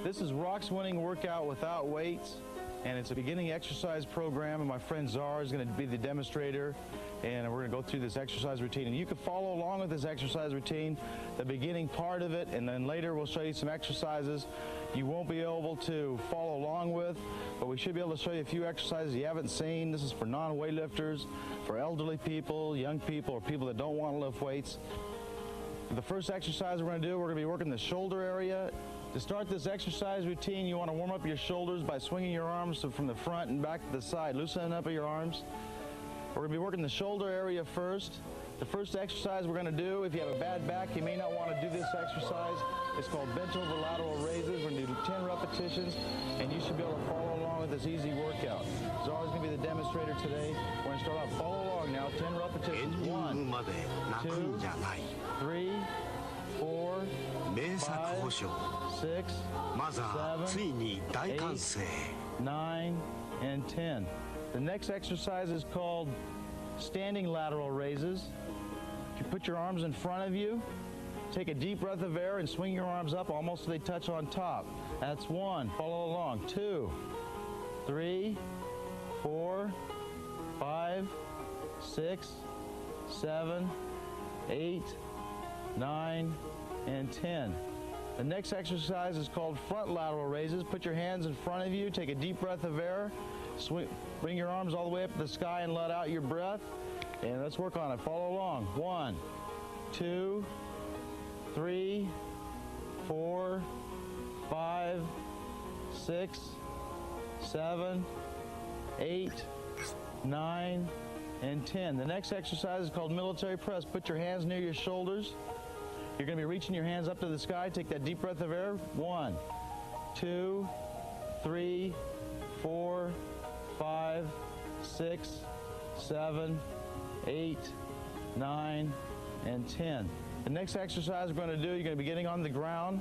This is Rock's winning workout without weights, and it's a beginning exercise program, and my friend Zara is going to be the demonstrator, and we're going to go through this exercise routine. And you can follow along with this exercise routine, the beginning part of it, and then later we'll show you some exercises you won't be able to follow along with, but we should be able to show you a few exercises you haven't seen. This is for non-weightlifters, for elderly people, young people, or people that don't want to lift weights. The first exercise we're going to do, we're going to be working the shoulder area. To start this exercise routine, you want to warm up your shoulders by swinging your arms from the front and back to the side, loosening up your arms. We're going to be working the shoulder area first. The first exercise we're going to do, if you have a bad back, you may not want to do this exercise. It's called bent over lateral raises. We're going to do 10 repetitions, and you should be able to follow along with this easy workout. Zara's going to be the demonstrator today. We're going to start off, follow along now, 10 repetitions. 1, 2, 3, 4, 5, 6, 7, 8, 9, and 10. The next exercise is called standing lateral raises. You put your arms in front of you, take a deep breath of air and swing your arms up almost so they touch on top. That's 1. Follow along. 2, 3, 4, 5, 6, 7, 8, 9, and 10. The next exercise is called front lateral raises. Put your hands in front of you, take a deep breath of air, bring your arms all the way up to the sky and let out your breath. And let's work on it. Follow along. 1, 2, 3, 4, 5, 6, 7, 8, 9, and 10. The next exercise is called military press. Put your hands near your shoulders. You're going to be reaching your hands up to the sky. Take that deep breath of air. 1, 2, 3, 4, 5, 6, 7, 8, 9, and 10. The next exercise we're going to do, you're going to be getting on the ground,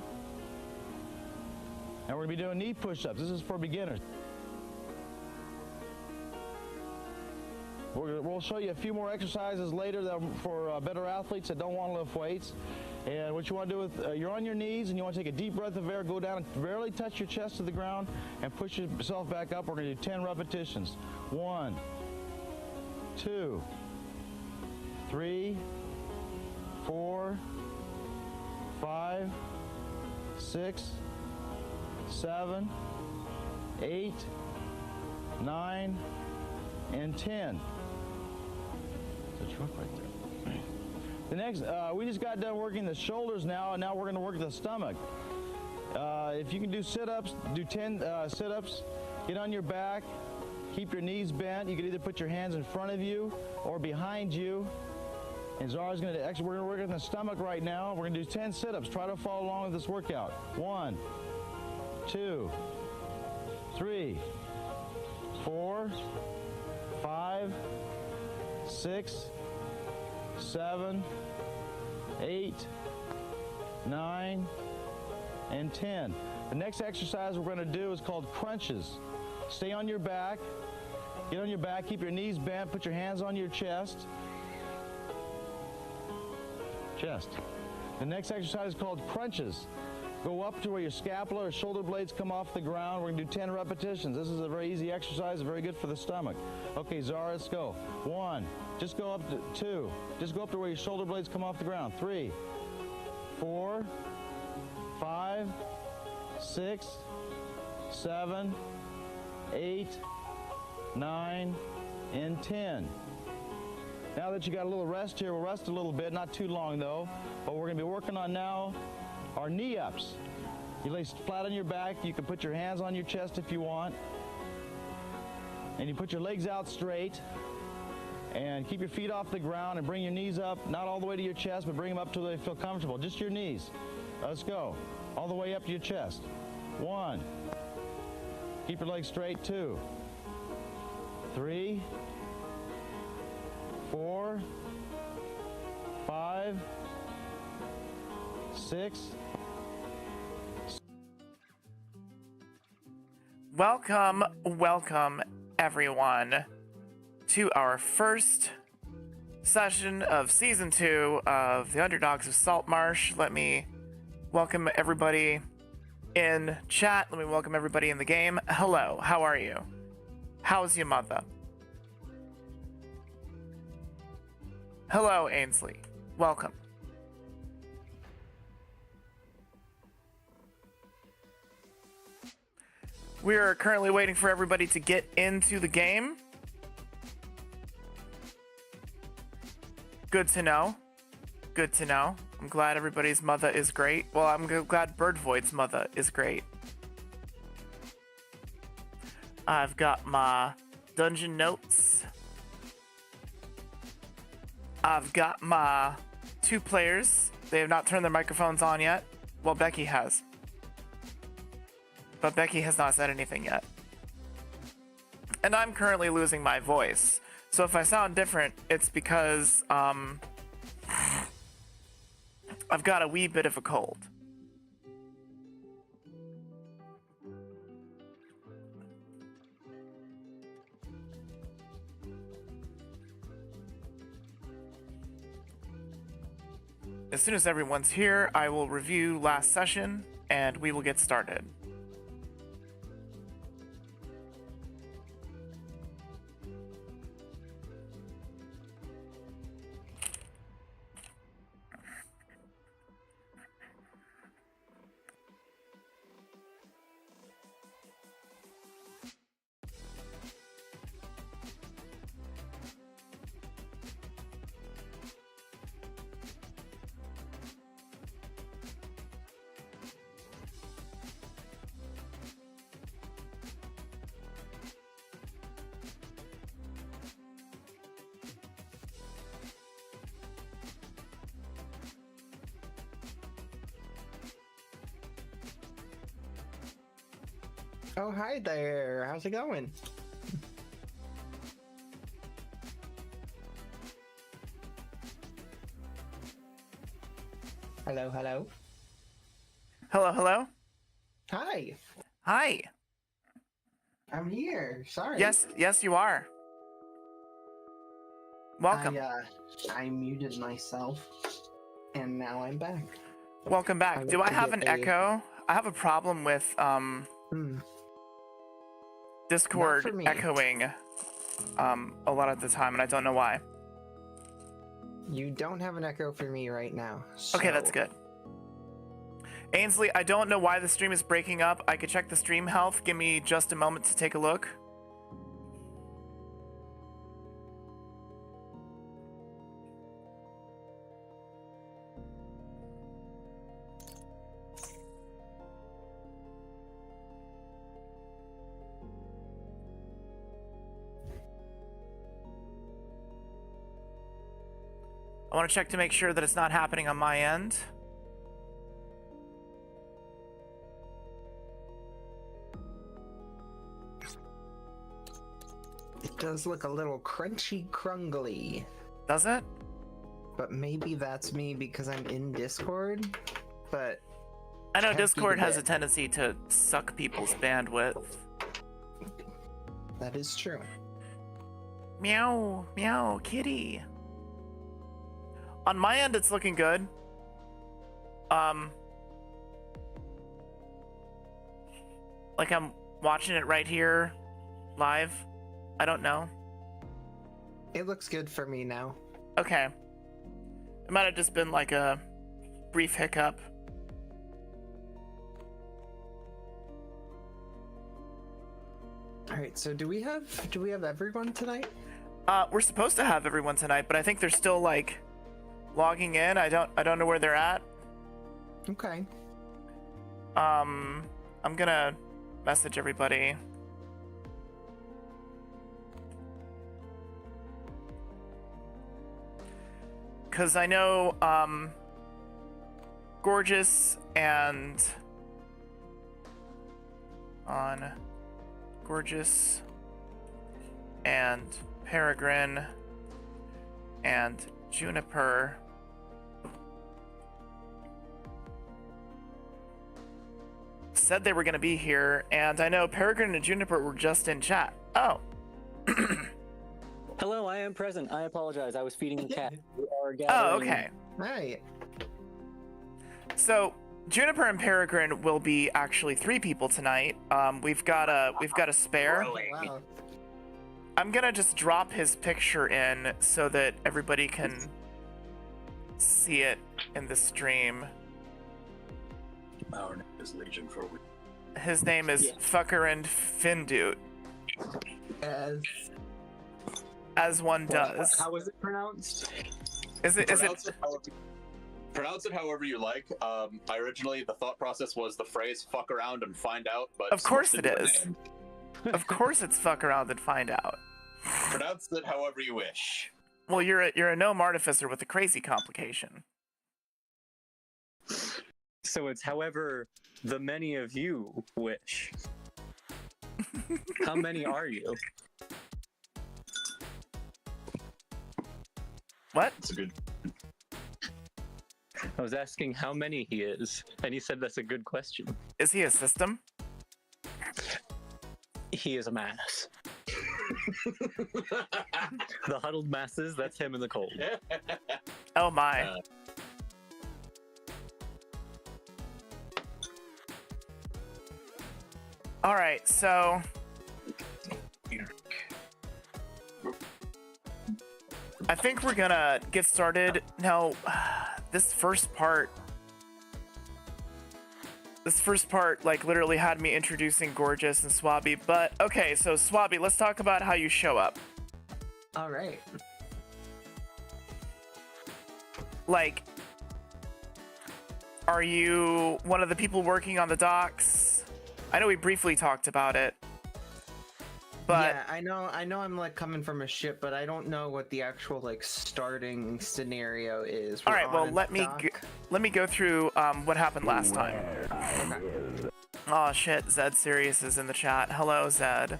and we're going to be doing knee push-ups. This is for beginners. We'll show you a few more exercises later that for better athletes that don't want to lift weights. And what you want to do is, you're on your knees and you want to take a deep breath of air, go down and barely touch your chest to the ground and push yourself back up. We're going to do 10 repetitions. 1, 2, 3, 4, 5, 6, 7, 8, 9, and 10. There's a truck right there. The next, we just got done working the shoulders now, and now we're going to work the stomach. If you can do sit-ups, do 10 sit-ups. Get on your back, keep your knees bent. You can either put your hands in front of you or behind you. And Zara's going to, actually, we're going to work on the stomach right now. We're going to do 10 sit-ups. Try to follow along with this workout. 1, 2, 3, 4, 5, 6, 7, 8, 9, and 10. The next exercise we're going to do is called crunches. Stay on your back. Get on your back. Keep your knees bent. Put your hands on your chest. The next exercise is called crunches. Go up to where your scapula or shoulder blades come off the ground. We're going to do 10 repetitions. This is a very easy exercise, very good for the stomach. Okay, Zara, let's go. 1, just go up to 2, just go up to where your shoulder blades come off the ground. 3, 4, 5, 6, 7, 8, 9, and 10. Now that you got a little rest here, we'll rest a little bit, not too long though. But we're going to be working on now are knee ups. You lay flat on your back. You can put your hands on your chest if you want. And you put your legs out straight. And keep your feet off the ground and bring your knees up, not all the way to your chest, but bring them up till they feel comfortable. Just your knees. Let's go. All the way up to your chest. 1. Keep your legs straight. 2. 3. 4. 5. 6. Welcome everyone to our first session of season 2 of the Underdogs of Saltmarsh. Let me welcome everybody in chat. Let me welcome everybody in the game. Hello, how are you? How's your mother? Hello, Ainsley. Welcome. We are currently waiting for everybody to get into the game. Good to know. Good to know. I'm glad everybody's mother is great. Well, I'm glad Birdvoid's mother is great. I've got my dungeon notes. I've got my 2 players. They have not turned their microphones on yet. Well, Becky has. But Becky has not said anything yet. And I'm currently losing my voice. So if I sound different, it's because, I've got a wee bit of a cold. As soon as everyone's here, I will review last session, and we will get started. Oh, hi there. How's it going? Hello, hello. Hello, hello? Hi. Hi. I'm here. Sorry. Yes, you are. Welcome. I muted myself, and now I'm back. Welcome back. Do I have an echo? I have a problem with, Hmm. Discord Not for me. echoing a lot of the time, and I don't know why. You don't have an echo for me right now. Okay, so- that's good. Ainsley, I don't know why the stream is breaking up. I could check the stream health. Give me just a moment to take a look. I want to check to make sure that it's not happening on my end. It does look a little crunchy crungly, Does it? but maybe that's me because I'm in Discord. But I know Can't be Discord has a bit. tendency to suck people's bandwidth. that is true. Meow, meow, kitty. On my end, it's looking good. Like I'm watching it right here, live. I don't know. It looks good for me now. Okay. It might have just been like a brief hiccup. All right. So do we have everyone tonight? We're supposed to have everyone tonight, but I think they're still like logging in. I don't know where they're at. Okay. I'm gonna message everybody. Cause I know Gorgeous and Gorgeous and Peregrine and Juniper said they were going to be here, and I know Peregrine and Juniper were just in chat. Oh. Hello, I am present. I apologize. I was feeding the cat. We are Oh, gathering. okay. Right. So, Juniper and Peregrine will be actually 3 people tonight. We've got a spare. Wow. I'm gonna just drop his picture in so that everybody can see it in the stream. Our name is Legion for we. His name is Fucker and Findoot, as one does. How was it pronounced? Is it? Pronounce it however you like. Originally, the thought process was the phrase "fuck around and find out," but Of course smushed it into a is. name. Of course, it's fuck around and find out. Pronounce it however you wish. Well, you're a gnome artificer with a crazy complication. So it's however the many of you wish. How many are you? What? It's a good. I was asking how many he is, and he said that's a good question. Is he a system? He is a mass. The huddled masses, that's him in the cold. Oh my. All right, so I think we're gonna get started. Now, this first part, like, literally had me introducing Gorgeous and Swabby, but okay, so Swabby, let's talk about how you show up. All right. Like, are you one of the people working on the docks? I know we briefly talked about it, but yeah, I know I'm like coming from a ship, but I don't know what the actual like starting scenario is. all We're right. Well, on a let me go through what happened last time. Oh shit, Zed Sirius is in the chat. Hello, Zed.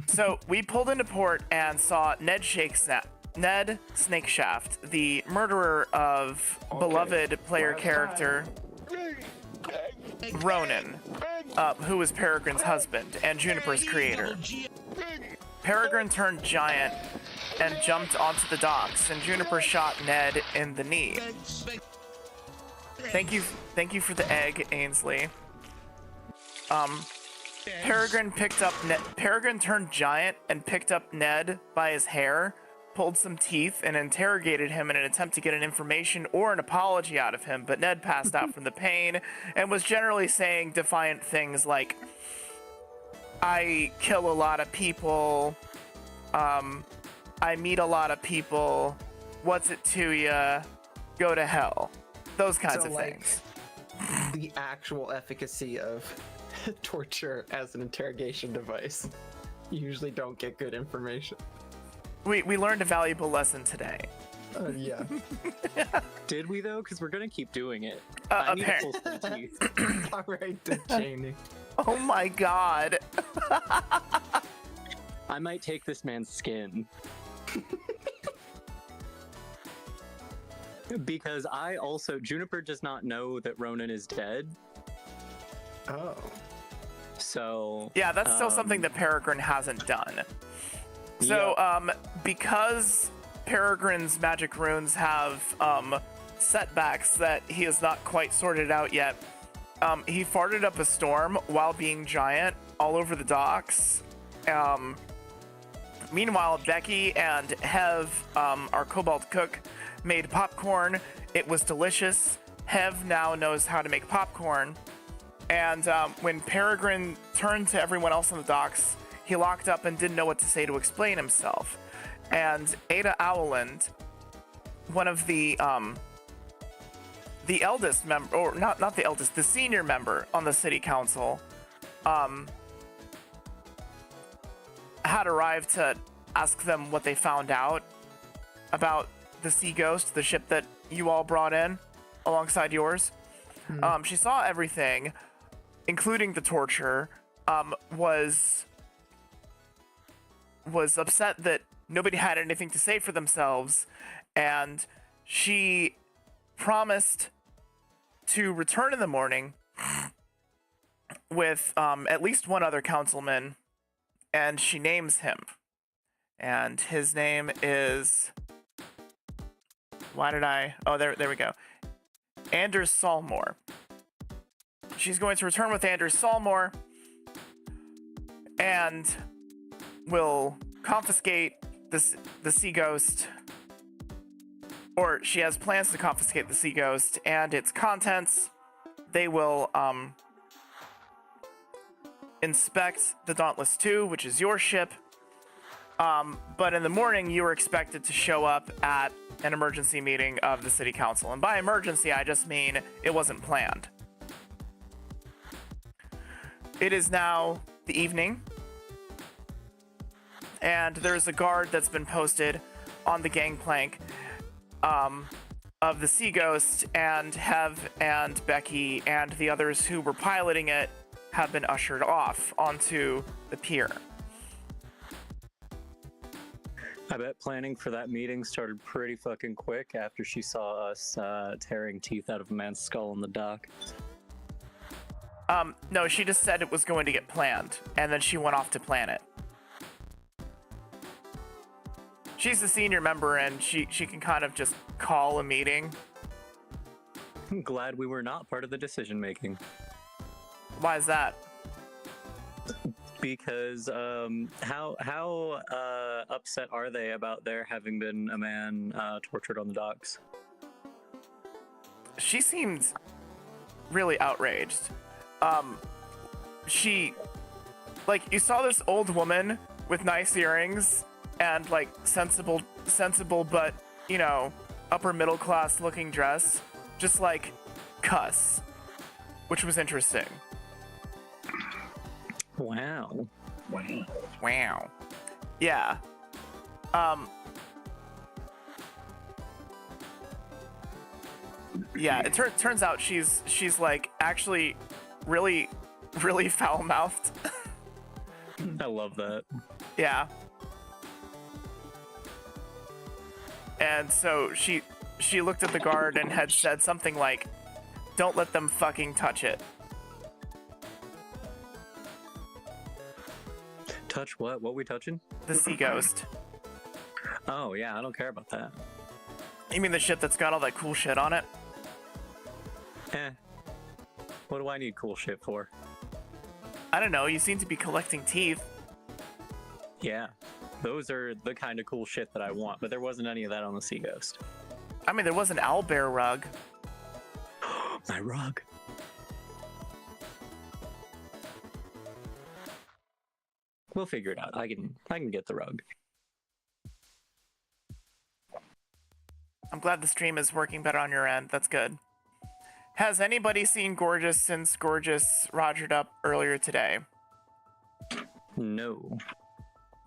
So we pulled into port and saw Ned Snakeshaft, the murderer of beloved player character Ronan, who was Peregrine's husband and Juniper's creator. Peregrine turned giant and jumped onto the docks, and Juniper shot Ned in the knee. Thank you for the egg, Ainsley. Peregrine turned giant and picked up Ned by his hair, pulled some teeth, and interrogated him in an attempt to get an information or an apology out of him, but Ned passed out from the pain and was generally saying defiant things like, I kill a lot of people, I meet a lot of people, what's it to ya, go to hell. Those kinds of things. The actual efficacy of torture as an interrogation device. You usually don't get good information. We learned a valuable lesson today. Yeah. Did we though? Because we're gonna keep doing it. I need a full set of teeth. All right, then, Jamie. Oh my god. I might take this man's skin. Because Juniper does not know that Ronan is dead. Oh. So Yeah, that's still something that Peregrine hasn't done. So, because Peregrine's magic runes have setbacks that he has not quite sorted out yet, he farted up a storm while being giant all over the docks. Meanwhile, Becky and Hev, our Cobalt cook, made popcorn. It was delicious. Hev now knows how to make popcorn. And when Peregrine turned to everyone else on the docks, he locked up and didn't know what to say to explain himself. And Ada Owland, one of the eldest member, or not the eldest, the senior member on the city council, had arrived to ask them what they found out about the Sea Ghost, the ship that you all brought in alongside yours. She saw everything, including the torture, was upset that nobody had anything to say for themselves, and she promised to return in the morning with at least one other councilman, and she names him. And his name is... Oh, there we go. Anders Salmore. She's going to return with Anders Salmore and will confiscate the Sea Ghost, or she has plans to confiscate the Sea Ghost and its contents. They will inspect the Dauntless 2, which is your ship. But in the morning, you were expected to show up at an emergency meeting of the city council. And by emergency, I just mean it wasn't planned. It is now the evening, and there's a guard that's been posted on the gangplank of the Sea Ghost, and Hev and Becky and the others who were piloting it have been ushered off onto the pier. I bet planning for that meeting started pretty fucking quick after she saw us tearing teeth out of a man's skull on the dock. No, she just said it was going to get planned, and then she went off to plan it. She's the senior member, and she can kind of just call a meeting. I'm glad we were not part of the decision making. Why is that? Because how upset are they about there having been a man tortured on the docks? She seemed really outraged. She, like, you saw this old woman with nice earrings and, like, sensible, but, you know, upper middle class looking dress, just, like, cuss, which was interesting. Wow. Yeah. Yeah, it turns out she's like actually really foul-mouthed. I love that. Yeah. And so she looked at the guard and had said something like, "Don't let them fucking touch it." Touch what? What we touching? The Sea Ghost. Oh yeah, I don't care about that. You mean the ship that's got all that cool shit on it? What do I need cool shit for? I don't know, you seem to be collecting teeth. Yeah, those are the kind of cool shit that I want, but there wasn't any of that on the Sea Ghost. I mean, there was an owlbear rug. My rug. We'll figure it out. I can get the rug. I'm glad the stream is working better on your end. That's good. Has anybody seen Gorgeous since Gorgeous rogered up earlier today? No.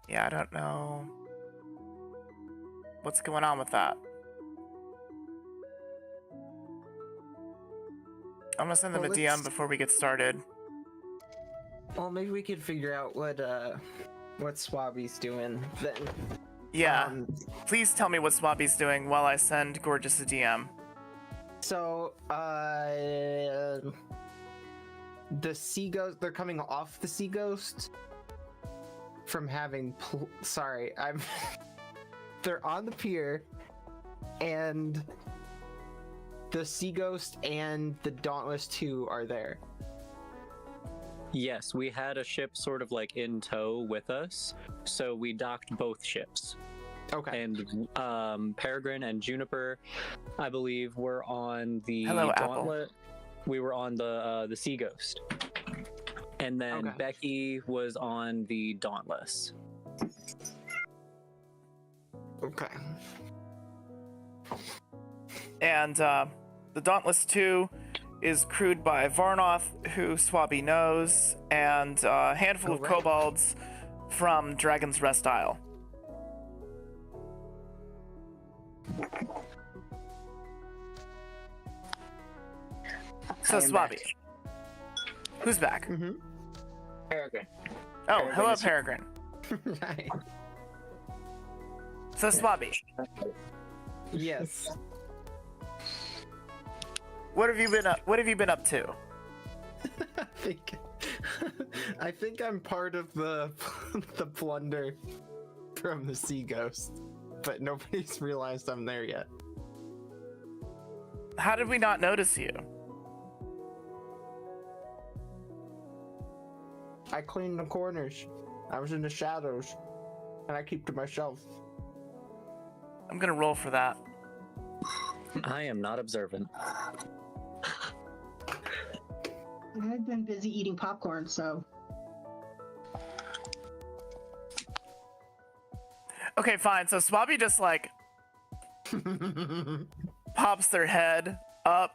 Yeah, I don't know. What's going on with that? I'm gonna send them a DM before we get started. Well, maybe we could figure out what Swabby's doing then. Yeah. Please tell me what Swabby's doing while I send Gorgeous a DM. So, the Sea Ghost, they're coming off the Sea Ghost from having, they're on the pier, and the Sea Ghost and the Dauntless 2 are there. Yes, we had a ship sort of like in tow with us, so we docked both ships. Okay. And Peregrine and Juniper, I believe, were on the Hello, Gauntlet. We were on the Sea Ghost, and then Becky was on the Dauntless. Okay. And the Dauntless 2 is crewed by Varnoth, who Swabby knows, and a handful of kobolds from Dragon's Rest Isle. So Swabby. Who's back? Mm-hmm. Peregrine. Oh, Peregrine hello, is here. Peregrine. Right. So Swabby, Yes. what have you been up to? I think I'm part of the plunder from the Sea Ghost, but nobody's realized I'm there yet. How did we not notice you? I cleaned the corners. I was in the shadows, and I keep to myself. I'm gonna roll for that. I am not observant. I've been busy eating popcorn, so. Okay, fine. So Swabby just like pops their head up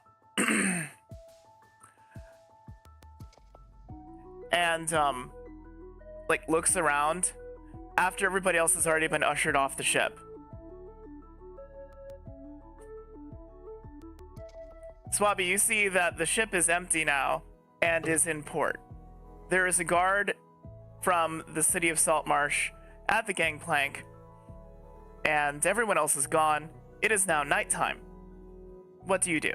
and like looks around after everybody else has already been ushered off the ship. Swabby, you see that the ship is empty now and is in port. There is a guard from the city of Saltmarsh at the gangplank, and everyone else is gone. It is now nighttime. What do you do?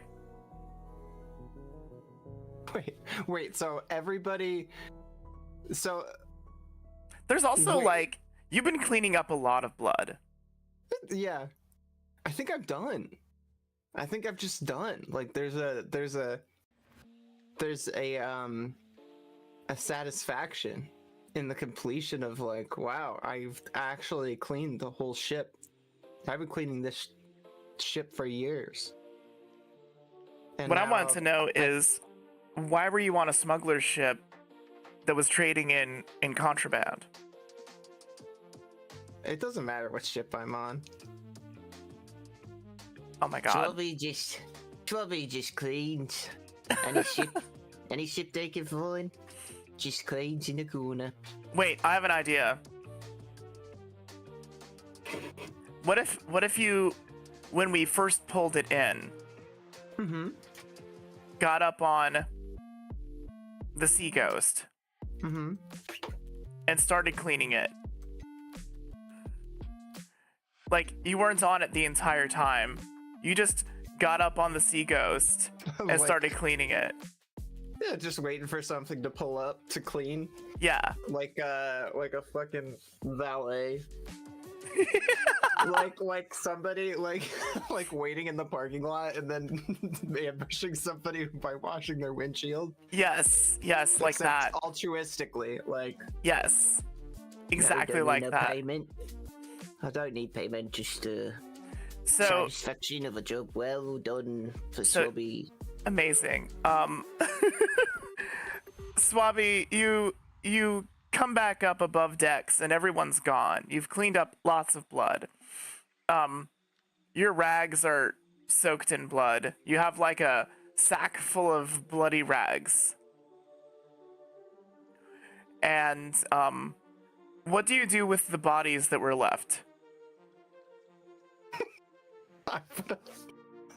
Wait, so everybody... So... There's also, Wait. like, you've been cleaning up a lot of blood. Yeah. I think I'm done. I think I'm just done. Like, there's a satisfaction in the completion of, like, wow, I've actually cleaned the whole ship. I've been cleaning this ship for years. And What I now want to know is, why were you on a smuggler's ship that was trading in contraband? it doesn't matter what ship I'm on. Oh my god. Trouble just cleans. Any ship they can find, just cleans in the corner. Wait, I have an idea. What if you, when we first pulled it in, Mm-hmm. got up on the Sea Ghost Mm-hmm. and started cleaning it? Like, you weren't on it the entire time. You just got up on the Sea Ghost and Like- started cleaning it. Yeah, just waiting for something to pull up to clean. Yeah. Like a fucking valet. like somebody like waiting in the parking lot and then ambushing somebody by washing their windshield. Yes, like Except that. altruistically, like Yes. Exactly I don't like need no that. Payment. I don't need payment, just So satisfaction of a job well done for So- Swabby. amazing. Swabby, you come back up above decks and everyone's gone. You've cleaned up lots of blood. Your rags are soaked in blood. You have like a sack full of bloody rags. And what do you do with the bodies that were left?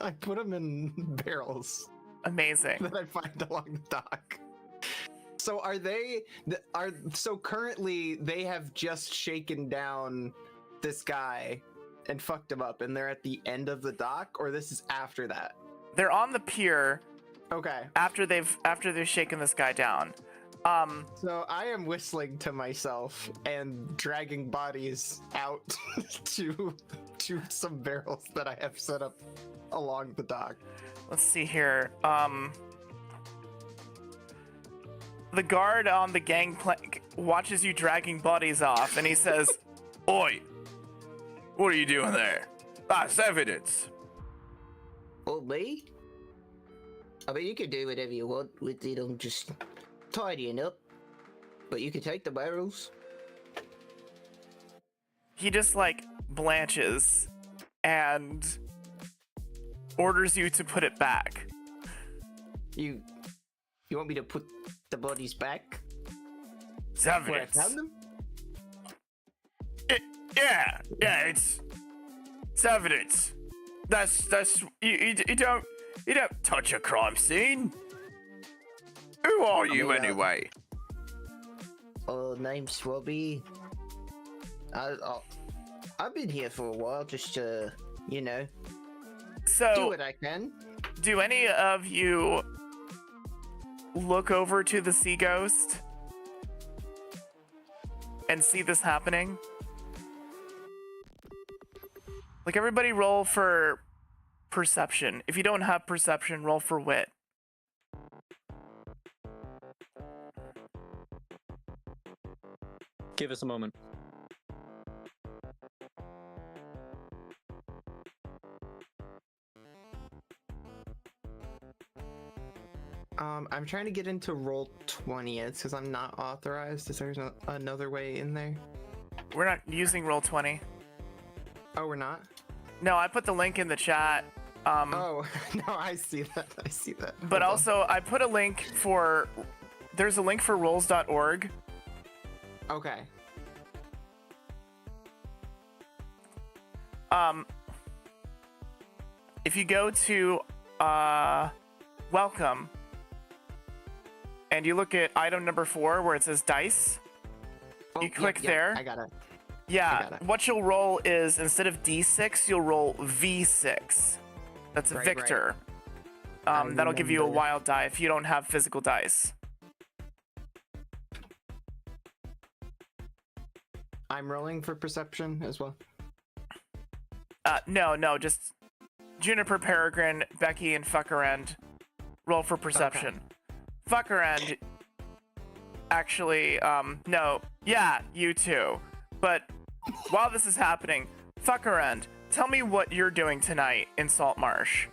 I put them in barrels Amazing. that I find along the dock. So so currently they have just shaken down this guy and fucked him up and they're at the end of the dock, or this is after that? They're on the pier Okay. after they've shaken this guy down. So I am whistling to myself and dragging bodies out to some barrels that I have set up along the dock. Let's see here. The guard on the gangplank watches you dragging bodies off, and he says, "Oi, what are you doing there? That's evidence." Oh, me? I mean, you can do whatever you want with it. I'm just tidying up. But you can take the barrels. He just like blanches and orders you to put it back. You want me to put the bodies back? It's Where I evidence. found them? Yeah, it's evidence. That's you don't touch a crime scene. Who are you mean, anyway? Oh, name's Swabby. I've been here for a while, just to, do So, what I can. do any of you look over to the Sea Ghost and see this happening? Like, everybody roll for perception. If you don't have perception, roll for wit. Give us a moment. I'm trying to get into roll 20. It's because I'm not authorized. Is there another way in there? We're not using roll 20. Oh, we're not? No, I put the link in the chat. Oh, no, I see that. I see that. But Hold on. also, I put a link for... There's a link for rolls.org. Okay. If you go to welcome and you look at item number 4 where it says dice, Oh, you click yep, there. I got it. Yeah, got it. what you'll roll is instead of D6, you'll roll V6. That's Right, Victor. I That'll give you a remember. wild die if you don't have physical dice. I'm rolling for perception as well. No, just Juniper, Peregrine, Becky, and Fuckerend roll for perception. Fuckerend, actually, no, yeah, you too. But while this is happening, Fuckerend, tell me what you're doing tonight in Saltmarsh.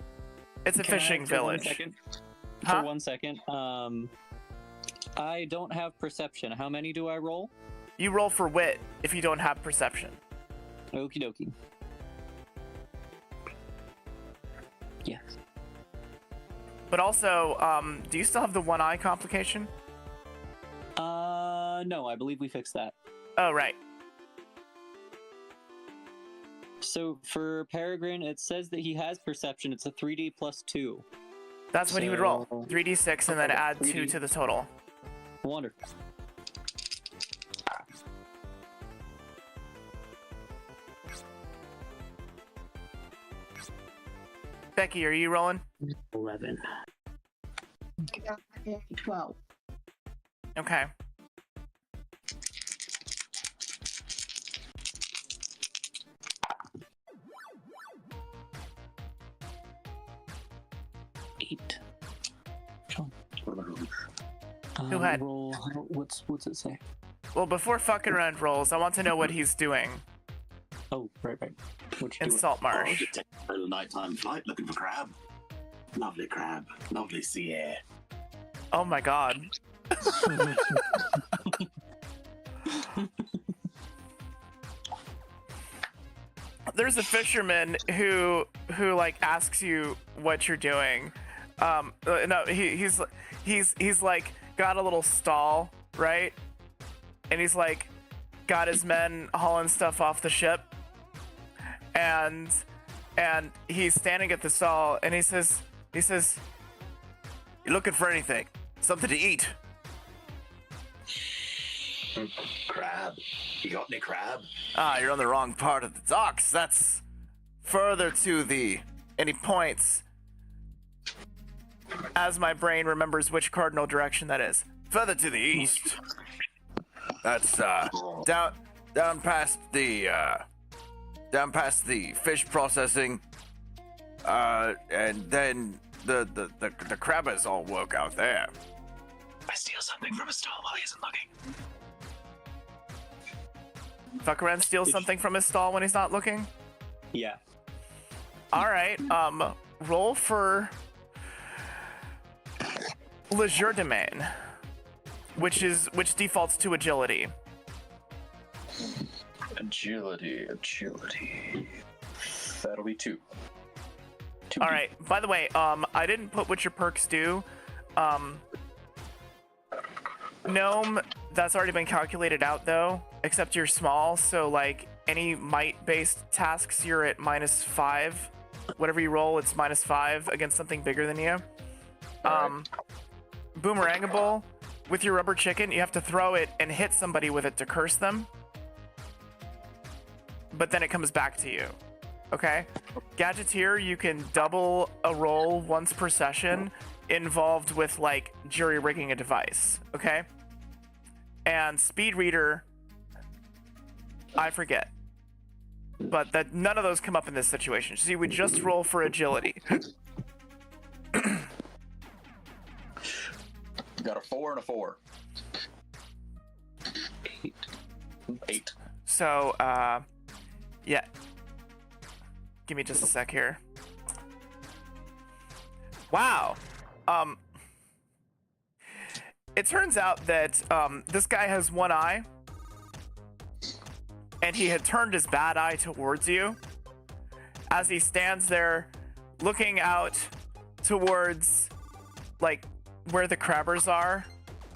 It's a Can I, fishing for 1 village. second? Huh? For 1 second. I don't have perception. How many do I roll? You roll for wit if you don't have perception. Okie dokie. Yes. But also, do you still have the one eye complication? No, I believe we fixed that. Oh, right. So for Peregrine, it says that he has perception. It's a 3D plus 2. That's what he would roll. So- 3d6 and then Okay, add 2 3D. to the total. Wonderful. Becky, are you rolling? 11. I got a 12. Okay. Eight. John. Who had- Roll. What's it say? Well, before fucking round rolls, I want to know what he's doing Oh, right. What you in doing? Saltmarsh. Just take a little nighttime flight looking for crab. Lovely crab. Lovely sea air. Oh my god. There's a fisherman who like asks you what you're doing. No, he's like got a little stall, right? And he's like got his men hauling stuff off the ship. And he's standing at the stall and he says, "You looking for anything? Something to eat?" Crab. You got any crab? Ah, you're on the wrong part of the docks. That's further to the... And he points as my brain remembers which cardinal direction that is. Further to the east. That's down past the fish processing. And then the crabbers all work out there. I steal something from a stall while he isn't looking. Fuckeren steals something from his stall when he's not looking? Yeah. All right. Roll for Legerdemain, which defaults to agility. Agility. That'll be 2. All right. By the way, I didn't put what your perks do. Gnome, that's already been calculated out though. Except you're small, so like any might-based tasks, you're at -5. Whatever you roll, it's -5 against something bigger than you. Boomerangable, with your rubber chicken, you have to throw it and hit somebody with it to curse them. But then it comes back to you. Okay? Gadgeteer, you can double a roll once per session involved with like jury rigging a device. Okay? And Speed Reader, I forget. but that none of those come up in this situation. So you would just roll for agility. Got a 4 and a 4. 8. So, yeah. Give me just a sec here. Wow. It turns out that this guy has one eye, and he had turned his bad eye towards you as he stands there looking out towards like where the crabbers are,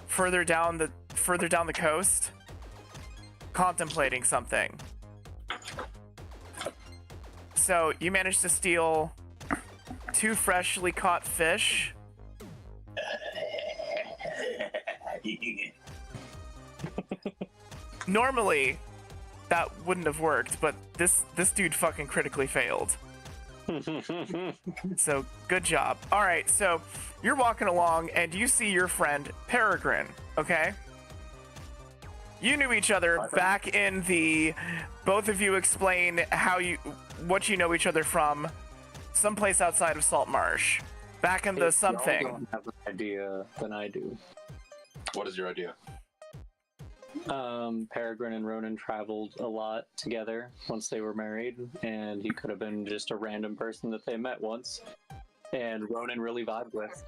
further down the coast, contemplating something. So you managed to steal 2 freshly caught fish. Normally, that wouldn't have worked, but this dude fucking critically failed. So, good job. All right, so you're walking along and you see your friend Peregrine, okay? You knew each other back in the both of you explain what you know each other from someplace outside of Saltmarsh. Back in the something. Y'all don't have an idea than I do. What is your idea? Peregrine and Ronan traveled a lot together once they were married, and he could have been just a random person that they met once, and Ronan really vibed with.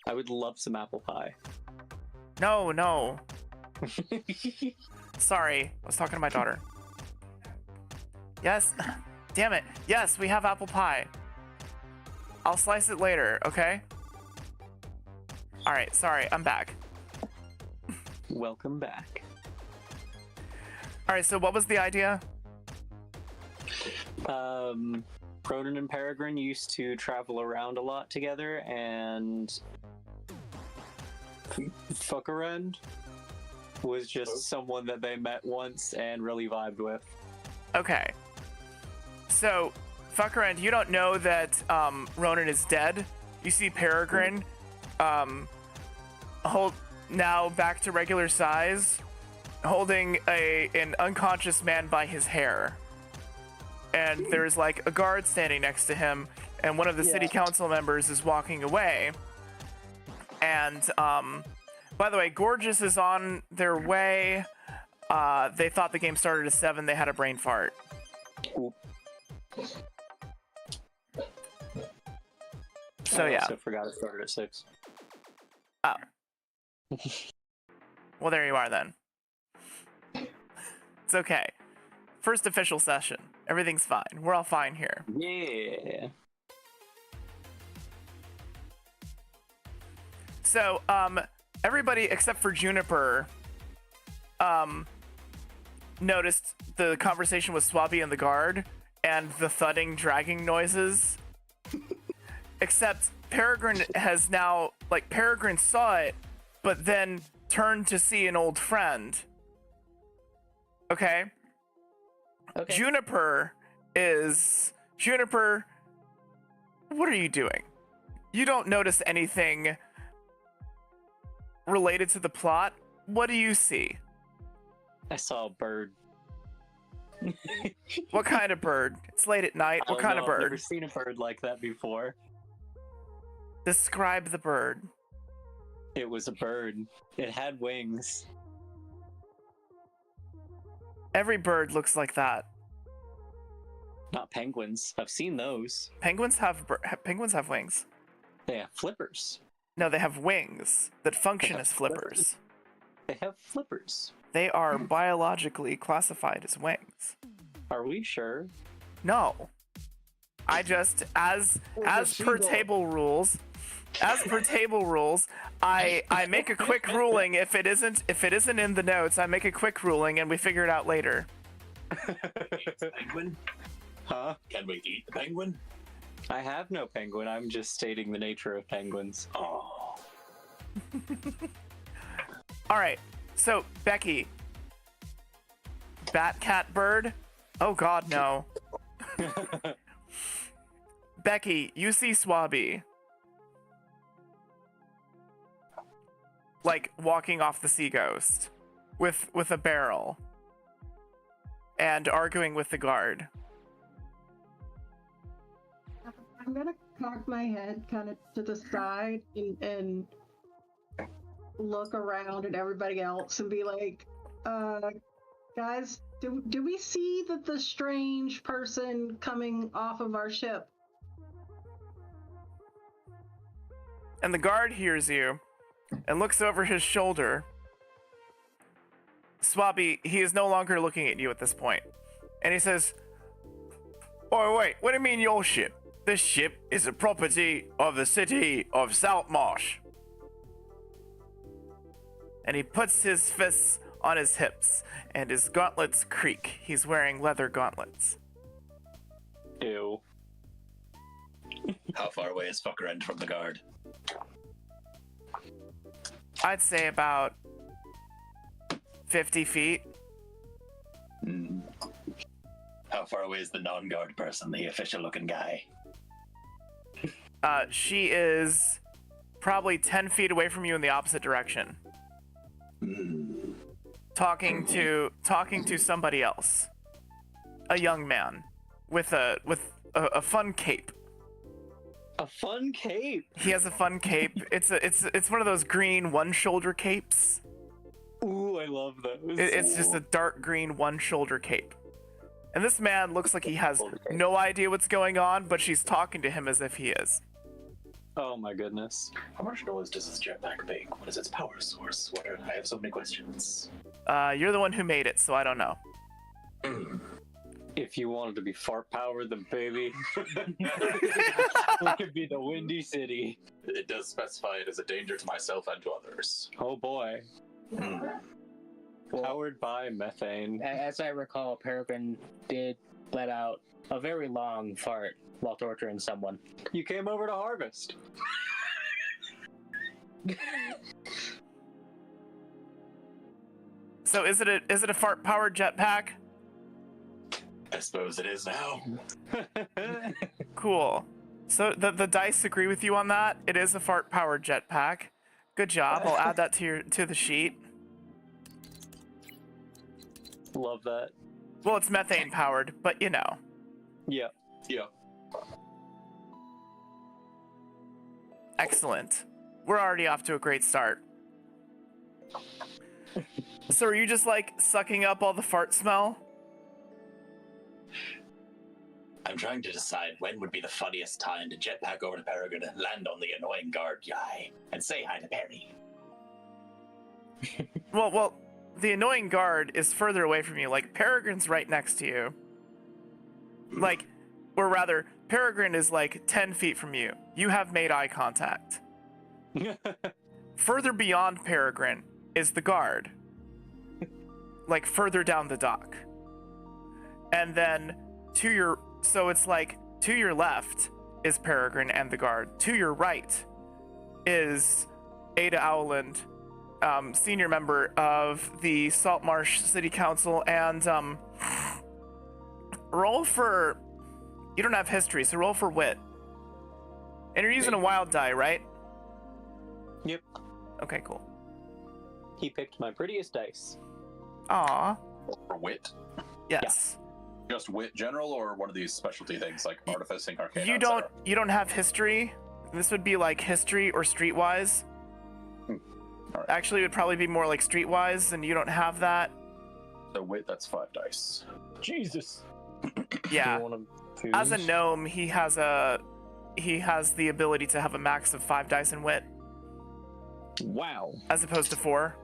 I would love some apple pie. No. Sorry, I was talking to my daughter. Yes, damn it. Yes, we have apple pie. I'll slice it later, okay? All right, sorry, I'm back. Welcome back. All right, so what was the idea? Ronan and Peregrine used to travel around a lot together, and fuck around was just someone that they met once and really vibed with. Okay. So, Fuckerend, you don't know that Ronan is dead. You see Peregrine now back to regular size, holding an unconscious man by his hair. And there's like a guard standing next to him, and one of the city council members is walking away. And by the way, Gorgeous is on their way. They thought the game started at 7. They had a brain fart. So yeah. I also forgot it started at 6. Oh. Well, there you are then. It's okay. First official session. Everything's fine. We're all fine here. Yeah. So, everybody except for Juniper, noticed the conversation with Swabby and the guard and the thudding, dragging noises. Except Peregrine has now, Peregrine saw it, but then turned to see an old friend. Okay? Juniper, what are you doing? You don't notice anything related to the plot. What do you see? I saw a bird. What kind of bird? It's late at night. What kind of bird? I've never seen a bird like that before. Describe the bird. It was a bird. It had wings. Every bird looks like that. Not penguins. I've seen those. Penguins have wings. They have flippers. No, they have wings that function as flippers. They have flippers. They are biologically classified as wings. Are we sure? No. I just, as per table rules, I make a quick ruling. If it isn't in the notes, I make a quick ruling and we figure it out later. Penguin? Huh? Can we eat the penguin? I have no penguin. I'm just stating the nature of penguins. Oh. All right. So, Becky. Bat, cat, bird? Oh god, no. Becky, you see Swabby. Walking off the sea ghost with a barrel. and arguing with the guard. I'm gonna cock my head kind of to the side and look around at everybody else and be like, guys, do we see the strange person coming off of our ship? And the guard hears you and looks over his shoulder. Swappy, he is no longer looking at you at this point. And he says, "Oh, wait, what do you mean your ship? This ship is a property of the city of Saltmarsh." And he puts his fists on his hips, and his gauntlets creak. He's wearing leather gauntlets. Ew. How far away is fucker end from the guard? I'd say about 50 feet. How far away is the non-guard person, the official-looking guy? She is probably 10 feet away from you in the opposite direction. Talking to somebody else. A young man with a fun cape. A fun cape. He has a fun cape. It's one of those green one-shoulder capes. Ooh, I love those. It's just a dark green one-shoulder cape. And this man looks like he has no idea what's going on, but she's talking to him as if he is. Oh my goodness. How much noise does this jetpack make? What is its power source? I have so many questions. You're the one who made it, so I don't know. If you wanted to be fart powered, then baby, it could be the Windy City. It does specify it as a danger to myself and to others. Oh boy. Powered by methane. As I recall, Peregrine did let out a very long fart while torturing someone. You came over to harvest. So is it a fart powered jetpack? I suppose it is now. Cool. So the dice agree with you on that. It is a fart powered jetpack. Good job. I'll add that to the sheet. Love that. Well, it's methane powered, but you know. Yeah. Yeah. Excellent. We're already off to a great start. So are you just like sucking up all the fart smell? I'm trying to decide when would be the funniest time to jetpack over to Peregrine and land on the annoying guard guy and say hi to Perry. Well, the annoying guard is further away from you. Like, Peregrine's right next to you. Like, or rather, Peregrine is like 10 feet from you. You have made eye contact. Further beyond Peregrine is the guard. Like, further down the dock. And then so it's like, to your left is Peregrine and the guard. To your right is Ada Owland, senior member of the Saltmarsh City Council, and roll for... You don't have history, so roll for wit. And you're using a wild die, right? Yep. Okay, cool. He picked my prettiest dice. Aw. For wit? Yes. Just wit general, or one of these specialty things like artificing, arcana? You don't have history. This would be like history or streetwise. Right. Actually, it would probably be more like streetwise, and you don't have that. So wit, that's 5 dice. Jesus. Yeah. You wanna choose? As a gnome, he has the ability to have a max of 5 dice in wit, Wow. as opposed to 4.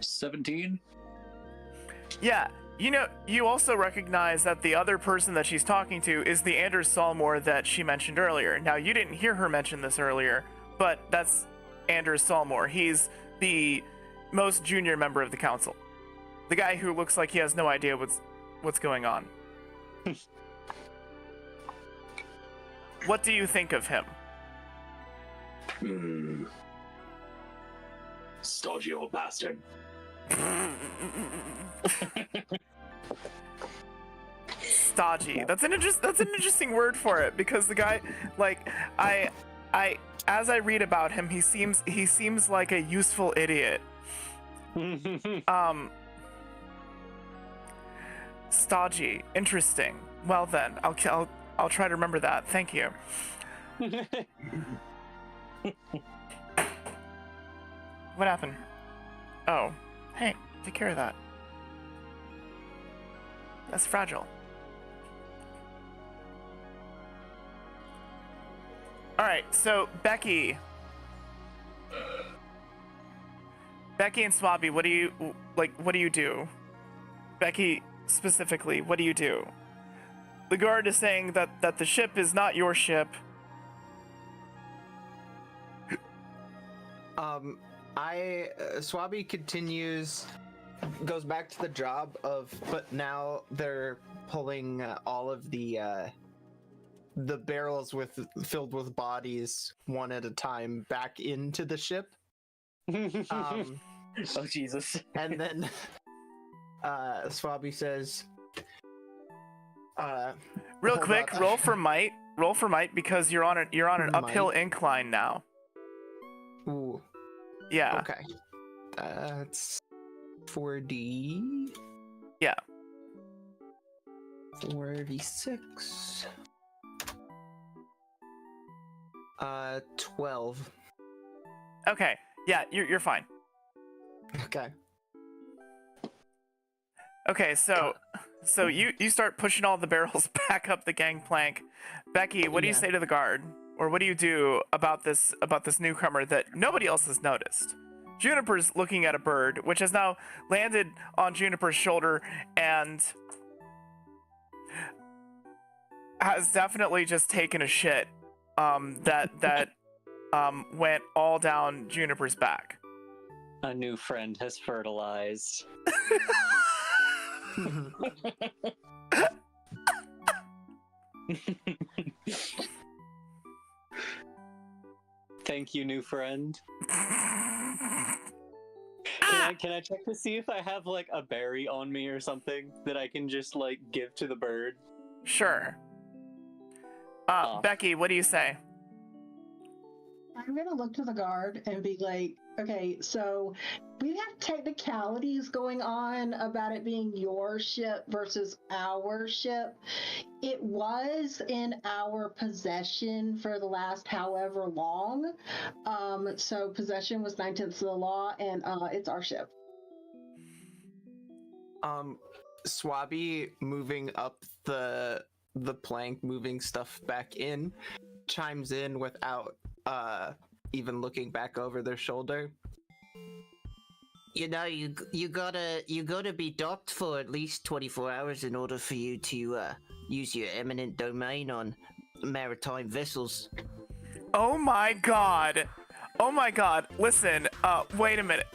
$17? Yeah. You know, you also recognize that the other person that she's talking to is the Anders Salmore that she mentioned earlier. Now, you didn't hear her mention this earlier, but that's Anders Salmore. He's the most junior member of the council. The guy who looks like he has no idea what's going on. What do you think of him? Stodgy old bastard. Stodgy. That's an interesting word for it, because the guy, like, I as I read about him, he seems like a useful idiot. Stodgy. Interesting. Well then, I'll try to remember that. Thank you. What happened? Oh, hey, take care of that. That's fragile. All right, so Becky and Swabby, what do you do? Becky specifically, what do you do? The guard is saying that the ship is not your ship. Swabby continues, goes back to the job but now they're pulling all of the barrels filled with bodies one at a time back into the ship. Oh Jesus! And then Swabby says, Real hold quick, on. roll for might. Roll for might, because you're on an uphill incline now. Ooh. Yeah. Okay. It's 4D. Yeah. 4D6. 12. Okay. Yeah, you're fine. Okay. Okay, so you start pushing all the barrels back up the gangplank. Becky, what do you Yeah. say to the guard? Or what do you do about this newcomer that nobody else has noticed? Juniper's looking at a bird, which has now landed on Juniper's shoulder and has definitely just taken a shit that went all down Juniper's back. A new friend has fertilized. Thank you, new friend. Can I check to see if I have like a berry on me or something that I can just like give to the bird? Sure. Becky, what do you say? I'm gonna look to the guard and be like, okay, so we have technicalities going on about it being your ship versus our ship. It was in our possession for the last however long. So possession was 9/10 of the law, and it's our ship. Swabby moving up the plank, moving stuff back in, chimes in without even looking back over their shoulder. You know, you gotta be docked for at least 24 hours in order for you to use your eminent domain on maritime vessels. Oh my god. Listen, wait a minute.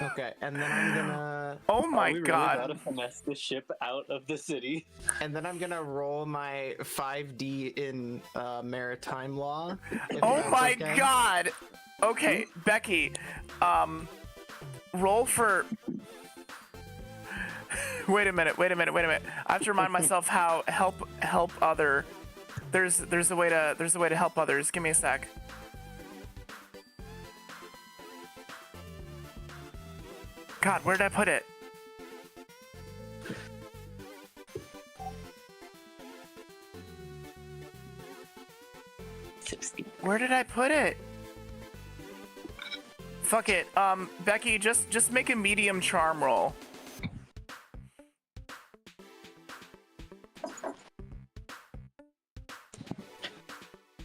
Okay, and then I'm gonna. Oh my we god. really gotta finesse the ship out of the city. And then I'm gonna roll my 5D in maritime law. if Oh that's my okay. god. Okay, Becky, roll for. Wait a minute. I have to remind myself how help other. There's a way to help others. Give me a sec. God, where did I put it? Where did I put it? Fuck it. Becky, just make a medium charm roll.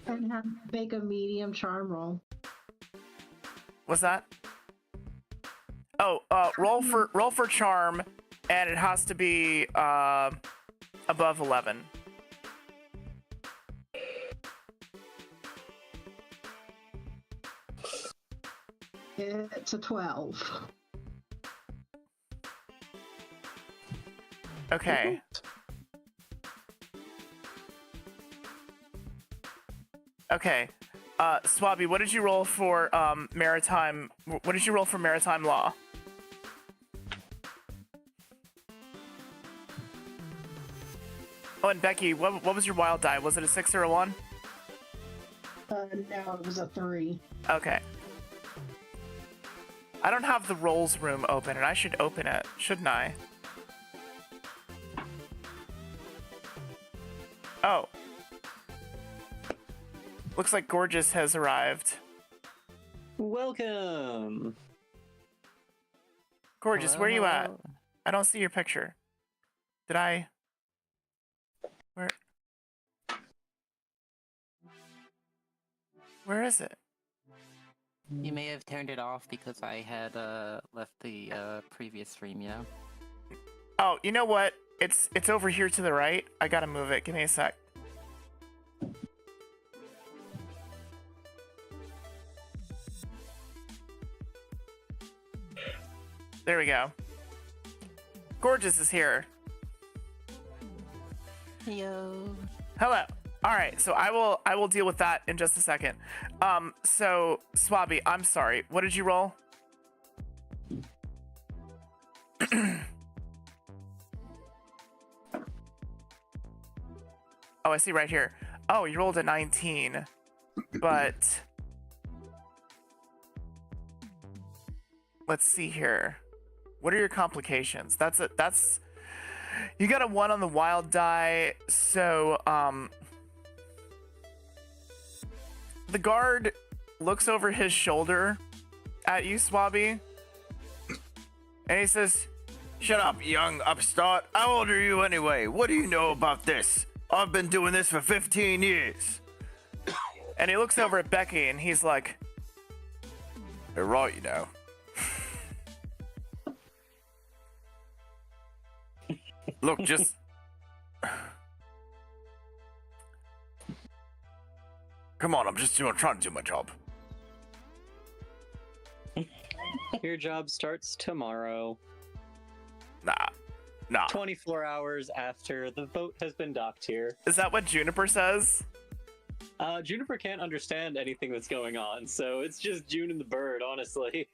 And have make a medium charm roll. What's that? Oh, roll for charm, and it has to be above 11. It's a 12. Okay. Okay. Swabby, what did you roll for maritime? What did you roll for maritime law? Oh, and Becky, what was your wild die? Was it a 6 or a 1? No, it was a 3. Okay. I don't have the rolls room open, and I should open it, shouldn't I? Oh. Looks like Gorgeous has arrived. Welcome. Gorgeous, where are you at? I don't see your picture. Did I? Where is it? You may have turned it off because I had left the previous stream, yeah? Oh, you know what? It's over here to the right. I gotta move it. Give me a sec. There we go. Gorgeous is here. Yo. Hello. All right, so I will deal with that in just a second. So Swabby, I'm sorry. What did you roll? Oh, I see right here. Oh, you rolled a 19, but let's see here. What are your complications? That's you got a 1 on the wild die, so the guard looks over his shoulder at you, Swabby, and he says, "Shut up, young upstart. How old are you anyway? What do you know about this? I've been doing this for 15 years. And he looks over at Becky and he's like, "You're right, you know." Look, just... Come on, I'm just trying to do my job. Your job starts tomorrow. Nah. 24 hours after the boat has been docked here. Is that what Juniper says? Juniper can't understand anything that's going on, so it's just June and the bird, honestly.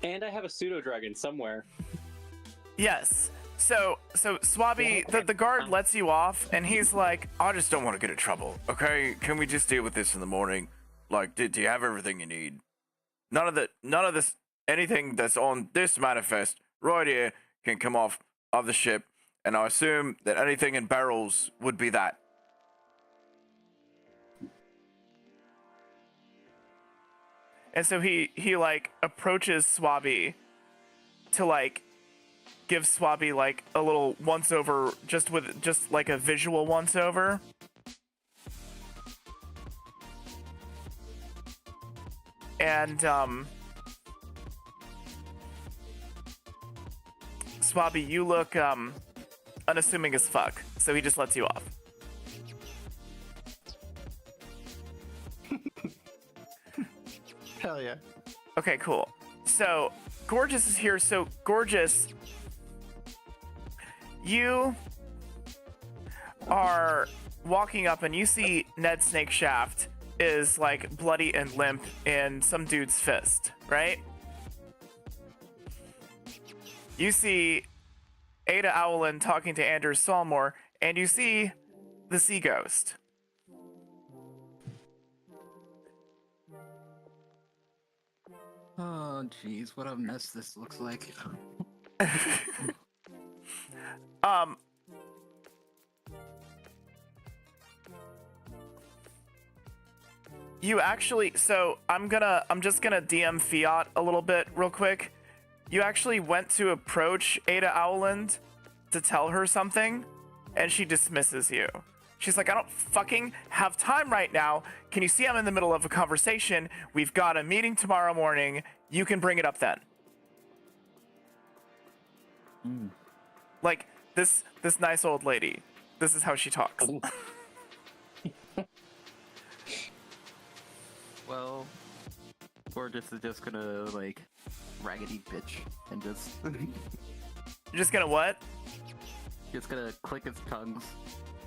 And I have a pseudo dragon somewhere. Yes. So Swabby, the guard lets you off, and he's like, I just don't want to get in trouble, okay? Can we just deal with this in the morning? Like, do you have everything you need? None of this, anything that's on this manifest right here can come off of the ship, and I assume that anything in barrels would be that. And so he like approaches Swabby to like give Swabby like a little once over, just like a visual once over. And Swabby, you look unassuming as fuck, so he just lets you off. Hell yeah. Okay, cool. So Gorgeous is here. So Gorgeous, you are walking up and you see Ned Snakeshaft is like bloody and limp in some dude's fist, right? You see Ada Owlin talking to Anders Salmore, and you see the Sea Ghost. Oh, jeez, what a mess this looks like. You actually, so I'm just gonna DM Fiat a little bit real quick. You actually went to approach Ada Owland to tell her something, and she dismisses you. She's like, I don't fucking have time right now. Can you see I'm in the middle of a conversation? We've got a meeting tomorrow morning. You can bring it up then. Like, this nice old lady. This is how she talks. Well, Gorgeous is just gonna, like, raggedy bitch and just... You're just gonna what? Just gonna click his tongues,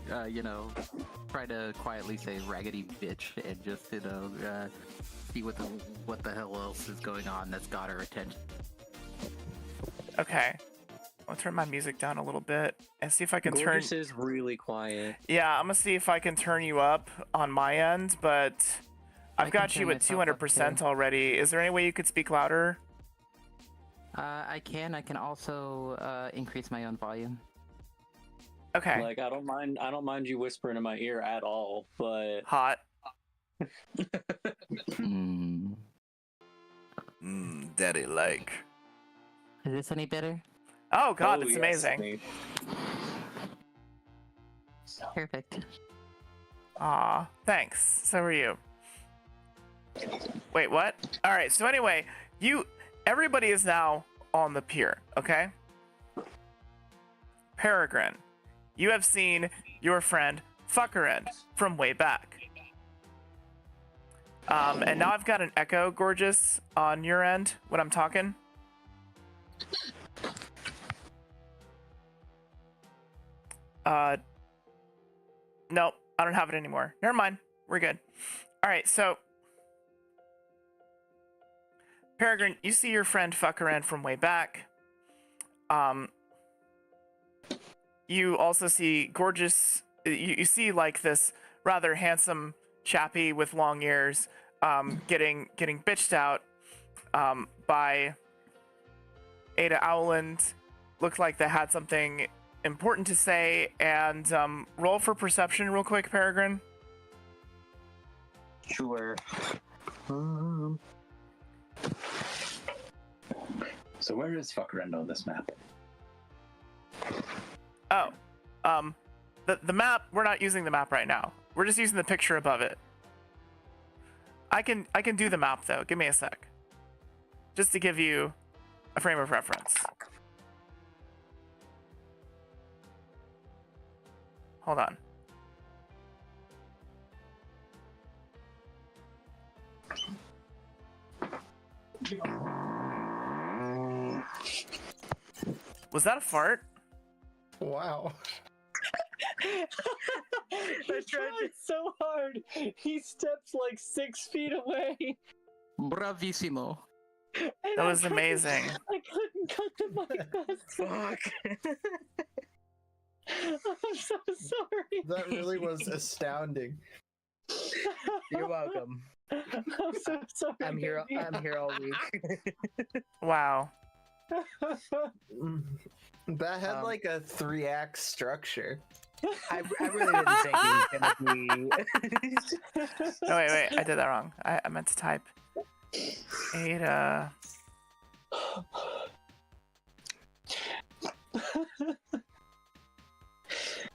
try to quietly say raggedy bitch and just, see what the hell else is going on that's got her attention. Okay. I'll turn my music down a little bit and see if I can Gorgeous is really quiet. Yeah, I'm gonna see if I can turn you up on my end, but I've got you at 200% already. Is there any way you could speak louder? I can. I can also increase my own volume. Okay. Like I don't mind you whispering in my ear at all, but Hot. Daddy like. Is this any better? Oh god, Oh, it's yes, amazing. mate. Perfect. Aw, thanks. So are you. Wait, what? Alright, so anyway, everybody is now on the pier, okay? Peregrine, you have seen your friend Fuckerend from way back. And now I've got an echo, Gorgeous, on your end when I'm talking. Nope, I don't have it anymore. Never mind, we're good. Alright, so Peregrine, you see your friend Fuckerend from way back. You also see Gorgeous. You see like this rather handsome chappie with long ears, getting bitched out by Ada Owland. Looked like they had something important to say. And roll for perception real quick, Peregrine. Sure. So where is Fuckerend on this map? Oh, the map. We're not using the map right now. We're just using the picture above it. I can do the map though. Give me a sec. Just to give you a frame of reference. Hold on. Was that a fart? Wow. I tried so hard. He steps like 6 feet away. Bravissimo. That was amazing. I couldn't cut the mic fast. Fuck. I'm so sorry. That really was astounding. You're welcome. I'm so sorry. I'm here all week. Wow. That had like a 3-act structure. I really didn't think he was gonna be. Oh, wait. I did that wrong. I meant to type Ada.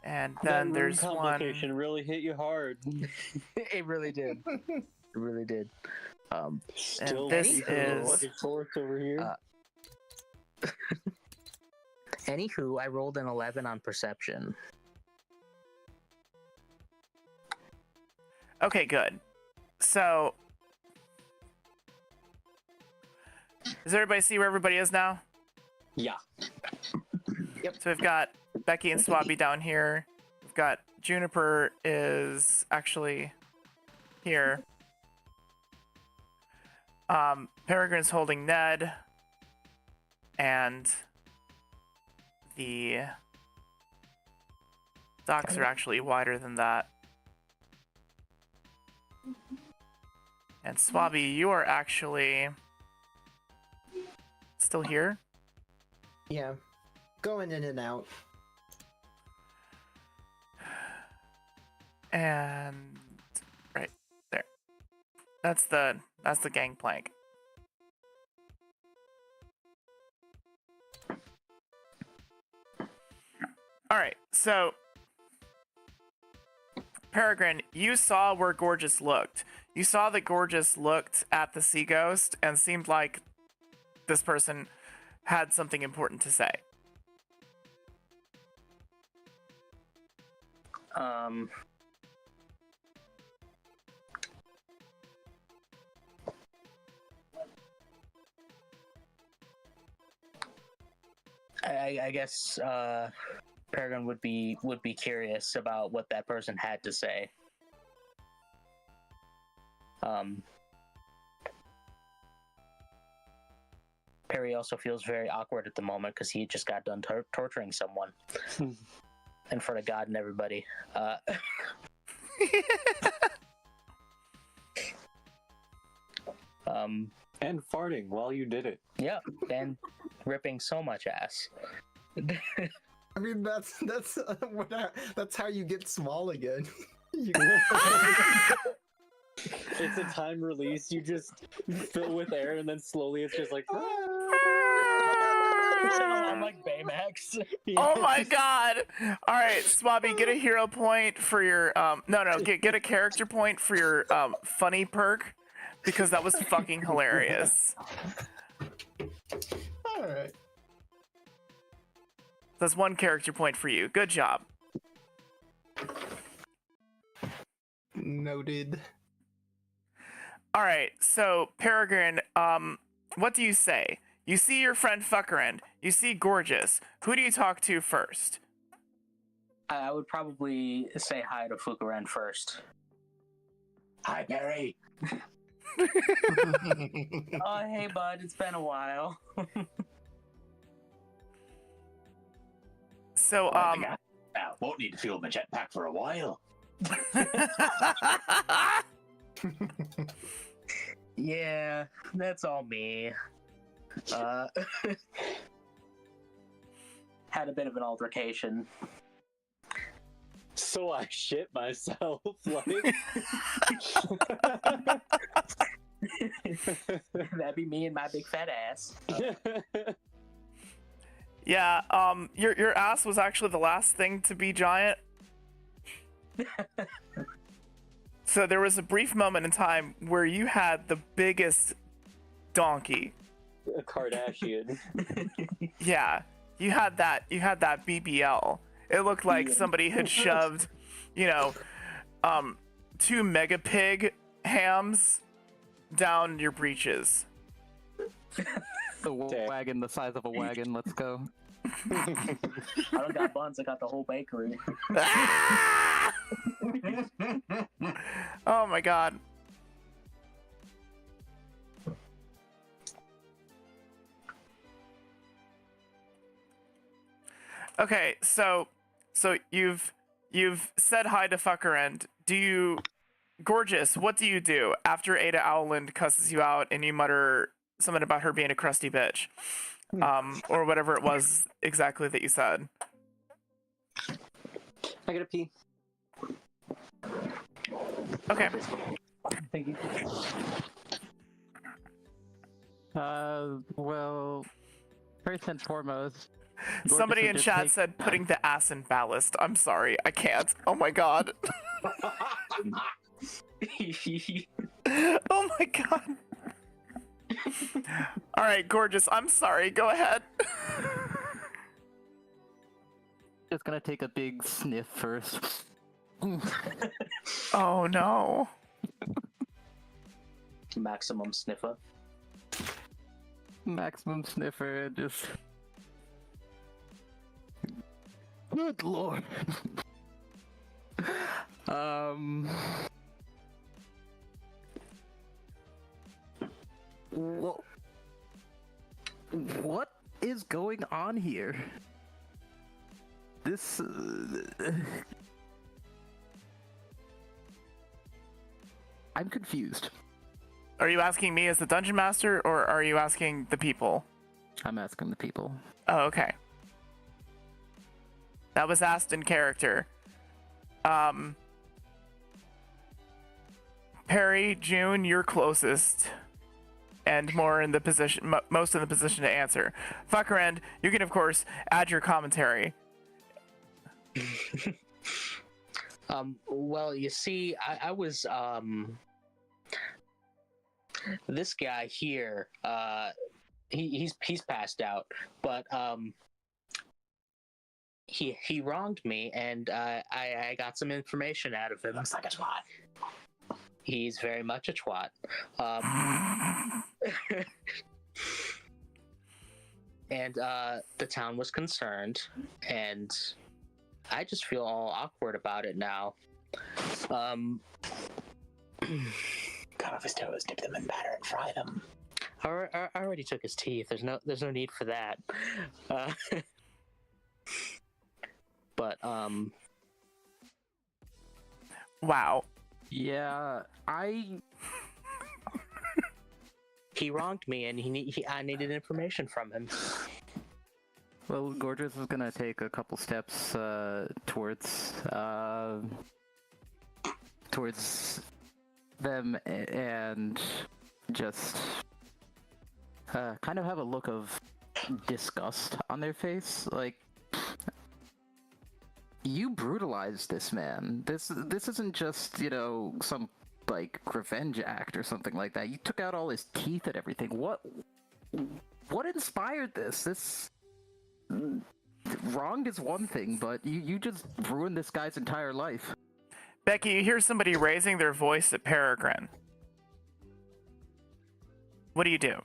And then there's one. Complication really hit you hard. It really did. It really did. And this is. Source over here. Anywho, I rolled an 11 on perception. Okay, good. So, does everybody see where everybody is now? Yeah. Yep. So we've got Becky and Swabby down here. We've got Juniper is actually here. Peregrine's holding Ned. And the docks are actually wider than that. And Swabby, you are actually still here? Yeah. Going in and out. And right there. That's the gangplank. All right, so Peregrine, you saw where Gorgeous looked. You saw that Gorgeous looked at the sea ghost and seemed like this person had something important to say. I guess Peregrine would be curious about what that person had to say. Perry also feels very awkward at the moment because he just got done torturing someone in front of God and everybody. And farting while you did it. Yeah, and ripping so much ass. I mean, that's how you get small again. It's a time release. You just fill with air, and then slowly it's just like. I'm like Baymax. Oh my god! All right, Swabby, get a hero point for your get a character point for your funny perk, because that was fucking hilarious. All right. That's 1 character point for you. Good job. Noted. All right, so Peregrine, what do you say? You see your friend Fuckerend. You see Gorgeous. Who do you talk to first? I would probably say hi to Fukuren first. Hi, Perry. Oh, hey, bud. It's been a while. So, I think I won't need to fuel my jetpack for a while. Yeah, that's all me. Had a bit of an altercation. So I shit myself, like. That'd be me and my big fat ass. yeah, your ass was actually the last thing to be giant. So there was a brief moment in time where you had the biggest donkey. A Kardashian. Yeah, you had that BBL. It looked like somebody had shoved, 2 Mega Pig hams down your breeches. The wagon, the size of a wagon. Let's go. I don't got buns. I got the whole bakery. Oh my god. Okay, so you've said hi to Fuckerend. Gorgeous, what do you do after Ada Owland cusses you out and you mutter something about her being a crusty bitch? Or whatever it was exactly that you said. I gotta pee. Okay. Thank you. Well, first and foremost, Somebody in just chat said putting the ass in ballast. I'm sorry, I can't. Oh my god. Oh my god. All right, Gorgeous, I'm sorry. Go ahead. Just gonna take a big sniff first. Oh no. Maximum sniffer. Maximum sniffer, just. Good lord. What is going on here? This. I'm confused. Are you asking me as the dungeon master, or are you asking the people? I'm asking the people. Oh, okay. That was asked in character. Perry, June, you're closest, and more in the position, most in the position to answer. Fuckerend, you can of course add your commentary. Well, you see, I was this guy here. He's passed out, but he wronged me, and I got some information out of him. Looks like a twat. He's very much a twat. And the town was concerned, and I just feel all awkward about it now. Cut off his toes, dip them in batter, and fry them. I already took his teeth. There's no need for that. Uh, but Wow. Yeah, he wronged me, and I needed information from him. Well, Gorgeous is gonna take a couple steps towards them and just kind of have a look of disgust on their face, like, you brutalized this man. This isn't just, you know, some like revenge act or something like that. You took out all his teeth and everything. What inspired this? This wronged is one thing, but you just ruined this guy's entire life. Becky, you hear somebody raising their voice at Peregrine. What do you do?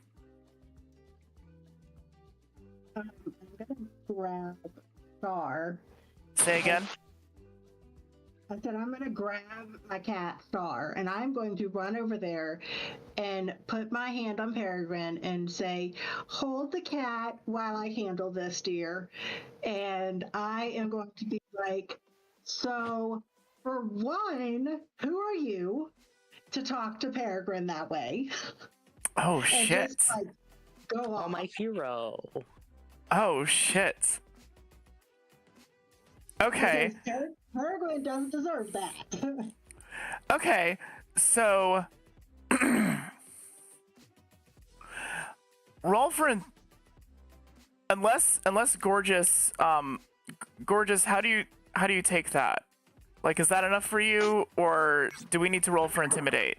I'm gonna grab Star. Say again? I said I'm gonna grab my cat Star, and I'm going to run over there and put my hand on Peregrine and say, "Hold the cat while I handle this, dear." And I am going to be like, "So, for one, who are you to talk to Peregrine that way?" Oh And shit. just, like, go Oh, off. my hero. Oh shit. Okay. Because Peregrine doesn't deserve that. Okay. So roll for unless Gorgeous Gorgeous, how do you take that? Like, is that enough for you, or do we need to roll for Intimidate?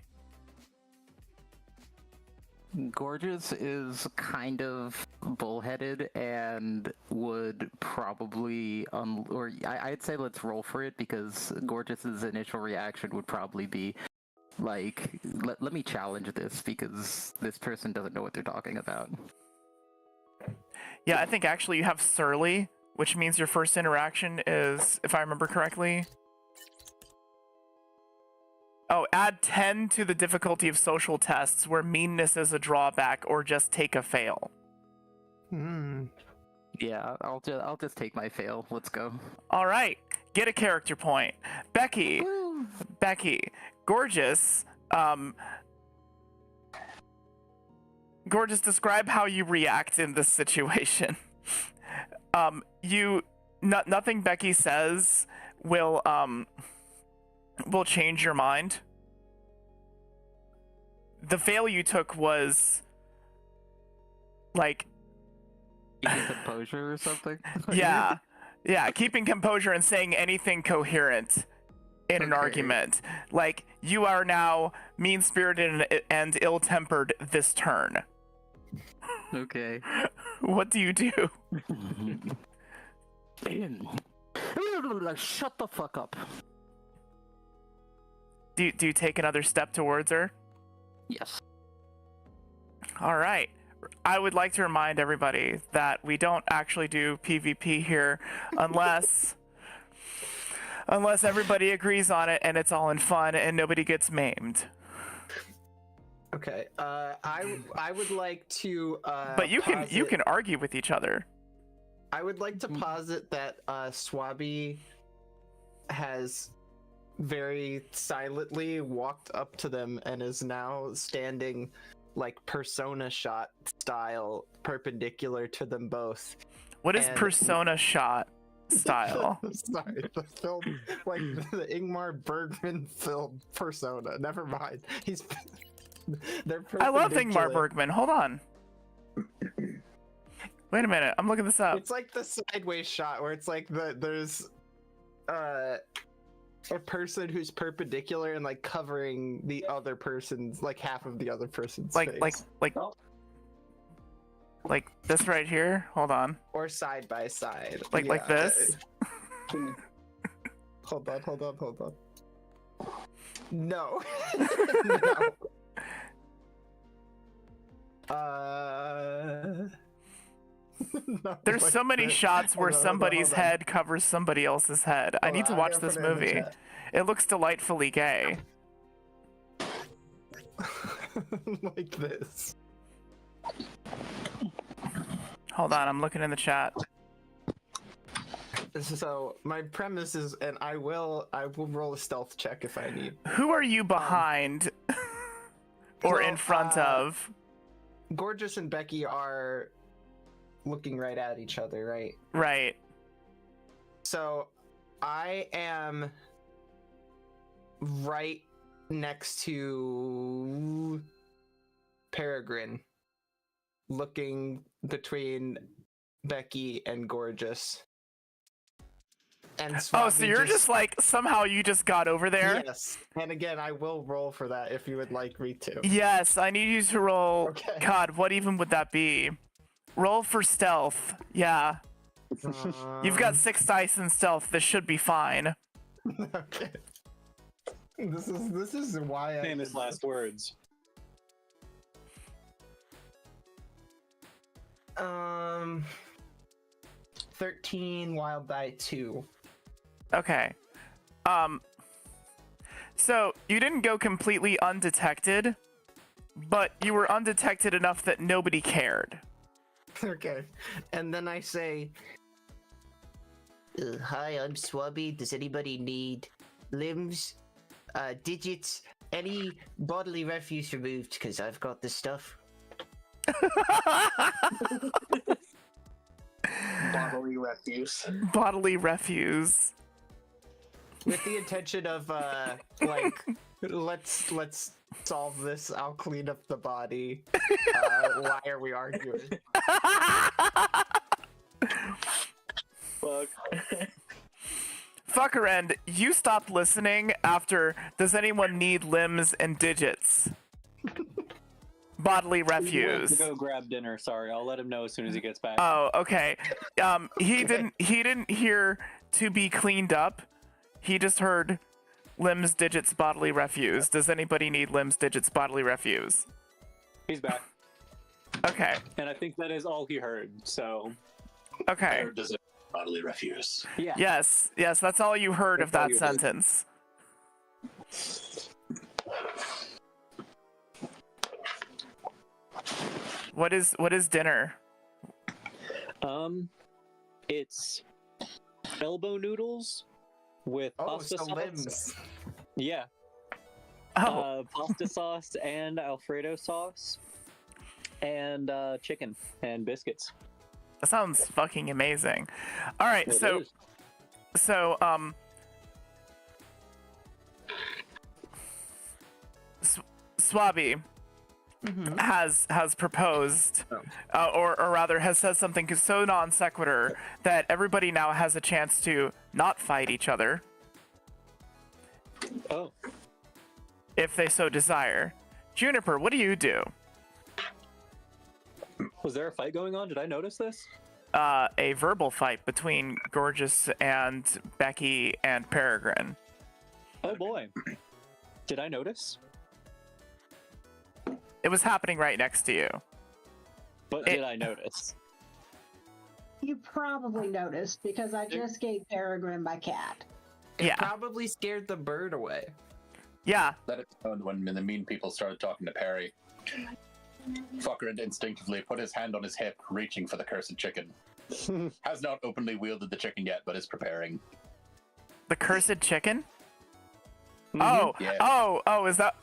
Gorgeous is kind of bullheaded and would probably, I'd say let's roll for it, because Gorgeous's initial reaction would probably be like, let me challenge this, because this person doesn't know what they're talking about. Yeah, I think actually you have Surly, which means your first interaction is, if I remember correctly. Oh, add 10 to the difficulty of social tests where meanness is a drawback, or just take a fail. Yeah, I'll just take my fail. Let's go. All right, get a character point. Becky, Woo! Gorgeous, Gorgeous, describe how you react in this situation. Nothing Becky says will change your mind. The fail you took was like Keeping composure or something? yeah, keeping composure and saying anything coherent in an argument. Like, you are now mean-spirited and ill-tempered this turn. Okay. What do you do? Shut the fuck up. Do you take another step towards her? Yes. All right. I would like to remind everybody that we don't actually do PvP here unless everybody agrees on it and it's all in fun and nobody gets maimed. Okay. I would like to. But you can argue with each other. I would like to posit that Swabby has very silently walked up to them and is now standing like Persona shot style, perpendicular to them both. What is Persona shot style? Sorry, the film, like the Ingmar Bergman film Persona. Never mind. They're I love perpendicular. Ingmar Bergman. Hold on. Wait a minute. I'm looking this up. It's like the sideways shot where it's like there's a person who's perpendicular and like covering the other person's, like half of the other person's face. Like this right here. Hold on. Or side by side. Like this. Hold on. No. No. No, There's like so many this. shots where Hold on, somebody's hold on. head covers somebody else's head. I need to watch this movie. It looks delightfully gay. Like this. Hold on, I'm looking in the chat. So my premise is, and I will roll a stealth check if I need. Who are you behind or in front of? Gorgeous and Becky are looking right at each other, right? Right. So I am right next to Peregrine, looking between Becky and Gorgeous. And Oh, so you're just like, somehow you just got over there? Yes. And again, I will roll for that if you would like me to. Yes, I need you to roll. Okay. God, what even would that be? Roll for stealth. Yeah. You've got 6 dice in stealth. This should be fine. Okay. This is why I Famous last words. 13 wild die 2. Okay. So you didn't go completely undetected, but you were undetected enough that nobody cared. Okay. And then I say, Hi, I'm Swabby. Does anybody need limbs, digits, any bodily refuse removed? Because I've got the stuff. Bodily refuse. Bodily refuse. with the intention of like let's solve this. I'll clean up the body. Why are we arguing? Fuck. Fucker end, you stopped listening after does anyone need limbs and digits? Bodily He went refuse. to go grab dinner. Sorry, I'll let him know as soon as he gets back. Oh, okay. He didn't hear to be cleaned up. He just heard limbs, digits, bodily refuse. Does anybody need limbs, digits, bodily refuse? He's back. Okay. And I think that is all he heard. So. Okay. Or does it bodily refuse? Yeah. Yes, that's all you heard of that sentence. What is dinner? It's elbow noodles with pasta sauce. Limbs. Yeah. Oh. Pasta sauce and Alfredo sauce, and chicken and biscuits. That sounds fucking amazing. All right, It so is. Swabby has proposed, or rather has said something so non sequitur that everybody now has a chance to not fight each other. Oh. If they so desire. Juniper, what do you do? Was there a fight going on? Did I notice this? A verbal fight between Gorgeous and Becky and Peregrine. Oh boy. Did I notice? It was happening right next to you. But did I notice? You probably noticed because I just gave Peregrine my cat. Yeah. Probably scared the bird away. Yeah. Let it know when the mean people started talking to Perry. Fucker instinctively put his hand on his hip, reaching for the cursed chicken. Has not openly wielded the chicken yet, but is preparing. The cursed chicken? Mm-hmm. Oh, Yeah. oh, is that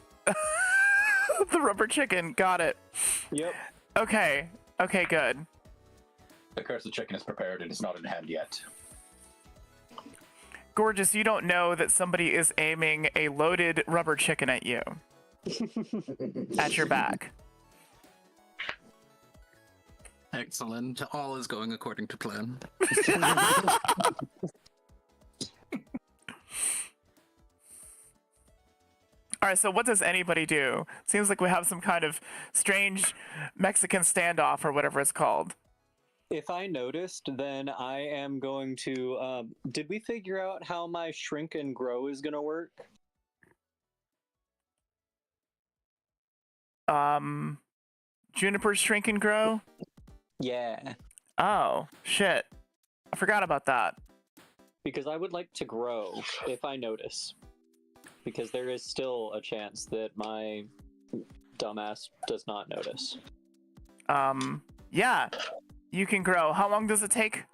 the rubber chicken? Got it. Yep. Okay, good. The cursed chicken is prepared and is not in hand yet. Gorgeous, you don't know that somebody is aiming a loaded rubber chicken at you. At your back. Excellent. All is going according to plan. All right, so what does anybody do? Seems like we have some kind of strange Mexican standoff or whatever it's called. If I noticed, then I am going to. Did we figure out how my shrink and grow is going to work? Juniper's shrink and grow? Yeah. Oh, shit. I forgot about that. Because I would like to grow if I notice. Because there is still a chance that my dumbass does not notice. Yeah. you can grow. How long does it take?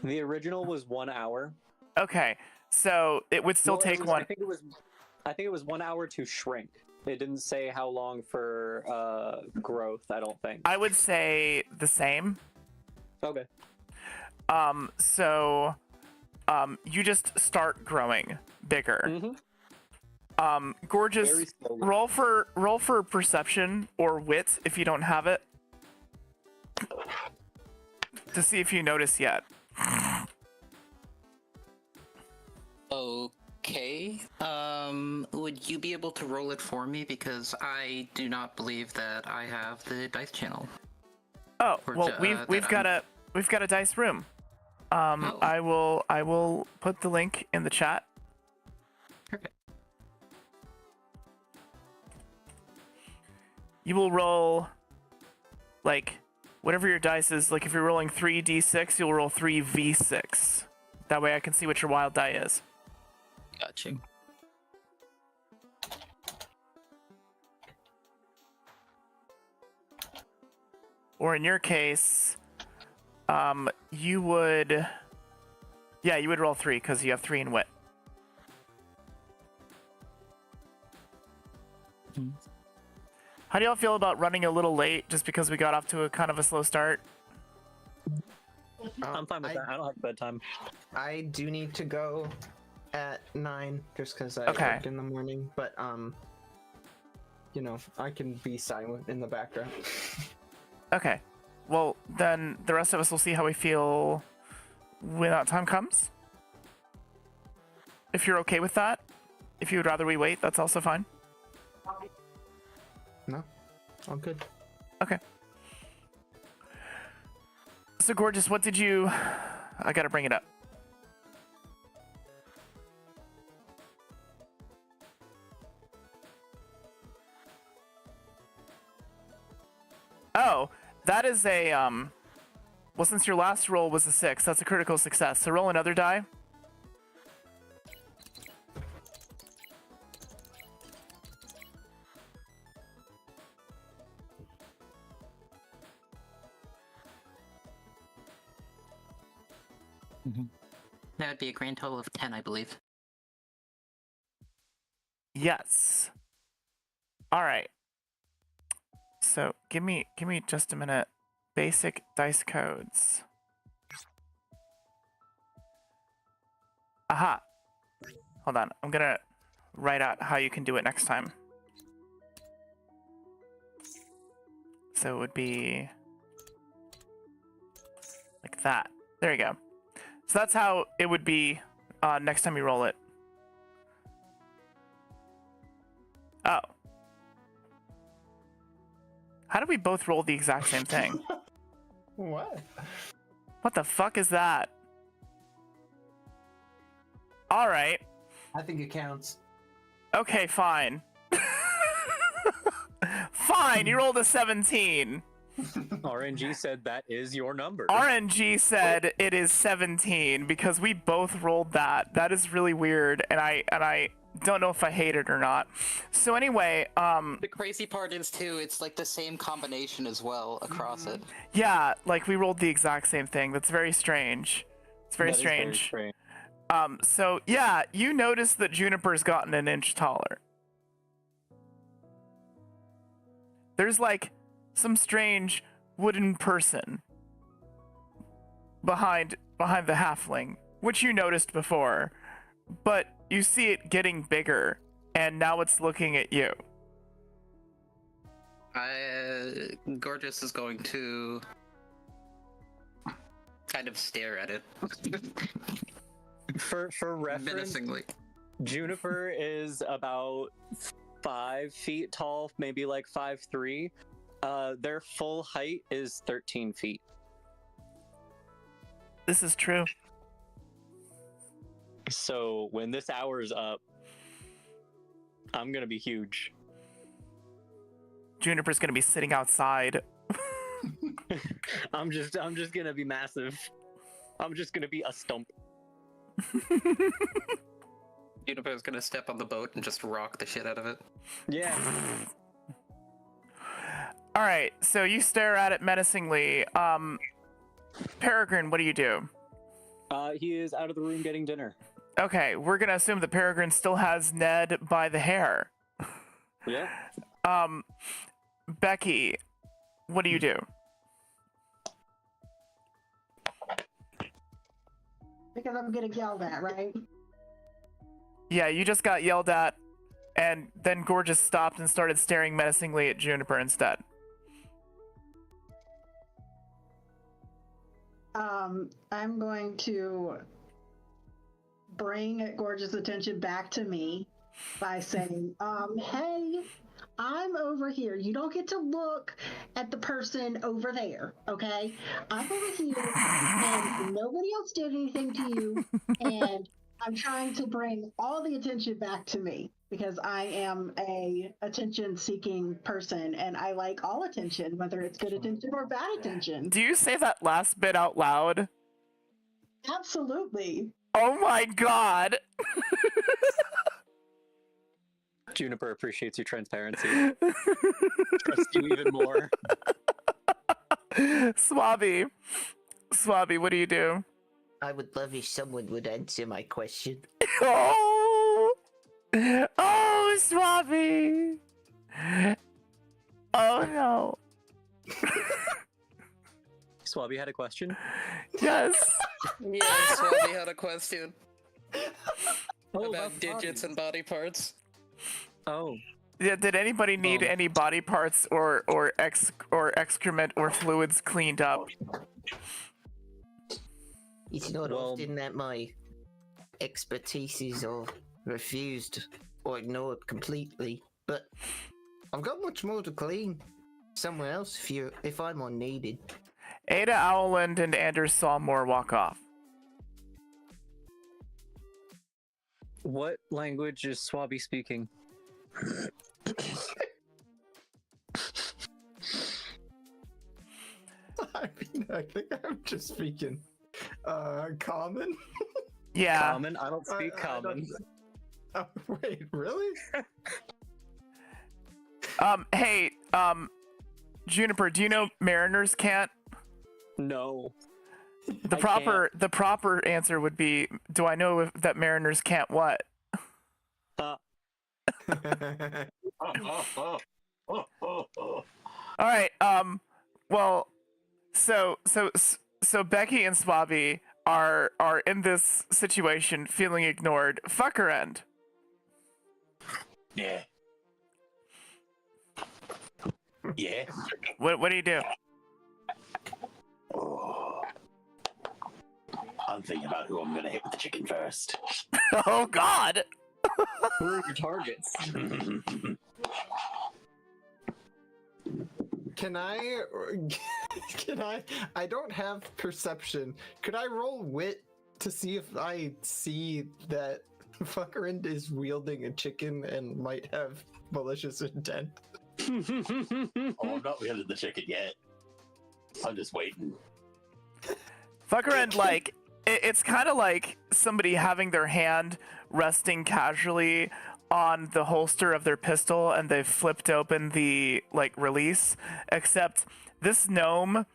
The original was 1 hour. Okay, so it would still Well, take one. I think it was 1 hour to shrink. It didn't say how long for growth. I don't think. I would say the same. Okay. So, you just start growing bigger. Mm-hmm. Gorgeous. Very slowly. Roll for perception or wit if you don't have it, to see if you notice yet. Okay. Would you be able to roll it for me, because I do not believe that I have the dice channel. Oh, Or well, ju- we've got a dice room. Oh. I will put the link in the chat. Perfect. You will roll, like, whatever your dice is. Like, if you're rolling 3d6, you'll roll 3v6. That way I can see what your wild die is. Gotcha. Or in your case, you would roll 3 because you have 3 in wit. How do y'all feel about running a little late just because we got off to a kind of a slow start? I'm fine with that. I don't have bedtime. I do need to go at 9 just because I Okay. work in the morning, but you know, I can be silent in the background. Okay. Well, then the rest of us will see how we feel when that time comes. If you're okay with that. If you would rather we wait, that's also fine. No, all good. Okay. So, Gorgeous, what did you... I gotta bring it up. Oh, that is a, well, since your last roll was a 6, that's a critical success. So roll another die. That would be a grand total of 10, I believe. Yes. All right. So give me just a minute. Basic dice codes. Aha. Hold on. I'm gonna write out how you can do it next time. So it would be like that. There you go. So that's how it would be next time you roll it. Oh. How do we both roll the exact same thing? What? What the fuck is that? All right. I think it counts. Okay, fine. Fine, you rolled a 17. RNG said that is your number. RNG said it is 17 because we both rolled that. That is really weird, and I don't know if I hate it or not. So anyway, The crazy part is too, it's like the same combination as well across it. yeah, like we rolled the exact same thing. That's very strange. It's very That is very strange. strange. So yeah, you notice that Juniper's gotten an inch taller. There's like some strange wooden person behind the halfling, which you noticed before, but you see it getting bigger, and now it's looking at you. Gorgeous is going to kind of stare at it. For reference, Menacingly. Juniper is about 5 feet tall, maybe like 5'3". Their full height is 13 feet. This is true. So when this hour's up, I'm gonna be huge. Juniper's gonna be sitting outside. I'm just gonna be massive. I'm just gonna be a stump. Juniper's gonna step on the boat and just rock the shit out of it. Yeah. All right, so you stare at it menacingly. Peregrine, what do you do? He is out of the room getting dinner. Okay, we're gonna assume that Peregrine still has Ned by the hair. Yeah. Becky, what do you do? Because I'm getting yelled at, right? Yeah, you just got yelled at, and then Gorgeous stopped and started staring menacingly at Juniper instead. I'm going to bring Gorgeous' attention back to me by saying, hey, I'm over here. You don't get to look at the person over there, okay? I'm over here, and nobody else did anything to you, and I'm trying to bring all the attention back to me because I am a attention-seeking person, and I like all attention, whether it's good attention or bad attention. Do you say that last bit out loud? Absolutely. Oh my god! Juniper appreciates your transparency. Trusts you even more. Swabby, what do you do? I would love if someone would answer my question. Oh, Swabby! Oh no! Swabby had a question. Yes. Yeah, Swabby had a question Oh, about digits and body parts. Oh. Yeah. Did anybody need any body parts or excrement or fluids cleaned up? It's not often that my expertise is refused or ignored completely, but I've got much more to clean somewhere else if I'm unneeded. Ada Owland and Anders Sawmore walk off. What language is Swabby speaking? I mean, I think I'm just speaking common. Yeah. Common? I don't speak common. Oh, wait, really? Hey, Juniper, do you know Mariners can't? No. The proper answer would be, do I know that Mariners can't what? All right. Well, so Becky and Swabby are in this situation, feeling ignored. Fuck her end. Yeah. Yeah. What do you do? Oh. I'm thinking about who I'm gonna hit with the chicken first. Oh God. Who are your targets? Can I don't have perception. Could I roll wit to see if I see that Fuckerind is wielding a chicken and might have malicious intent? Oh, I'm not wielding the chicken yet. I'm just waiting. Fuckerind, like, it's kind of like somebody having their hand resting casually on the holster of their pistol and they've flipped open the, like, release, except this gnome,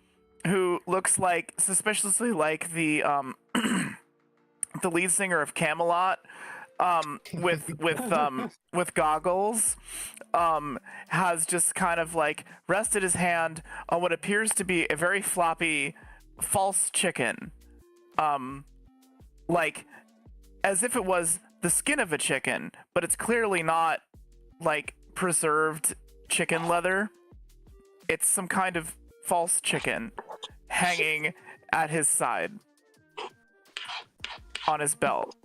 who looks like, suspiciously like the the lead singer of Camelot, with goggles, has just kind of, like, rested his hand on what appears to be a very floppy false chicken, like, as if it was the skin of a chicken, but it's clearly not, like, preserved chicken leather. It's some kind of false chicken hanging at his side on his belt.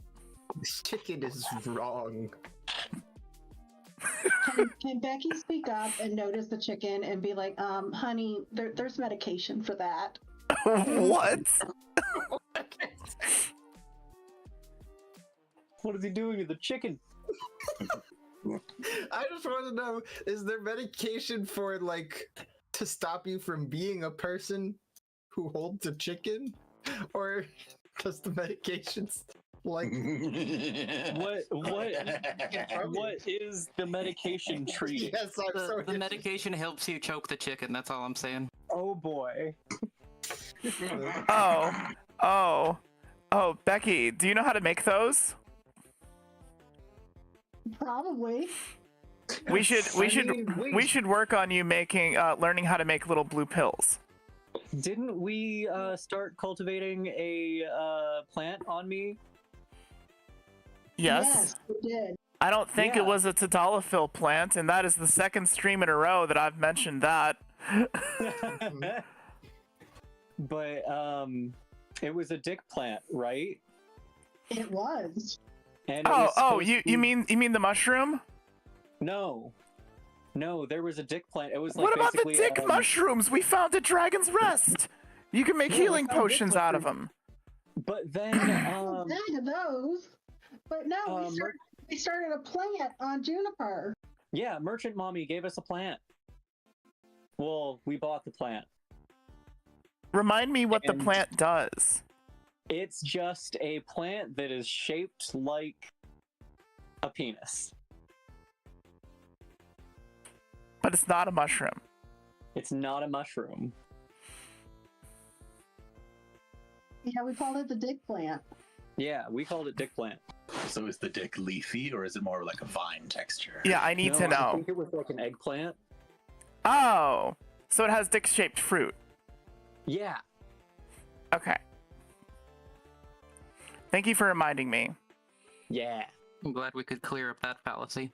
This chicken is wrong. Can Becky speak up and notice the chicken and be like, honey, there's medication for that? What? What is he doing to the chicken? I just want to know, is there medication for, like, to stop you from being a person who holds a chicken? Or does the medication Like, what is the medication treating? yes, I'm so The interested. medication helps you choke the chicken. That's all I'm saying. Oh boy. Oh, Becky, do you know how to make those? Probably. We should work on you making learning how to make little blue pills. Didn't we start cultivating a plant on me? Yes. We did. I don't think Yeah. it was a Tadalafil plant, and that is the second stream in a row that I've mentioned that. But it was a dick plant, right? It was. And it was supposed to you be- mean the mushroom? No, there was a dick plant. It was like What about the basically, dick mushrooms we found at Dragon's Rest? You can make Yeah, healing we found dick potions out of them. But then Bag of those. But no, Um, we started a plant on Juniper. yeah, Merchant Mommy gave us a plant. Well, we bought the plant. Remind me what the And- plant does. It's just a plant that is shaped like a penis. But it's not a mushroom. It's not a mushroom. Yeah, we called it the dick plant. Yeah, we called it dick plant. So is the dick leafy, or is it more like a vine texture? Yeah, I need to I know. think it was like an eggplant. Oh, so it has dick-shaped fruit. Yeah. Okay. Thank you for reminding me. Yeah. I'm glad we could clear up that fallacy.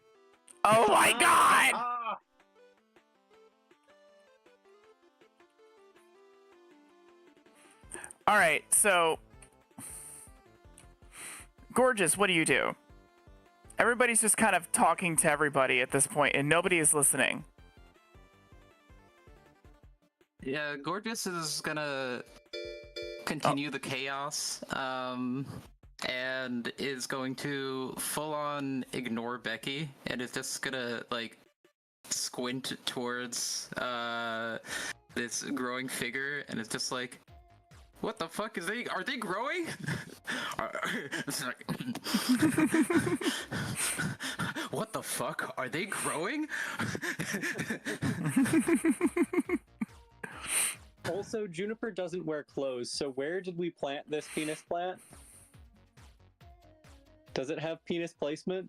Oh my god! Ah! All right, so Gorgeous, what do you do? Everybody's just kind of talking to everybody at this point, and nobody is listening. Yeah, Gorgeous is gonna continue the chaos, and is going to full-on ignore Becky, and is just gonna, like, squint towards, this growing figure, and it's just like, what the fuck are they growing? It's like, what the fuck? Are they growing? Also, Juniper doesn't wear clothes, so where did we plant this penis plant? Does it have penis placement?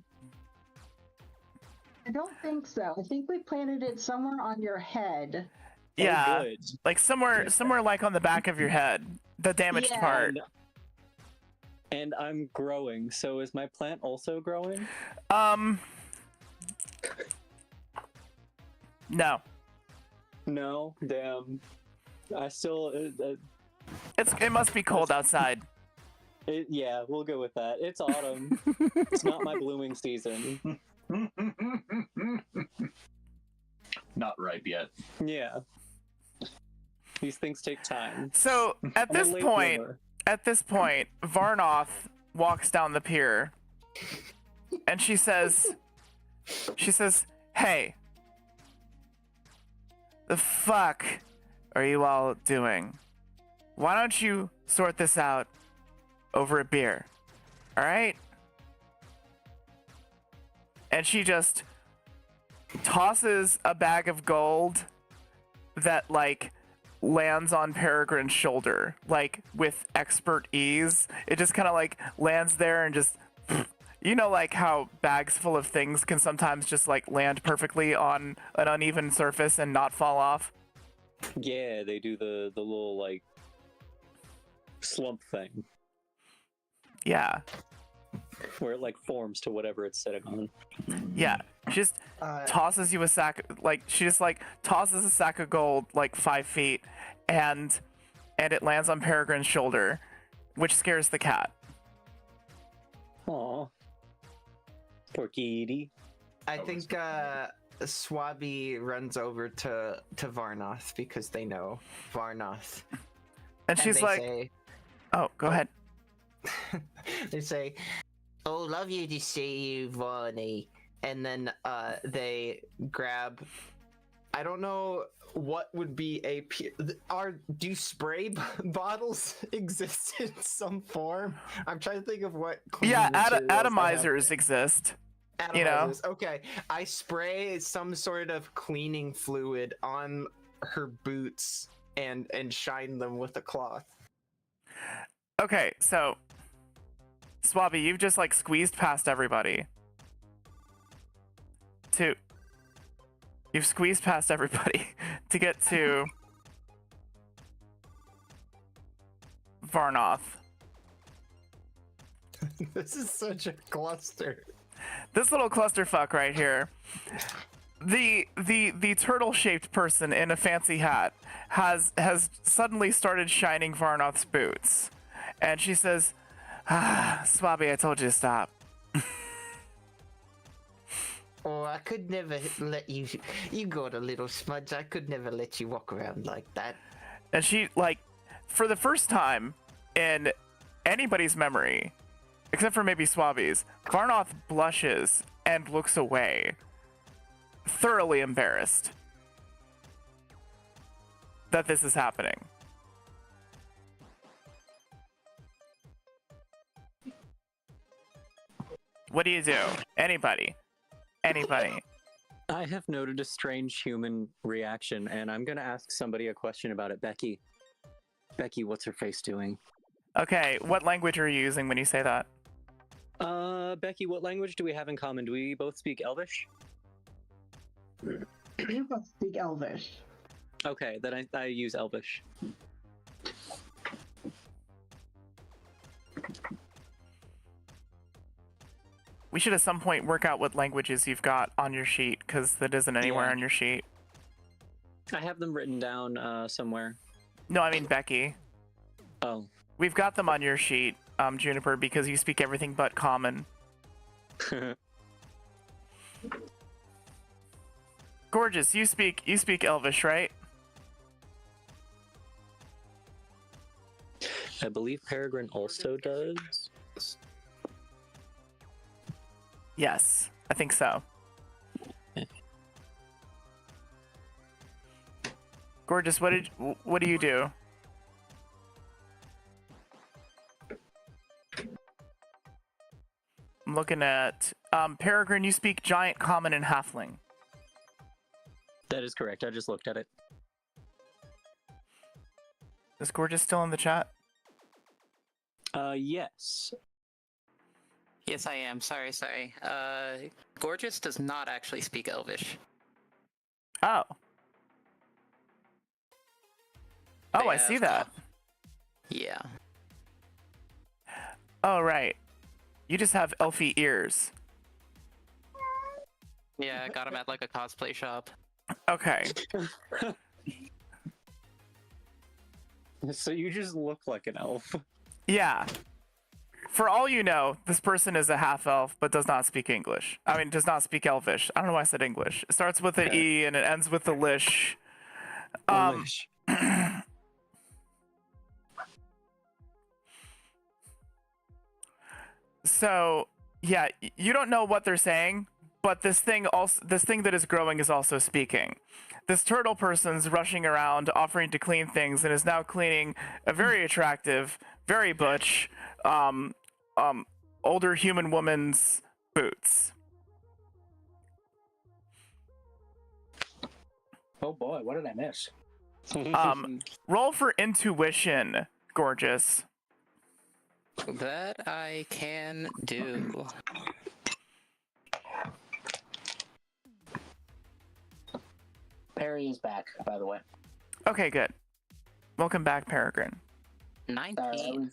I don't think so. I think we planted it somewhere on your head. Yeah, good. like somewhere like on the back of your head, the damaged Yeah. part. And I'm growing, so is my plant also growing? No. No, damn. I still. It must be cold outside. Yeah, we'll go with that. It's autumn. It's not my blooming season. Not ripe yet. Yeah. These things take time. So at I'm a this late point, bloomer. Varnoth walks down the pier, and she says, "Hey, the fuck are you all doing? Why don't you sort this out over a beer? All right?" And she just tosses a bag of gold that, like, lands on Peregrine's shoulder, like, with expert ease. It just kind of, like, lands there and just, you know, like how bags full of things can sometimes just, like, land perfectly on an uneven surface and not fall off. Yeah, they do the little, like, slump thing. Yeah. Where it, like, forms to whatever it's sitting on. Yeah. She just tosses you a sack, like, she just, like, tosses a sack of gold, like, 5 feet, and it lands on Peregrine's shoulder, which scares the cat. Aw. Poor kitty. I think Swabby runs over to Varnoth because they know Varnoth. And she's they like, say, oh, go ahead. they say, "Oh, love you to see you, Varney." And then they grab I don't know what would be a do spray bottles exist in some form? I'm trying to think of what Yeah, materials I have. atomizers exist. Atomizers. You know? Okay, I spray some sort of cleaning fluid on her boots and shine them with a cloth. Okay, so Swabby, you've just like squeezed past everybody. You've squeezed past everybody to get to Varnoth. This is such a cluster. This little clusterfuck right here. The turtle-shaped person in a fancy hat has suddenly started shining Varnoth's boots. And she says, Swabby, I told you to stop. Oh, I could never let you. You got a little smudge. I could never let you walk around like that. And she, like, for the first time in anybody's memory, except for maybe Swabby's, Varnoth blushes and looks away, thoroughly embarrassed that this is happening. What do you do? Anybody? I have noted a strange human reaction, and I'm gonna ask somebody a question about it. Becky, what's her face doing? Okay, what language are you using when you say that? Becky, what language do we have in common? Do we both speak Elvish? You both speak Elvish. Okay, then I use Elvish. We should at some point work out what languages you've got on your sheet, because that isn't anywhere on your sheet. I have them written down somewhere. No, I mean Becky. Oh. We've got them on your sheet, Juniper, because you speak everything but common. Gorgeous, you speak Elvish, right? I believe Peregrine also does. Yes, I think so. Gorgeous, what do you do? I'm looking at Peregrine. You speak Giant, Common, and Halfling. That is correct. I just looked at it. Is Gorgeous still in the chat? Yes. Yes, I am. Sorry. Gorgeous does not actually speak Elvish. Oh. Oh, They I see have that. Yeah. Oh, right. You just have elfy ears. Yeah, I got him at like a cosplay shop. Okay. So you just look like an elf. Yeah. For all you know, this person is a half-elf, but does not speak English. I mean, does not speak Elvish. I don't know why I said English. It starts with an E and it ends with a lish. So, yeah, you don't know what they're saying, but this thing that is growing is also speaking. This turtle person's rushing around offering to clean things and is now cleaning a very attractive, very butch, older human woman's boots. Oh boy, what did I miss? Roll for intuition, Gorgeous. That I can do. Perry is back, by the way. Okay, good. Welcome back, Peregrine. 19.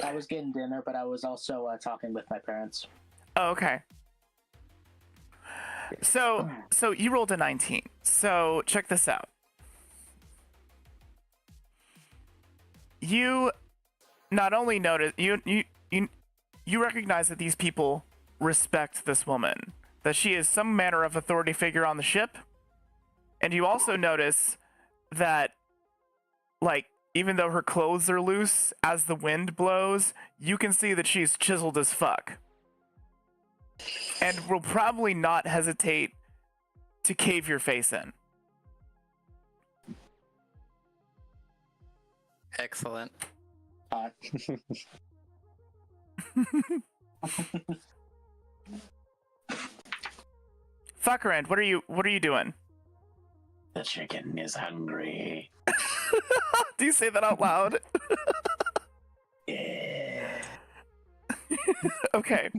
I was getting dinner, but I was also talking with my parents. Oh, okay. So you rolled a 19. So check this out. You not only notice you recognize that these people respect this woman, that she is some manner of authority figure on the ship, and you also notice that, like, even though her clothes are loose, as the wind blows, you can see that she's chiseled as fuck. And will probably not hesitate to cave your face in. Excellent. Fuckerand, what are you doing? The chicken is hungry. Do you say that out loud? Yeah. Okay.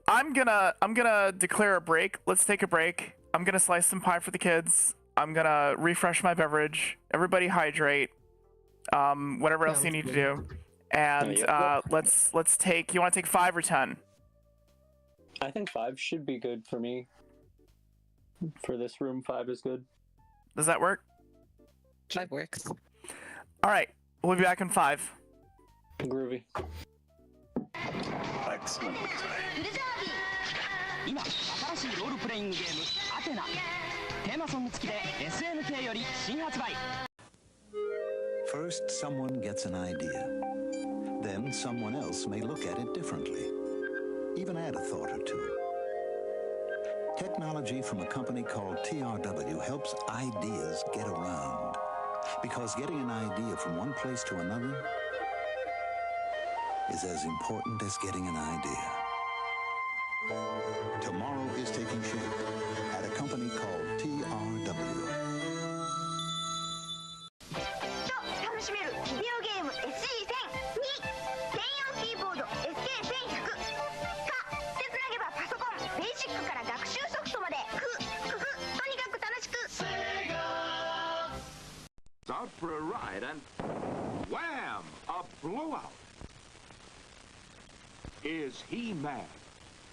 I'm gonna declare a break. Let's take a break. I'm gonna slice some pie for the kids. I'm gonna refresh my beverage. Everybody hydrate. Whatever else you need to do. And let's take. You want to take 5 or 10? I think 5 should be good for me. For this room, 5 is good. Does that work? 5 works. All right. We'll be back in 5. Groovy. Excellent. 今新しいロールプレイングゲームアテナテーマソング付きで SNK より新発売 First, someone gets an idea. Then someone else may look at it differently. Even add a thought or two. Technology from a company called TRW helps ideas get around. Because getting an idea from one place to another is as important as getting an idea. Tomorrow is taking shape at a company called TRW. 楽しめるビデオゲーム SE1000 に専用キーボード SK1100 か手つなげばパソコンベーシックから学習ソフトまでとにかく楽しく Out for a ride and wham! A blowout. Is he mad?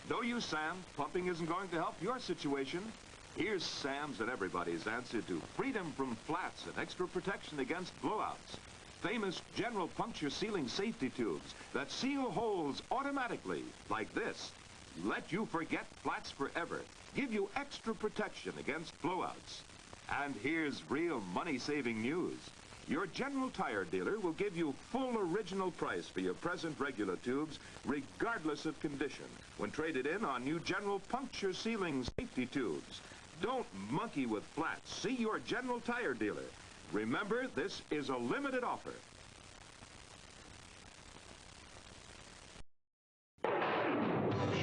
No use, Sam. Pumping isn't going to help your situation. Here's Sam's and everybody's answer to freedom from flats and extra protection against blowouts. Famous general puncture sealing safety tubes that seal holes automatically, like this. Let you forget flats forever. Give you extra protection against blowouts. And here's real money-saving news. Your General Tire dealer will give you full original price for your present regular tubes, regardless of condition, when traded in on new General Puncture Sealing Safety Tubes. Don't monkey with flats. See your General Tire dealer. Remember, this is a limited offer.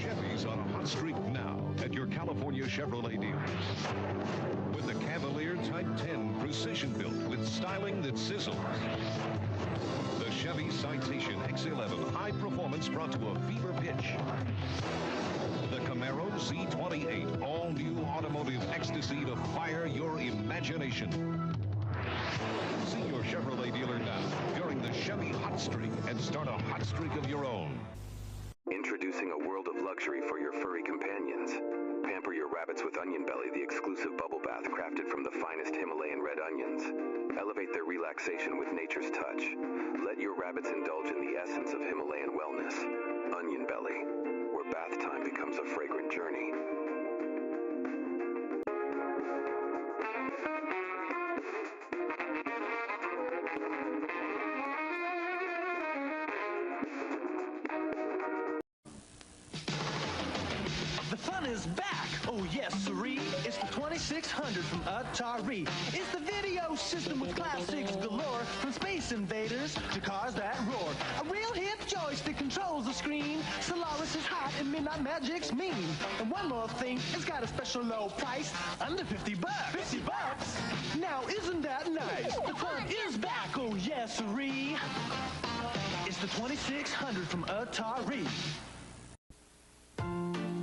Chevy's on a hot streak now at your California Chevrolet dealers. With the Cavalier Type 10 precision built with styling that sizzles. The Chevy Citation X11 high performance brought to a fever pitch. The Camaro Z28 all new automotive ecstasy to fire your imagination. See your Chevrolet dealer now during the Chevy hot streak and start a hot streak of your own. Introducing a world of luxury for your furry companions. Pamper your rabbits with Onion Belly, the exclusive bubble bath crafted from the finest Himalayan red onions. Elevate their relaxation with nature's touch. Let your rabbits indulge in the essence of Himalayan wellness. Onion Belly, where bath time becomes a fragrant journey. The fun is back, oh yes siree. It's the 2600 from Atari. It's the video system with classics galore. From Space Invaders to cars that roar. A real hip joystick controls the screen. Solaris is hot and Midnight Magic's mean. And one more thing, it's got a special low price. Under 50 bucks. 50 bucks? Now isn't that nice? The fun is back, oh yes siree. It's the 2600 from Atari.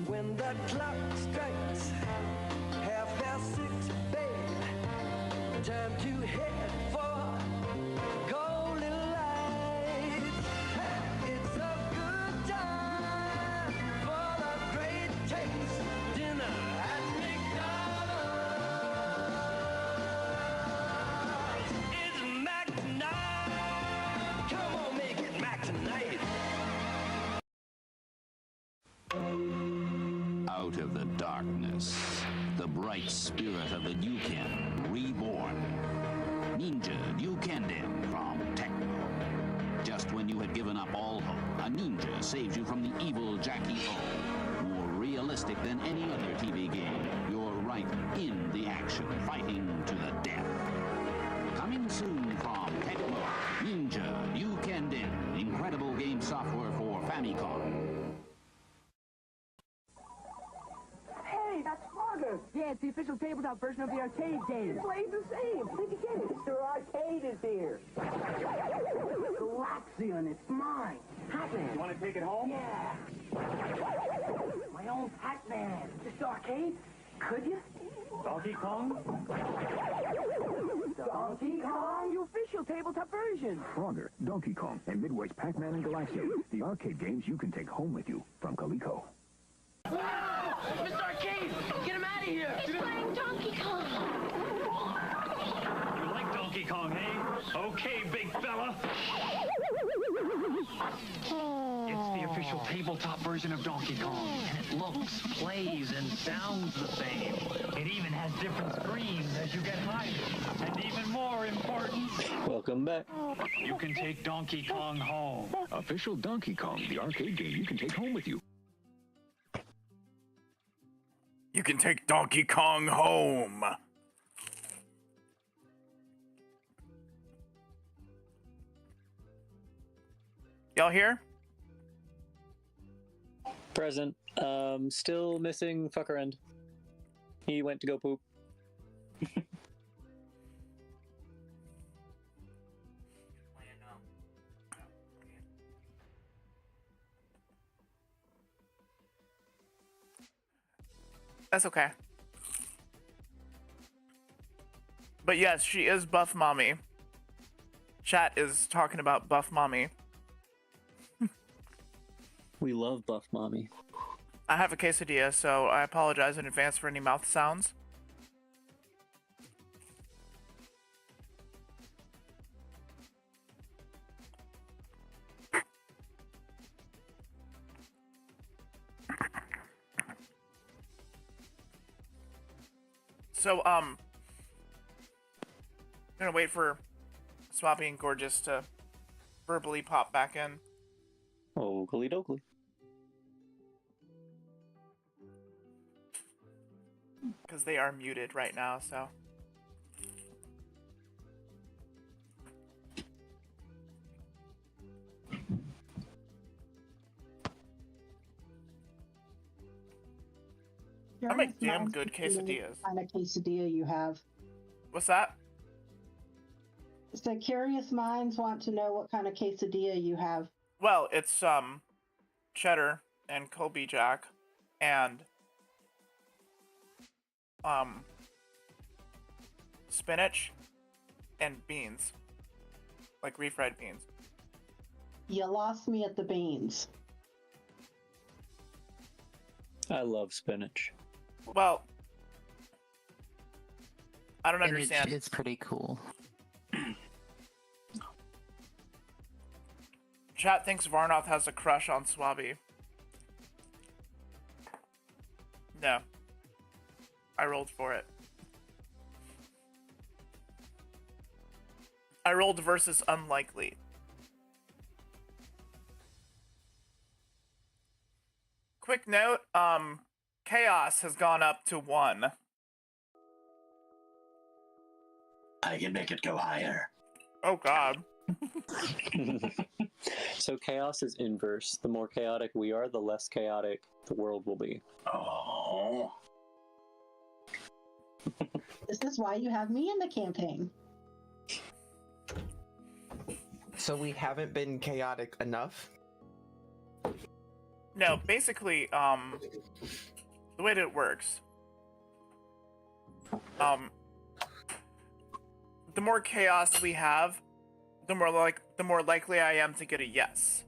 When the clock strikes 6:30, babe, time to head for golden lights. It's a good time for a great taste dinner at McDonald's. It's Mac tonight. Come on, make it Mac tonight. Out of the darkness, the bright spirit of the Duken reborn. Ninja Dukenden from Techno. Just when you had given up all hope, a ninja saves you from the evil Jackie O. More realistic than any other TV game. You're right in the action, fighting to the death. Yeah, it's the official tabletop version of the arcade game. It plays the same. Think again. Mr. Arcade is here. Galaxian, it's mine. Pac-Man. You want to take it home? Yeah. My own Pac-Man. Mr. Arcade, could you? Donkey Kong? Donkey Kong? The official tabletop version. Frogger, Donkey Kong, and Midway's Pac-Man and Galaxian. The arcade games you can take home with you from Coleco. Mr. Arcade, get him out of here! He's playing Donkey Kong. You like Donkey Kong, eh? Okay, big fella. It's the official tabletop version of Donkey Kong, and it looks, plays, and sounds the same. It even has different screens as you get higher. And even more important, Welcome back. you can take Donkey Kong home. Official Donkey Kong, the arcade game you can take home with you. You can take Donkey Kong home. Y'all here? Present. Still missing fucker end. He went to go poop. That's okay. But yes, she is Buff Mommy. Chat is talking about Buff Mommy. We love Buff Mommy. I have a quesadilla, so I apologize in advance for any mouth sounds. So, I'm gonna wait for Swappy and Gorgeous to verbally pop back in. Oakley dokley. Because they are muted right now, so. I make damn good quesadillas. What kind of quesadilla you have? What's that? So curious minds want to know what kind of quesadilla you have. Well, it's cheddar and Colby Jack and spinach and beans. Like refried beans. You lost me at the beans. I love spinach. Well, I don't And understand. It's pretty cool. Chat thinks Varnoth has a crush on Swabby. No. I rolled for it. I rolled versus unlikely. Quick note, chaos has gone up to 1. I can make it go higher. Oh god. So chaos is inverse. The more chaotic we are, the less chaotic the world will be. Oh. This is why you have me in the campaign. So we haven't been chaotic enough? No, basically, the way that it works, the more chaos we have, the more likely I am to get a yes.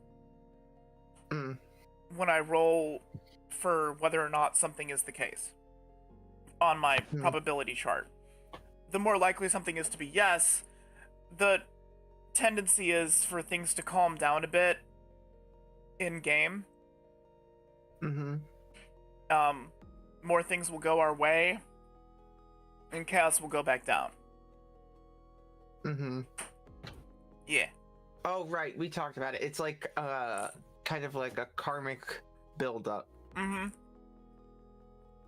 When I roll for whether or not something is the case on my probability chart. The more likely something is to be yes, the tendency is for things to calm down a bit in game. More things will go our way, and chaos will go back down. Yeah. Oh, right. We talked about it. It's like, kind of like a karmic buildup.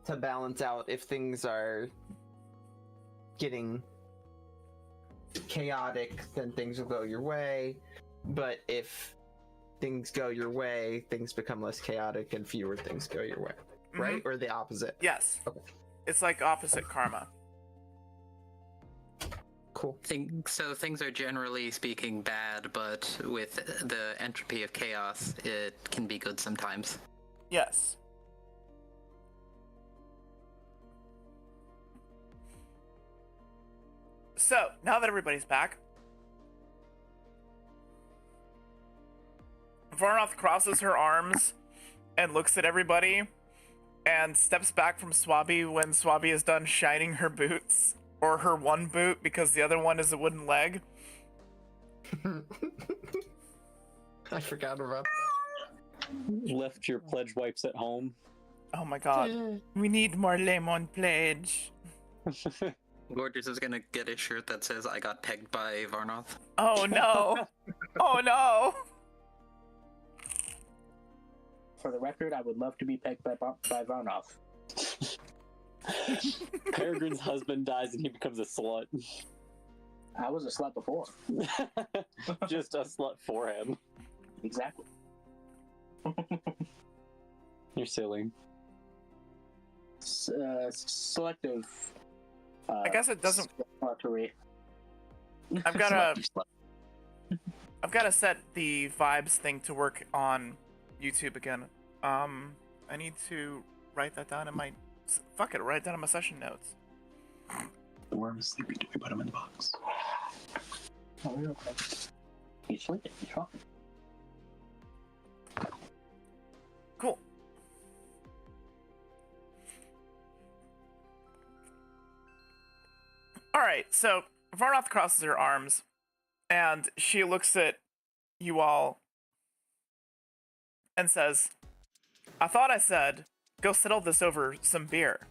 To balance out if things are getting chaotic, then things will go your way. But if things go your way, things become less chaotic and fewer things go your way. Right? Or the opposite? Yes. Okay. It's like opposite karma. Cool. So things are generally speaking bad, but with the entropy of chaos, it can be good sometimes. Yes. So, now that everybody's back, Varnoth crosses her arms and looks at everybody and steps back from Swabby when Swabby is done shining her boots, or her one boot because the other one is a wooden leg. I forgot about that. Left your pledge wipes at home. Oh my god. We need more lemon pledge. Gorgeous is gonna get a shirt that says "I got pegged by Varnoth." Oh no! Oh no! For the record, I would love to be pegged by Varnoth. Peregrine's husband dies and he becomes a slut. I was a slut before. Just a slut for him. Exactly. You're silly. Selective. I guess it doesn't. Sluttery. I've gotta set the vibes thing to work on YouTube again. I need to write that down in my. Fuck it, write it down in my session notes. The worm is sleepy. Do we put him in the box? Oh, you're okay. He's sleeping. He's talking. Cool. Alright, so Varnoth crosses her arms, and she looks at you all and says, I thought I said, go settle this over some beer.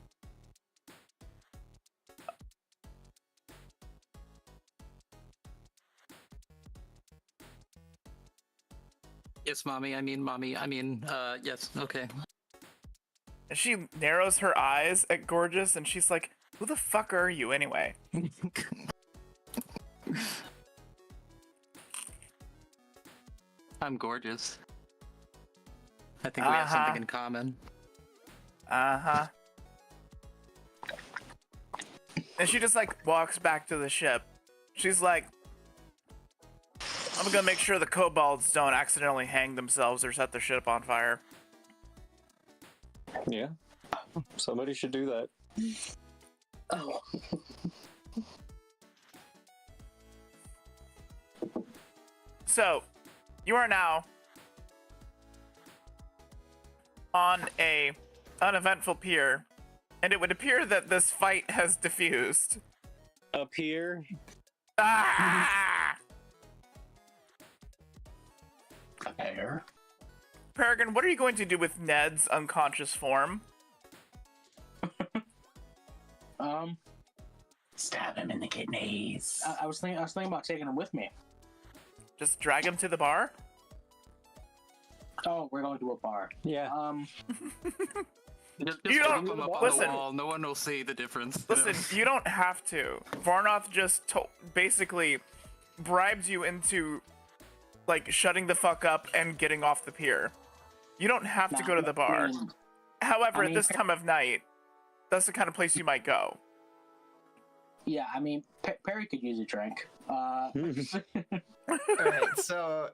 Yes, mommy. Yes. Okay. And she narrows her eyes at Gorgeous, and she's like, who the fuck are you anyway? I'm Gorgeous. I think we have something in common. Uh-huh. And she just, like, walks back to the ship. She's like, I'm gonna make sure the kobolds don't accidentally hang themselves or set their ship on fire. Yeah. Somebody should do that. Oh. So, you are now on a uneventful pier, and it would appear that this fight has diffused. A pier? Ah! Air. Peregrine, what are you going to do with Ned's unconscious form? Stab him in the kidneys. I was thinking about taking him with me. Just drag him to the bar? Oh, we're going to a bar. Yeah. Just You don't- put him up listen. on the wall. No one will see the difference. Listen, you don't have to. Varnoth just basically bribed you into, like, shutting the fuck up and getting off the pier. You don't have to go to the bar. However, at this time of night, that's the kind of place you might go. Yeah, I mean, Perry could use a drink. Alright, so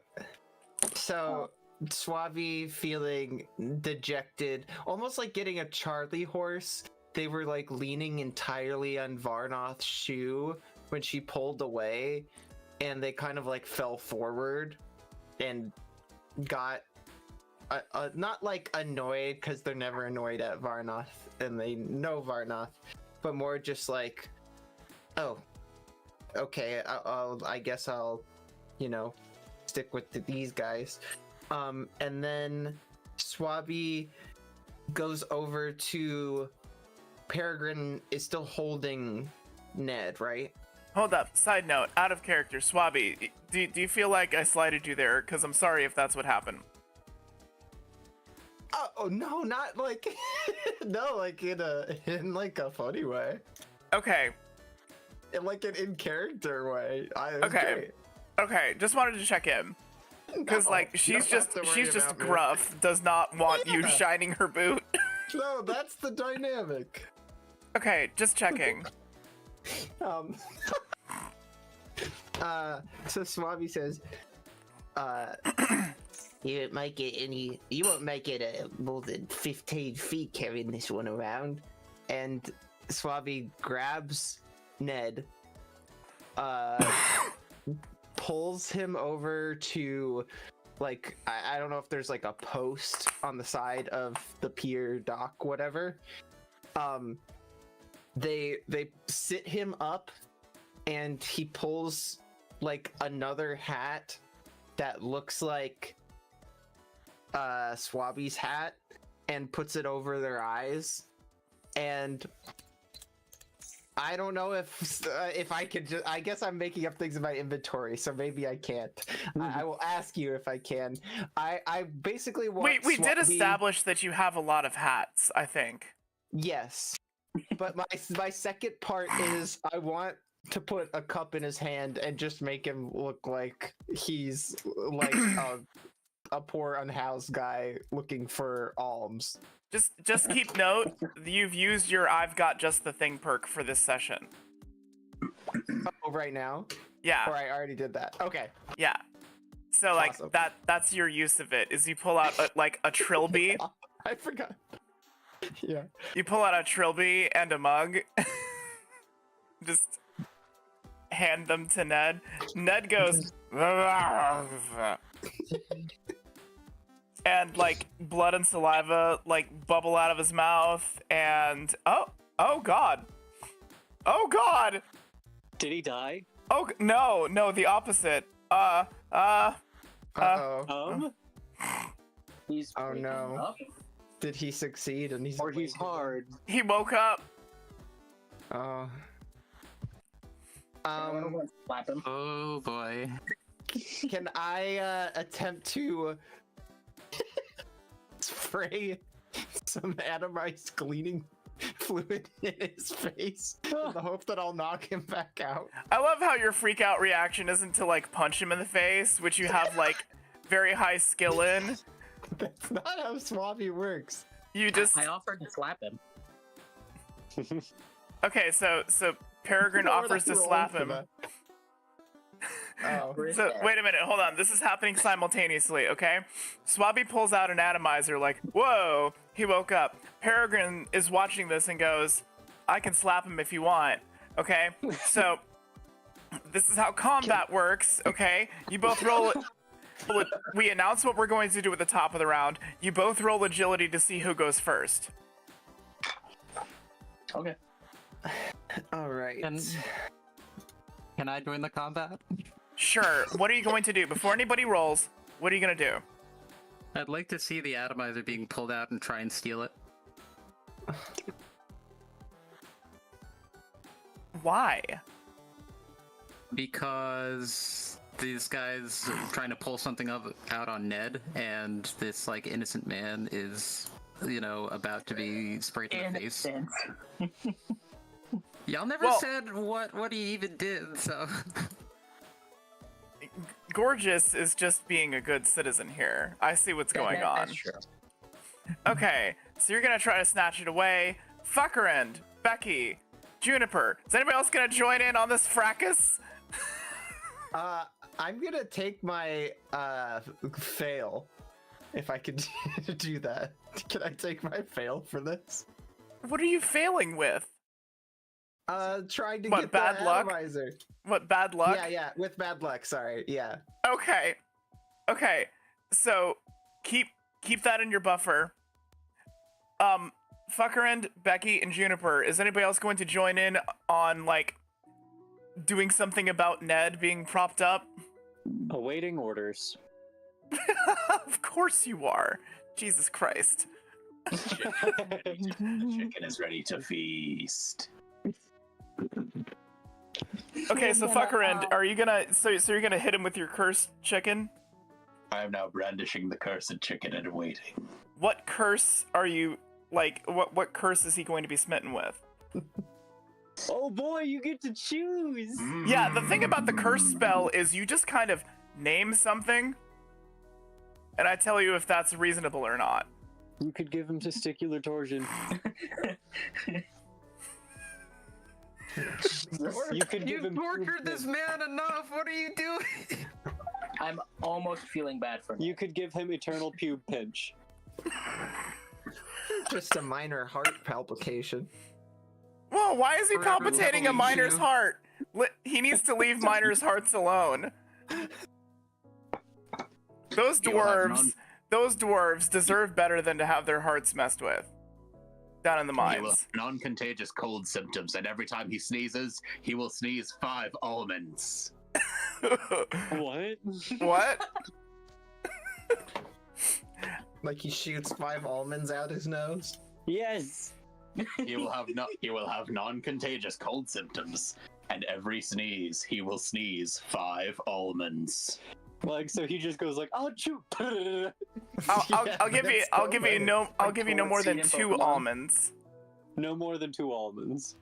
Suave feeling dejected, almost like getting a Charlie horse. They were like leaning entirely on Varnoth's shoe when she pulled away, and they kind of like fell forward and got not like annoyed, because they're never annoyed at Varnoth and they know Varnoth, but more just like, oh, okay, I guess I'll, stick with these guys. And then Swabby goes over to Peregrine is still holding Ned, right? Hold up. Side note, out of character, Swabby, do you feel like I slighted you there? Because I'm sorry if that's what happened. Oh no, not like no, like in like a funny way. Okay. In like an in character way. Okay. Okay, just wanted to check in. Because like she's just gruff, does not want you shining her boot. No, that's the dynamic. Okay, just checking. So Swabby says, you won't make it more than 15 feet carrying this one around. and Swabby grabs Ned, pulls him over to, like, I don't know if there's like a post on the side of the pier, dock, whatever. They sit him up, and he pulls like another hat that looks like Swabby's hat and puts it over their eyes. And I don't know if I could just, I guess I'm making up things in my inventory, so maybe I can't. I will ask you if I can. I basically want We did establish that you have a lot of hats, I think. Yes. But my second part is I want to put a cup in his hand and just make him look like he's like a poor unhoused guy looking for alms. Just keep note, you've used your I've got just the thing perk for this session. Oh, right now? Yeah. Or I already did that. Okay. Yeah. So like Awesome. that's your use of it, is you pull out a trilby. I forgot. Yeah. You pull out a trilby and a mug. Just hand them to Ned. Ned goes and like blood and saliva like bubble out of his mouth, and oh god. Did he die? Oh no, the opposite. He's oh no. up. Did he succeed? And he's hard. He woke up. Oh. Slap him. Oh boy. Can I attempt to spray some atomized cleaning fluid in his face in the hope that I'll knock him back out? I love how your freak out reaction isn't to like punch him in the face, which you have like very high skill in. That's not how Swabby works. You just I offered to slap him. Okay, so Peregrine offers to slap him. Oh. So wait a minute, hold on. This is happening simultaneously, okay? Swabby pulls out an atomizer like, whoa, he woke up. Peregrine is watching this and goes, I can slap him if you want, okay? So this is how combat works, okay? You both roll it. We announce what we're going to do at the top of the round. You both roll agility to see who goes first. Okay. All right. Can I join the combat? Sure. What are you going to do? Before anybody rolls, what are you going to do? I'd like to see the atomizer being pulled out and try and steal it. Why? Because these guys are trying to pull something out on Ned, and this like innocent man is, you know, about to be sprayed in the face. Y'all never said what he even did, so. Gorgeous is just being a good citizen here. I see what's going on. That's true. Okay, so you're gonna try to snatch it away. Fuckerend, Becky, Juniper. Is anybody else gonna join in on this fracas? I'm gonna take my fail, if I could do that. Can I take my fail for this? What are you failing with? Trying to What, get bad the luck? atomizer. What, bad luck? Yeah, with bad luck. Sorry. Yeah. Okay. So keep that in your buffer. Fuckerend, Becky, and Juniper. Is anybody else going to join in on like doing something about Ned being propped up? Awaiting orders. Of course you are. Jesus Christ. The chicken is ready to feast. Okay, so Fuckerend, are you gonna so you're gonna hit him with your cursed chicken? I am now brandishing the cursed chicken and waiting. What curse are you like? What curse is he going to be smitten with? Oh boy, you get to choose. Yeah, the thing about the curse spell is you just kind of name something, and I tell you if that's reasonable or not. You could give him testicular torsion. You could give You've him tortured this man enough. What are you doing? I'm almost feeling bad for him. You could give him eternal pube pinch. Just a minor heart palpitation. Whoa, why is he Forever palpitating a loving miner's you. heart? He needs to leave miners' hearts alone. Those dwarves deserve better than to have their hearts messed with. Down in the He will mines. have non-contagious cold symptoms, and every time he sneezes, he will sneeze 5 almonds. What? What? Like he shoots 5 almonds out his nose? Yes. He will have non-contagious cold symptoms, and every sneeze, he will sneeze 5 almonds. Like, so he just goes like, "Oh, chew." I'll give you no more than 2 almonds. No more than 2 almonds.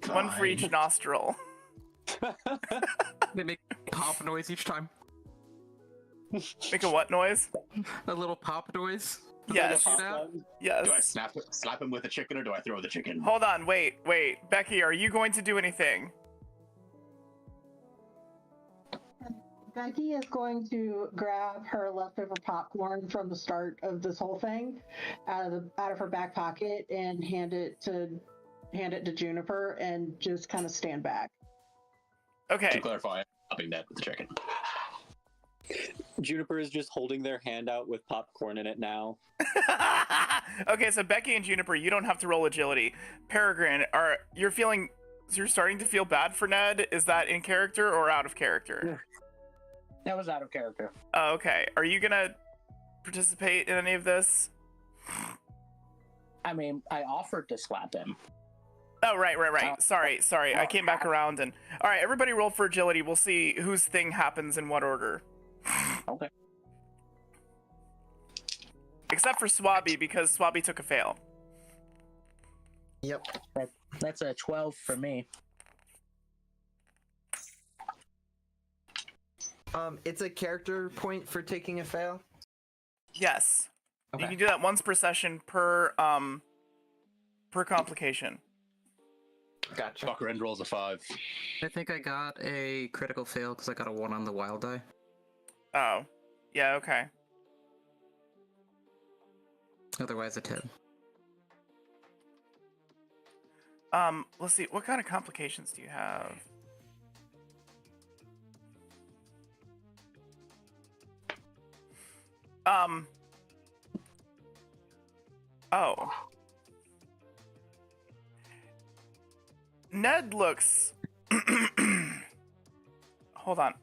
One for each nostril. They make pop noise each time. Make a what noise? A little pop noise. Yes. Yes. Do I slap him with a chicken, or do I throw the chicken? Hold on, wait. Becky, are you going to do anything? Becky is going to grab her leftover popcorn from the start of this whole thing out of her back pocket and hand it to Juniper and just kind of stand back. Okay. To clarify, I'm upping that with the chicken. Juniper is just holding their hand out with popcorn in it now. Okay, so Becky and Juniper, you don't have to roll agility. Peregrine, you're starting to feel bad for Ned? Is that in character or out of character? That was out of character. Oh, okay. Are you gonna participate in any of this? I mean, I offered to slap him. Oh, right. Sorry. I came back around and... All right, everybody roll for agility. We'll see whose thing happens in what order. Okay. Except for Swabby, because Swabby took a fail. Yep. That's a 12 for me. It's a character point for taking a fail? Yes. Okay. You can do that once per session per complication. Gotcha. Fucker end rolls a 5. I think I got a critical fail because I got a 1 on the wild die. Oh. Yeah, okay. Otherwise a 10. Let's see. What kind of complications do you have? Oh. Ned looks... Hold on.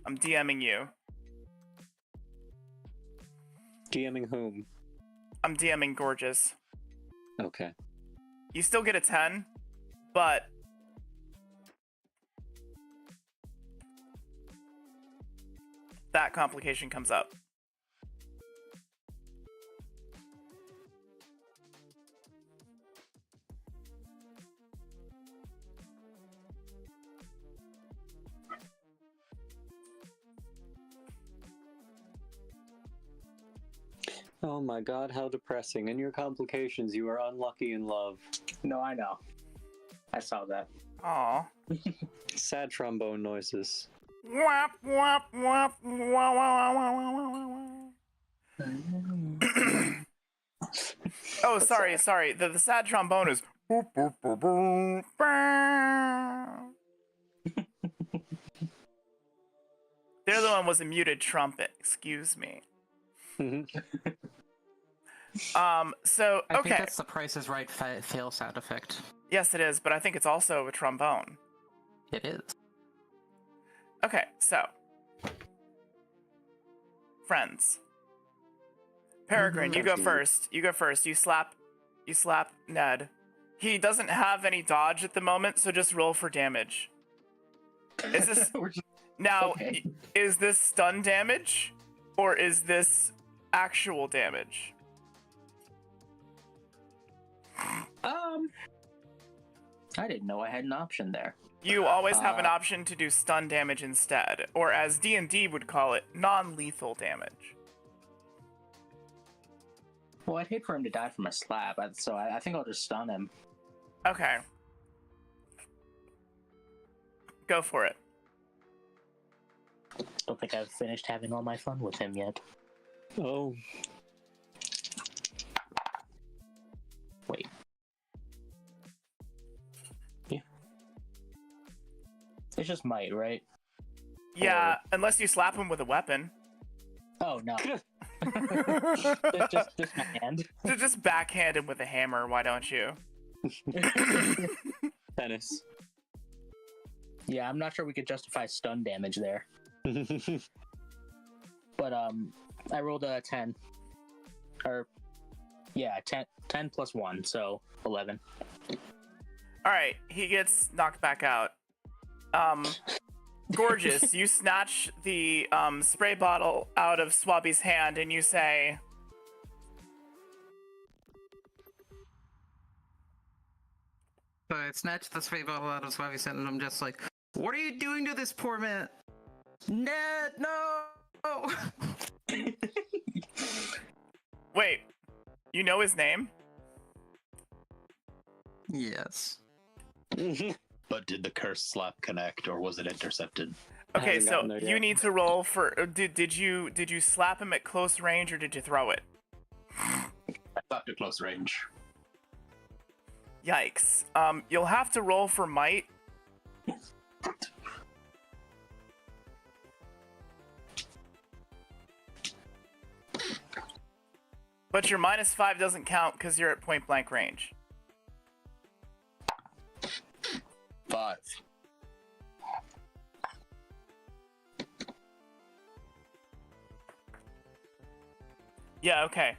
I'm DMing you. DMing whom? I'm DMing Gorgeous. Okay. You still get a 10, but... that complication comes up. Oh my god, how depressing. In your complications, you are unlucky in love. No, I know. I saw that. Aw. Sad trombone noises. Wap, wap, wap, wah, wah, wah, wah, wah, wah. Oh, sorry. The sad trombone is... boop, boop, boop, boop, bow. The other one was a muted trumpet. Excuse me. So, I okay. think that's the Price is Right fail sound effect. Yes, it is, but I think it's also a trombone. It is. Okay, so. Friends. Peregrine, you go first. You slap Ned. He doesn't have any dodge at the moment, so just roll for damage. Is this... Now, Okay. Is this stun damage? Or is this actual damage? I didn't know I had an option there. You always have an option to do stun damage instead, or as D&D would call it, non-lethal damage. Well, I'd hate for him to die from a slap, so I think I'll just stun him. Okay. Go for it. Don't think I've finished having all my fun with him yet. Oh. Wait. Yeah. It's just might, right? Yeah, unless you slap him with a weapon. Oh, no. just my hand. Just backhand him with a hammer, why don't you? Tennis. Yeah, I'm not sure we could justify stun damage there. But, I rolled a 10. Or, yeah, 10 plus 1, so 11. Alright, he gets knocked back out. Gorgeous, you snatch the spray bottle out of Swabby's hand and you say... So I snatched the spray bottle out of Swabby's hand and I'm just like, what are you doing to this poor man? Ned, no! Wait, you know his name? Yes. But did the curse slap connect, or was it intercepted? Okay, so you need to roll for... Did you slap him at close range, or did you throw it? I slapped at close range. Yikes. You'll have to roll for might. But your -5 doesn't count because you're at point blank range. 5. Yeah, okay.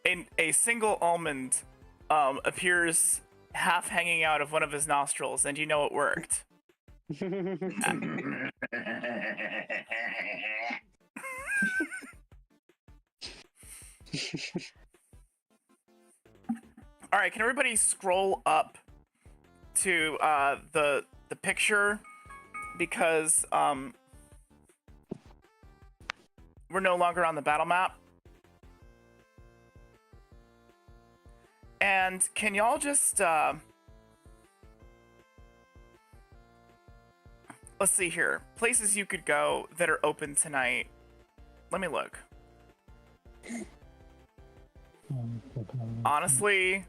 In a single almond appears half hanging out of one of his nostrils, and you know it worked. All right, can everybody scroll up to the picture, because we're no longer on the battle map. And can y'all just let's see here, places you could go that are open tonight. Let me look. Honestly,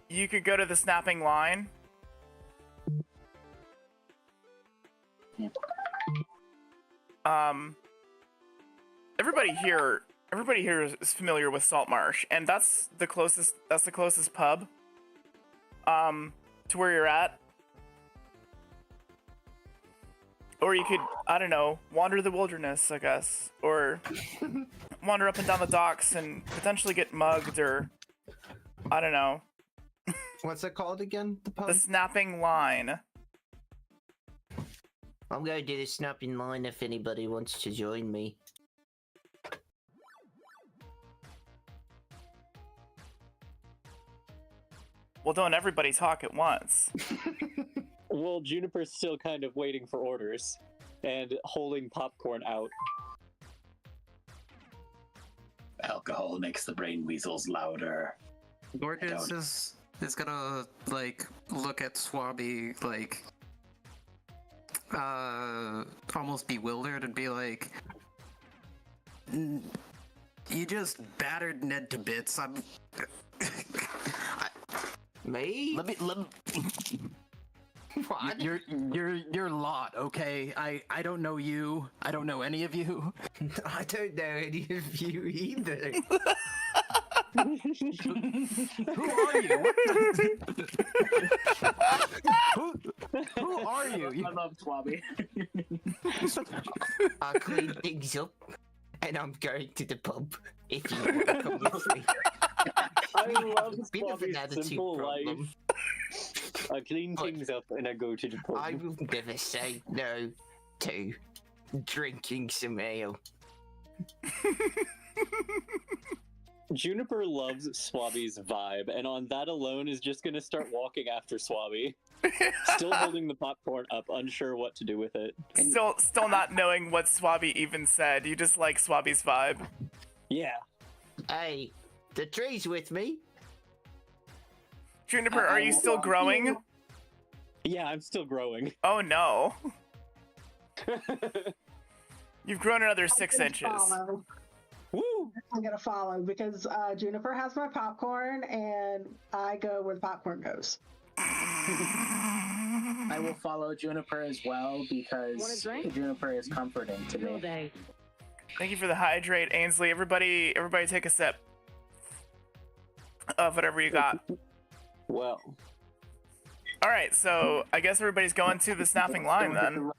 you could go to the Snapping Line. Everybody here is familiar with Saltmarsh, and that's the closest pub to where you're at. Or you could, I don't know, wander the wilderness, I guess, or wander up and down the docks and potentially get mugged, or I don't know. What's it called again? The pub? The Snapping Line. I'm going to do the Snapping Line if anybody wants to join me. Well, don't everybody talk at once. Well, Juniper's still kind of waiting for orders and holding popcorn out. Alcohol makes the brain weasels louder. Gorgeous is gonna, like, look at Swabby, like, almost bewildered and be like, you just battered Ned to bits. Me? Let me What? You're lot, okay? I don't know you. I don't know any of you. I don't know any of you either. Who are you? Who are you? I love Swabby. I'll clean things up, and I'm going to the pub. If you want to come with me. I love Bit of an Swabby's attitude simple problem. life. I clean things up and I go to the pub. I will never say no to drinking some ale. Juniper loves Swabby's vibe, and on that alone is just gonna start walking after Swabby. Still holding the popcorn up, unsure what to do with it. Still not knowing what Swabby even said. You just like Swabby's vibe. Yeah. Hey, the tree's with me. Juniper, are you still growing? Yeah, I'm still growing. Oh no. You've grown another 6 inches. Follow. Woo! I'm gonna follow because Juniper has my popcorn, and I go where the popcorn goes. I will follow Juniper as well because Juniper is comforting to me. Thank you for the hydrate, Ainsley. Everybody take a sip of whatever you got. Well. All right, so I guess everybody's going to the snapping line then.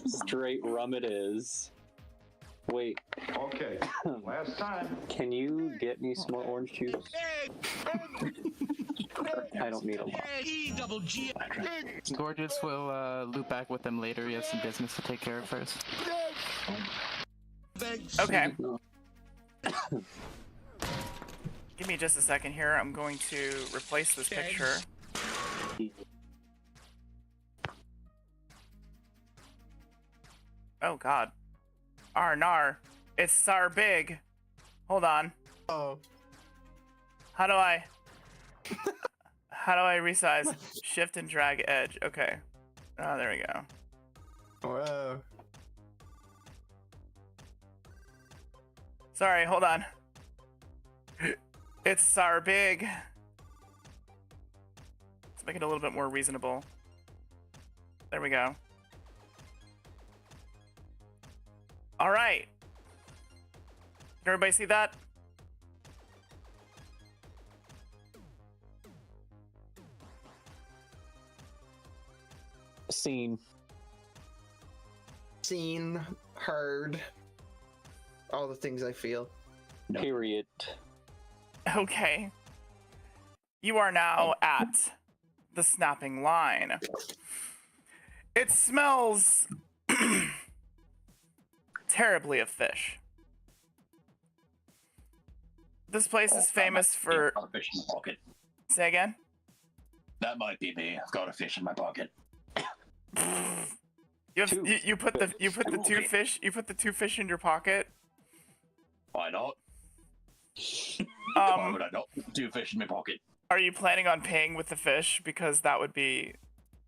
Straight rum it is. Wait. Okay, last time. Can you get me some more orange juice? I don't need a lot. Gorgeous will loop back with them later. He has some business to take care of first. Okay. Give me just a second here. I'm going to replace this picture. Oh god. Arnar. It's Sar Big. Hold on. Oh. How do I resize? Shift and drag edge. Okay. Oh, there we go. Whoa. Sorry, hold on. It's Sar Big. Let's make it a little bit more reasonable. There we go. All right. Can everybody see that? Seen, heard. All the things I feel. Period. Okay. You are now at the snapping line. It smells terribly of fish. This place is famous for... I've got a fish in my pocket. Say again? That might be me. I've got a fish in my pocket. You put the two fish in your pocket? Why not? Why would I not put 2 fish in my pocket? Are you planning on paying with the fish? Because that would be...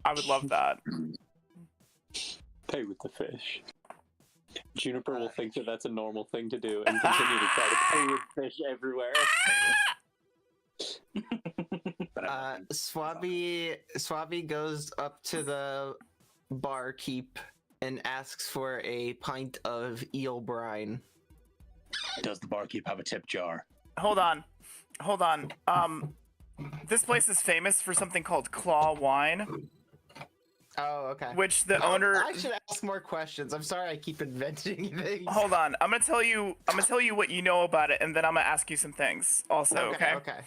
I would love that. Pay with the fish. Juniper will think that that's a normal thing to do and continue to try to pay with fish everywhere. Swabby goes up to the barkeep and asks for a pint of eel brine. Does the barkeep have a tip jar? Hold on. This place is famous for something called claw wine. Oh, okay. Which the owner... I should ask more questions. I'm sorry I keep inventing things. Hold on. I'm gonna tell you what you know about it, and then I'm gonna ask you some things also, okay? Okay.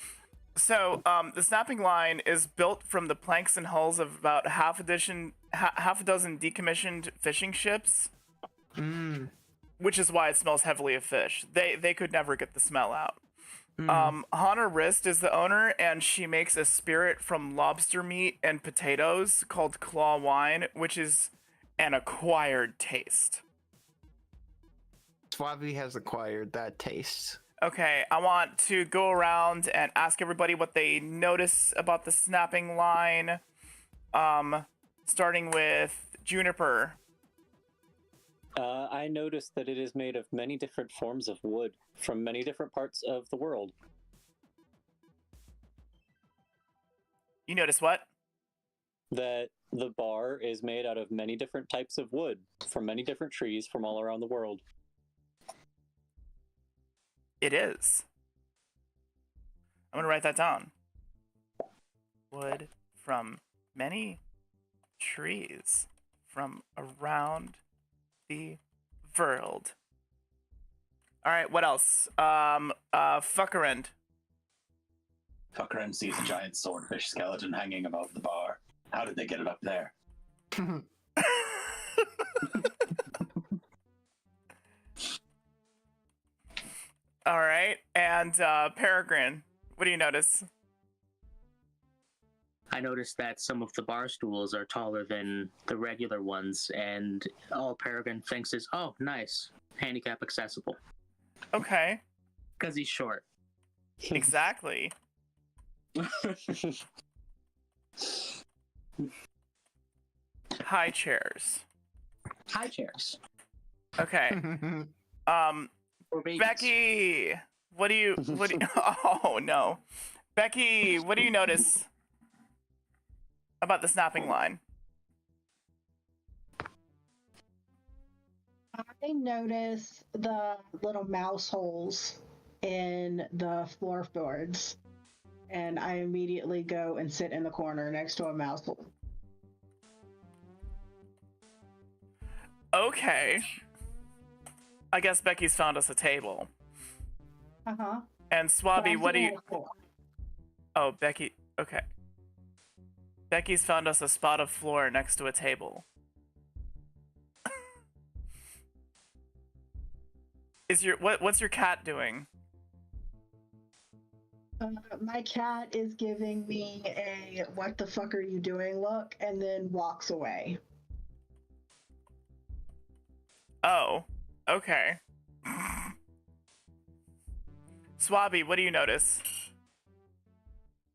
So, the snapping line is built from the planks and hulls of about half a dozen decommissioned fishing ships. Which is why it smells heavily of fish. They could never get the smell out. Hannah Rist is the owner, and she makes a spirit from lobster meat and potatoes called claw wine, which is an acquired taste. Swabby has acquired that taste. Okay, I want to go around and ask everybody what they notice about the snapping line. Starting with Juniper. I noticed that it is made of many different forms of wood from many different parts of the world. You notice what? That the bar is made out of many different types of wood from many different trees from all around the world. It is. I'm gonna write that down. Wood from many trees from around the world. All right, what else? Fuckerend. Fuckerend sees a giant swordfish skeleton hanging above the bar. How did they get it up there? All right. And Peregrine, what do you notice? I noticed that some of the bar stools are taller than the regular ones, and all Peregrine thinks is, oh, nice, handicap accessible. Okay. Because he's short. Exactly. High chairs. High chairs. Okay. Becky, what do you oh no. Becky, what do you notice about the snapping line? I notice the little mouse holes in the floorboards, and I immediately go and sit in the corner next to a mouse hole. Okay. I guess Becky's found us a table. Uh-huh. And Swabby, what do you... Oh, Becky... Okay. Becky's found us a spot of floor next to a table. What's your cat doing? My cat is giving me a "what the fuck are you doing" look, and then walks away. Oh, okay. Swabby, what do you notice?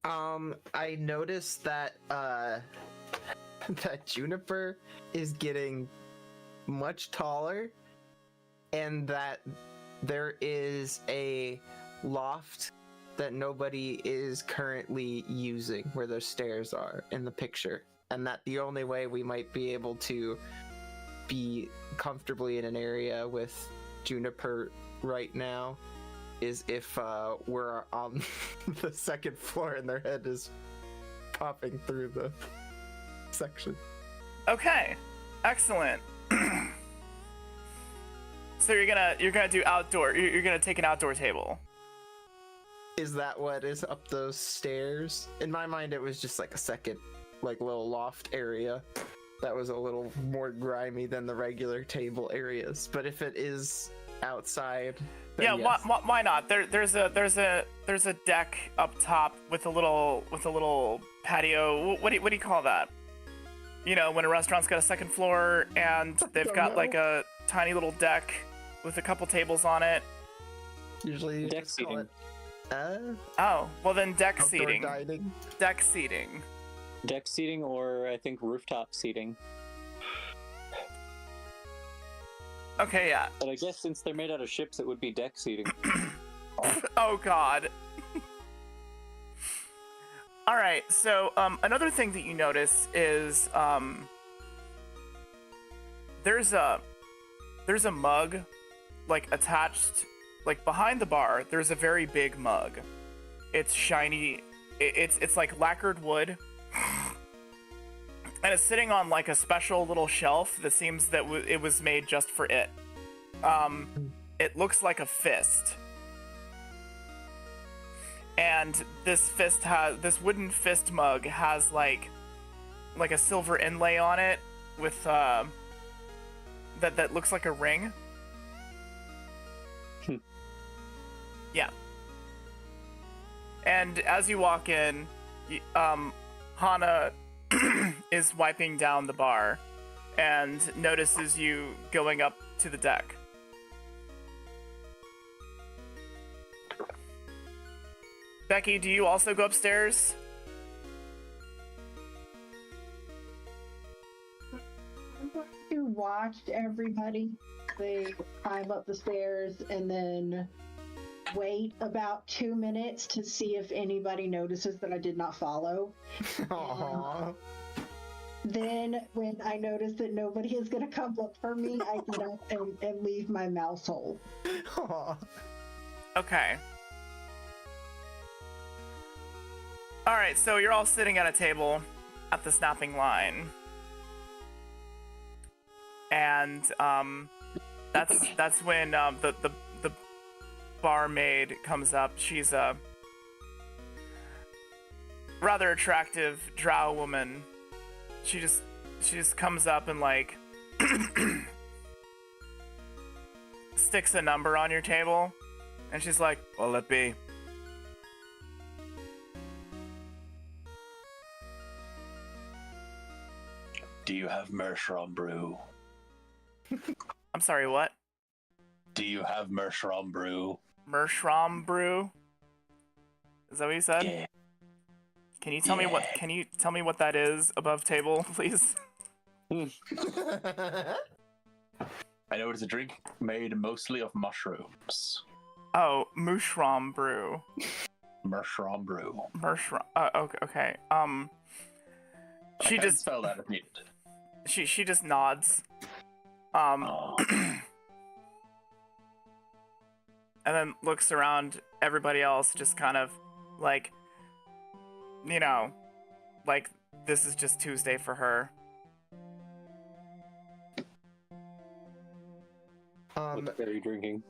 I noticed that that Juniper is getting much taller, and that there is a loft that nobody is currently using where those stairs are in the picture, and that the only way we might be able to be comfortably in an area with Juniper right now is if we're on the second floor and their head is popping through the section. Okay, excellent. So you're gonna do outdoor. You're gonna take an outdoor table. Is that what is up those stairs? In my mind, it was just like a second, like little loft area that was a little more grimy than the regular table areas. But if it is outside, then Yeah, yes. why not? There's a deck up top with a little patio. What do you call that? You know, when a restaurant's got a second floor and they've got like a tiny little deck with a couple tables on it. Usually deck seating. Oh, well then deck Outdoor seating. dining. Deck seating. Deck seating, or I think rooftop seating. Okay, yeah. But I guess since they're made out of ships, it would be deck seating. Oh god. All right. So another thing that you notice is there's a mug like attached, like behind the bar. There's a very big mug. It's shiny. It's like lacquered wood. And it's sitting on like a special little shelf that seems that it was made just for it. It looks like a fist. And this wooden fist mug has like a silver inlay on it with that looks like a ring. Yeah. And as you walk in, Hana is wiping down the bar and notices you going up to the deck. Becky, do you also go upstairs? I'm going to watch everybody. They climb up the stairs and then wait about 2 minutes to see if anybody notices that I did not follow. Aww. Then, when I notice that nobody is going to come look for me, I get up and leave my mouse hole. Aww. Okay. Alright, so you're all sitting at a table at the snapping line. And that's when the barmaid comes up. She's a rather attractive drow woman. She just comes up and like sticks a number on your table And she's like, well, let be. Do you have Mershram brew? I'm sorry, what? Do you have Mershram brew? Mershram brew? Is that what you said? Yeah. Can you tell me what that is above table, please? I know it's a drink made mostly of mushrooms. Oh, mushroom brew. Mershram brew. Mershram. Okay. She just spell that if needed. She just nods. And then looks around everybody else, just kind of like, you know, like this is just Tuesday for her. What are you drinking?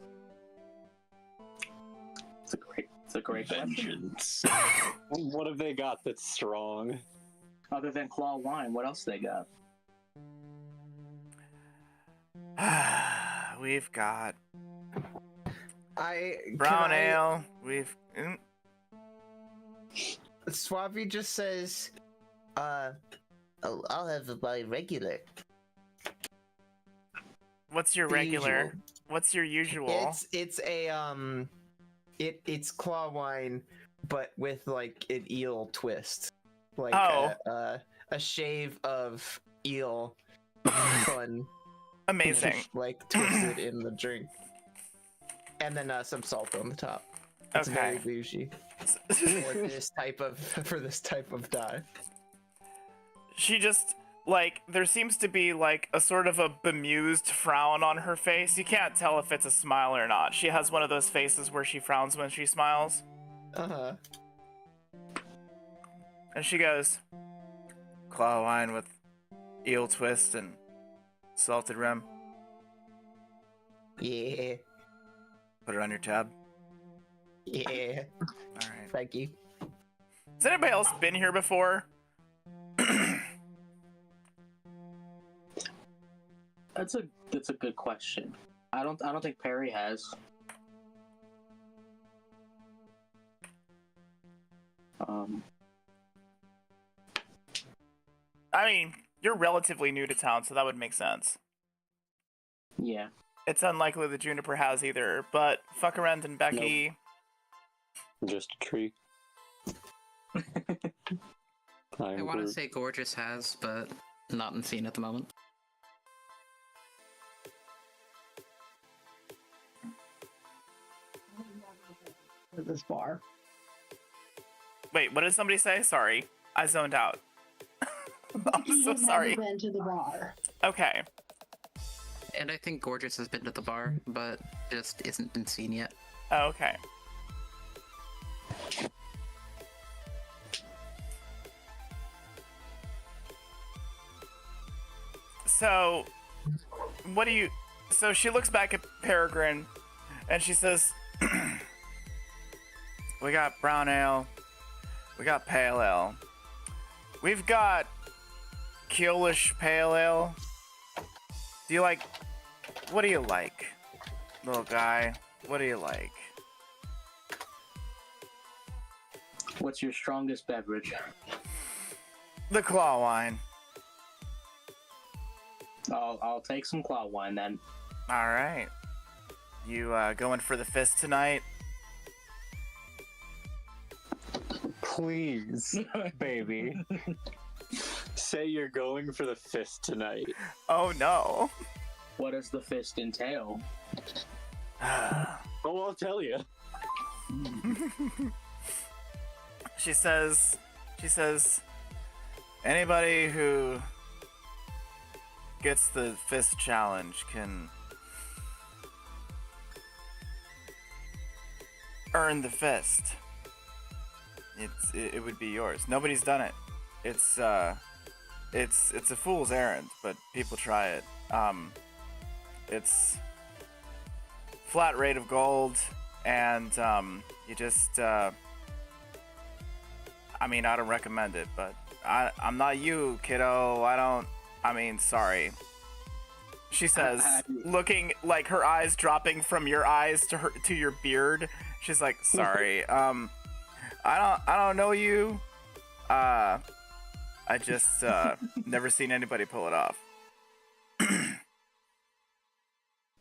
It's a great vengeance. What have they got that's strong? Other than claw wine, what else they got? We've got brown brown ale. We've Suave just says, I'll have my regular. What's your regular? Usual. What's your usual? It's claw wine, but with like an eel twist, like a shave of eel fun. Amazing. Like twisted in the drink, and then some salt on the top. It's very bougie for this type of dive. She just like there seems to be like a sort of a bemused frown on her face. You can't tell if it's a smile or not. She has one of those faces where she frowns when she smiles. Uh-huh. And she goes, claw wine with eel twist and salted rim. Yeah. Put it on your tab. Yeah. Alright. Thank you. Has anybody else been here before? That's a good question. I don't think Perry has. I mean, you're relatively new to town, so that would make sense. Yeah. It's unlikely that Juniper has either, but Fuckarend and Becky... Just a tree. I want to say Gorgeous has, but not in scene at the moment. This bar. Wait, what did somebody say? Sorry, I zoned out. I'm so sorry. Never been to the bar. Okay. And I think Gorgeous has been to the bar, but just isn't in scene yet. Oh, okay. So, what do you... So she looks back at Peregrine, and she says, we got brown ale, we got pale ale, we've got Keelish pale ale. Do you like... What do you like, little guy? What do you like? What's your strongest beverage? The claw wine. I'll take some claw wine then. All right. You going for the fist tonight? Please, baby. Say you're going for the fist tonight. Oh no. What does the fist entail? Oh, I'll tell you. She says, anybody who gets the fist challenge can earn the fist. It would be yours. Nobody's done it. It's a fool's errand, but people try it. It's flat rate of gold, and you just I mean, I don't recommend it, but I'm not you, kiddo. Sorry. She says, looking like her eyes dropping from your eyes to your beard. She's like, sorry, I don't know you. I just never seen anybody pull it off.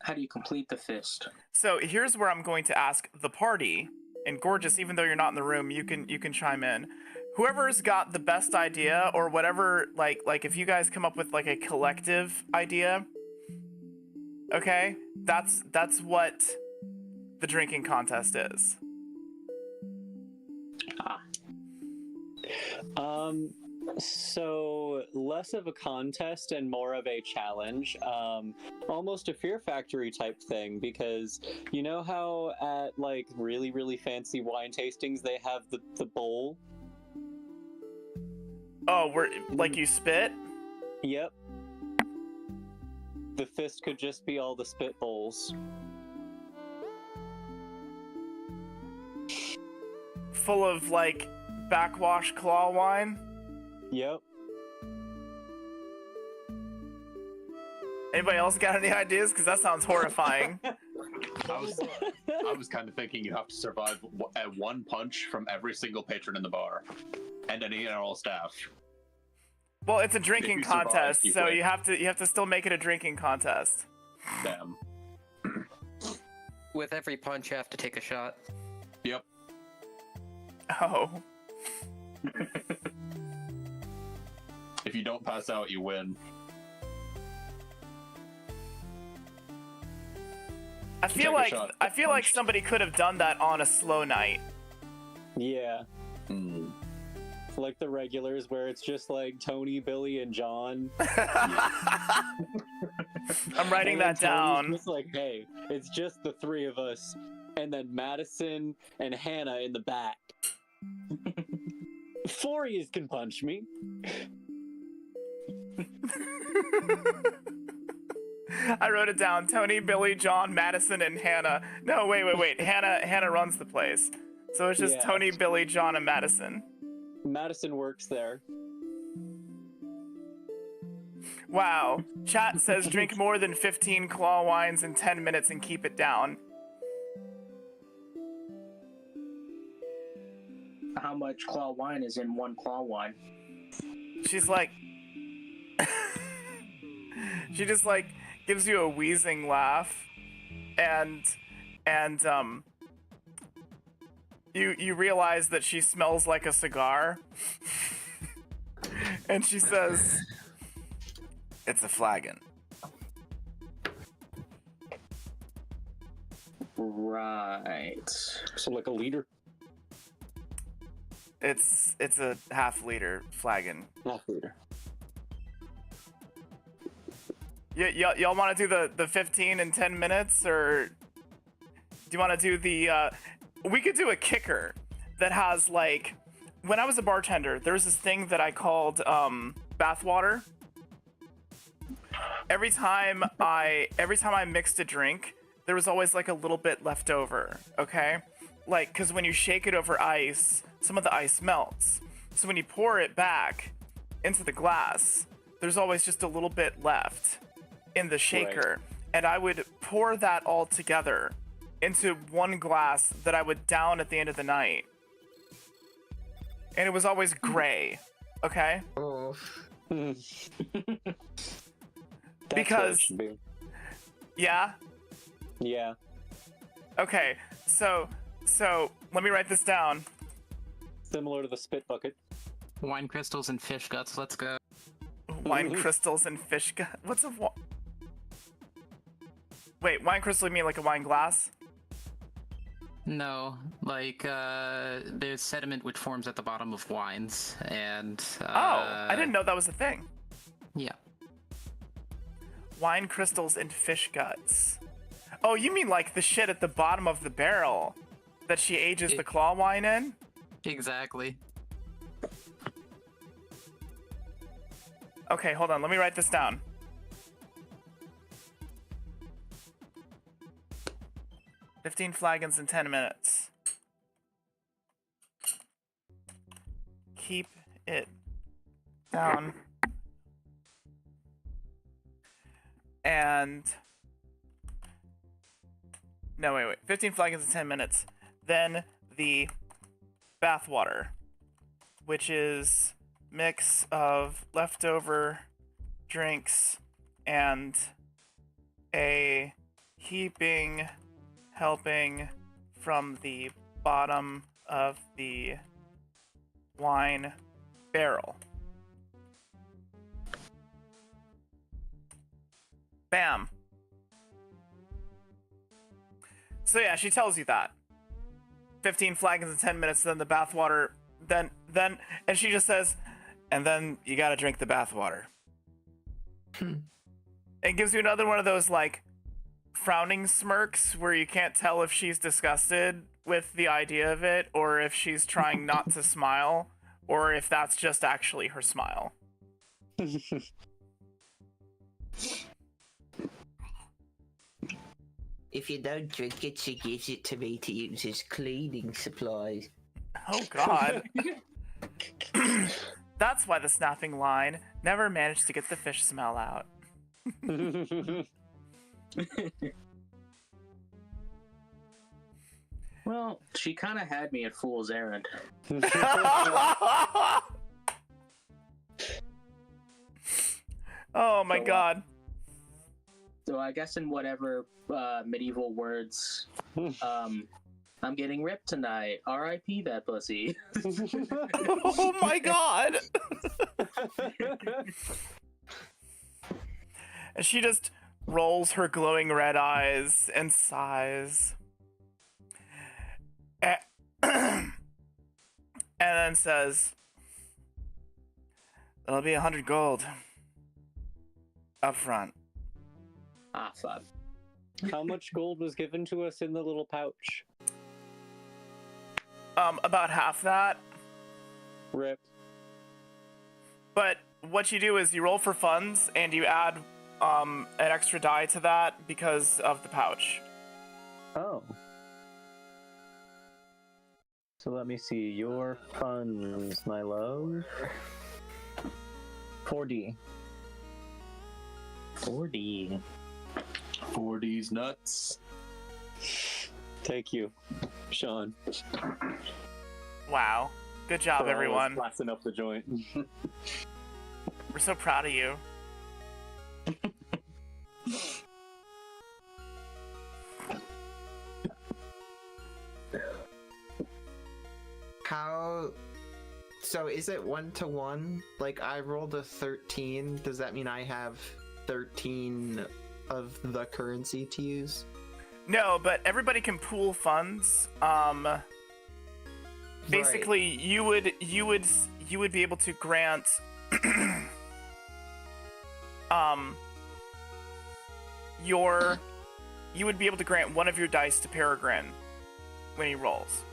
How do you complete the fist? So here's where I'm going to ask the party, and Gorgeous, even though you're not in the room, you can chime in. Whoever's got the best idea, or whatever, like if you guys come up with like a collective idea, okay, that's what the drinking contest is. So less of a contest and more of a challenge, almost a Fear Factory type thing, because you know how at like really, really fancy wine tastings they have the bowl? Oh, where like you spit? Yep. The fist could just be all the spit bowls. Full of like backwash claw wine? Yep. Anybody else got any ideas? Because that sounds horrifying. I was kind of thinking you have to survive one punch from every single patron in the bar, and any and all staff. Well, it's a drinking contest, so win. you have to still make it a drinking contest. Damn. With every punch, you have to take a shot. Yep. Oh. If you don't pass out, you win. I feel like somebody could have done that on a slow night. Yeah. Like the regulars where it's just like Tony, Billy, and John. I'm writing that down. It's like, hey, it's just the three of us, and then Madison and Hannah in the back. Four of yous can punch me. I wrote it down. Tony, Billy, John, Madison, and Hannah. No, wait. Hannah runs the place. So it's just Yeah. Tony, Billy, John, and Madison. Madison works there. Wow. Chat says drink more than 15 claw wines in 10 minutes and keep it down. How much claw wine is in one claw wine? She's like... she just like gives you a wheezing laugh, and you realize that she smells like a cigar, and she says, "It's a flagon." Right. So like a liter? It's a half-liter flagon. Half-liter. Y'all want to do the 15 in 10 minutes, or do you want to do the? We could do a kicker that has like, when I was a bartender, there was this thing that I called bathwater. Every time I mixed a drink, there was always like a little bit left over. Okay, like because when you shake it over ice, some of the ice melts. So when you pour it back into the glass, there's always just a little bit left in the shaker. Right. And I would pour that all together into one glass that I would down at the end of the night. And it was always gray. Okay? Oh. Because... be. Yeah? Yeah. Okay, so let me write this down. Similar to the spit bucket. Wine crystals and fish guts, let's go. Wine crystals and fish guts? What's a Wait, wine crystal, you mean like a wine glass? No, like, there's sediment which forms at the bottom of wines, and, Oh, I didn't know that was a thing. Yeah. Wine crystals and fish guts. Oh, you mean like the shit at the bottom of the barrel that she ages the claw wine in? Exactly. Okay, hold on, let me write this down. "15 flagons in 10 minutes. Keep it down. and no, wait. 15 flagons in 10 minutes. Then the bathwater, which is mix of leftover drinks and a heaping helping from the bottom of the wine barrel. Bam. So yeah, she tells you that. 15 flagons in 10 minutes, then the bathwater, then, and she just says, and then you gotta drink the bathwater. It gives you another one of those, like, frowning smirks where you can't tell if she's disgusted with the idea of it, or if she's trying not to smile, or if that's just actually her smile. If you don't drink it, she gives it to me to use as cleaning supplies. Oh, God. That's why the snapping line never managed to get the fish smell out. Well, she kind of had me at fool's errand. Oh my God. So I guess in whatever medieval words, I'm getting ripped tonight. R.I.P. that pussy. Oh my God. And she just rolls her glowing red eyes and sighs. And then says, "That'll be 100 gold. Up front." Ah, fuck. How much gold was given to us in the little pouch? About half that. Rip. But what you do is you roll for funds and you add an extra die to that because of the pouch. Oh. So let me see. Your funds, my love. 4D. 4D. 4D's nuts. Thank you, Sean. Wow. Good job, everyone. Blasting up the joint. We're so proud of you. How... So is it 1-to-1? Like, I rolled a 13. Does that mean I have 13 of the currency to use? No, but everybody can pool funds. Basically, right. you would be able to grant you would be able to grant one of your dice to Peregrine when he rolls.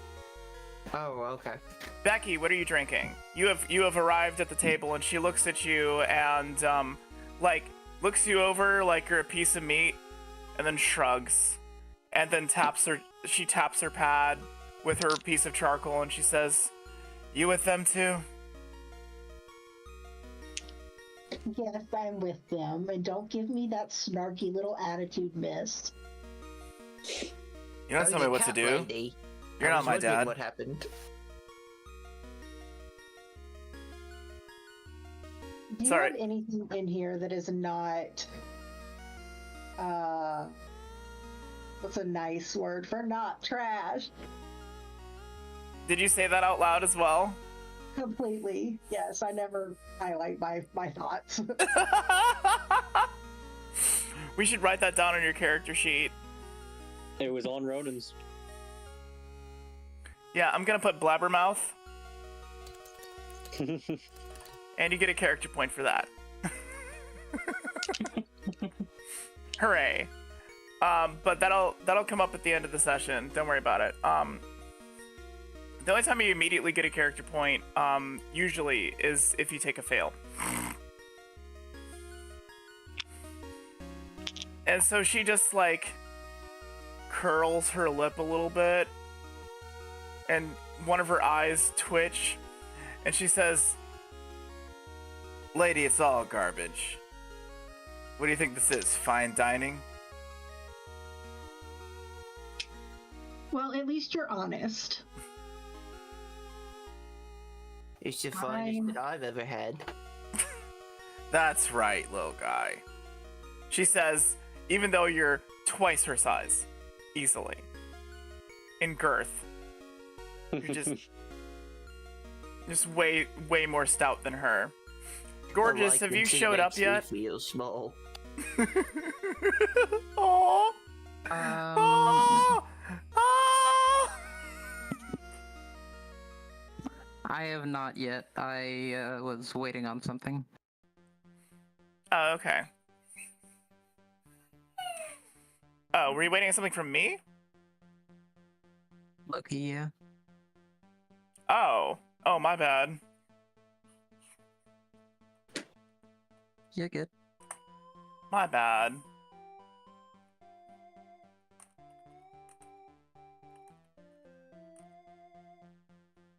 Oh, okay. Becky, what are you drinking? You have arrived at the table, and she looks at you and looks you over like you're a piece of meat, and then shrugs, and then taps her pad with her piece of charcoal, and she says, "You with them too?" Yes, I'm with them, and don't give me that snarky little attitude, miss. You don't tell me what to do. Lady. You're not my dad. What happened? Do you Sorry. have anything in here that is not, what's a nice word for not trash? Did you say that out loud as well? Completely. Yes, I never highlight my thoughts. We should write that down on your character sheet. It was on Ronan's. Yeah, I'm gonna put blabbermouth. And you get a character point for that. Hooray. But that'll come up at the end of the session. Don't worry about it. The only time you immediately get a character point, usually, is if you take a fail. And so she just, like, curls her lip a little bit, and one of her eyes twitch, and she says, "Lady, it's all garbage. What do you think this is? Fine dining? Well, at least you're honest. It's the finest that I've ever had. That's right, little guy. She says, even though you're twice her size, easily. In girth. You're just way more stout than her. Gorgeous, have you showed up yet? Feel small. Oh. I have not yet. I was waiting on something. Oh, okay. Oh, were you waiting on something from me? Lucky, yeah. Oh, my bad. You're good. My bad.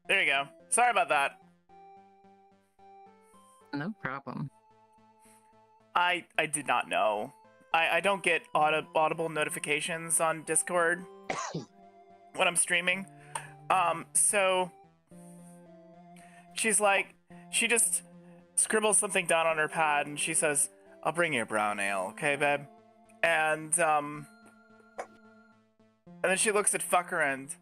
There you go. Sorry about that. No problem. I did not know. I don't get audible notifications on Discord when I'm streaming. So she's like, she just scribbles something down on her pad and she says, I'll bring you a brown ale, okay, babe? And then she looks at Fucker and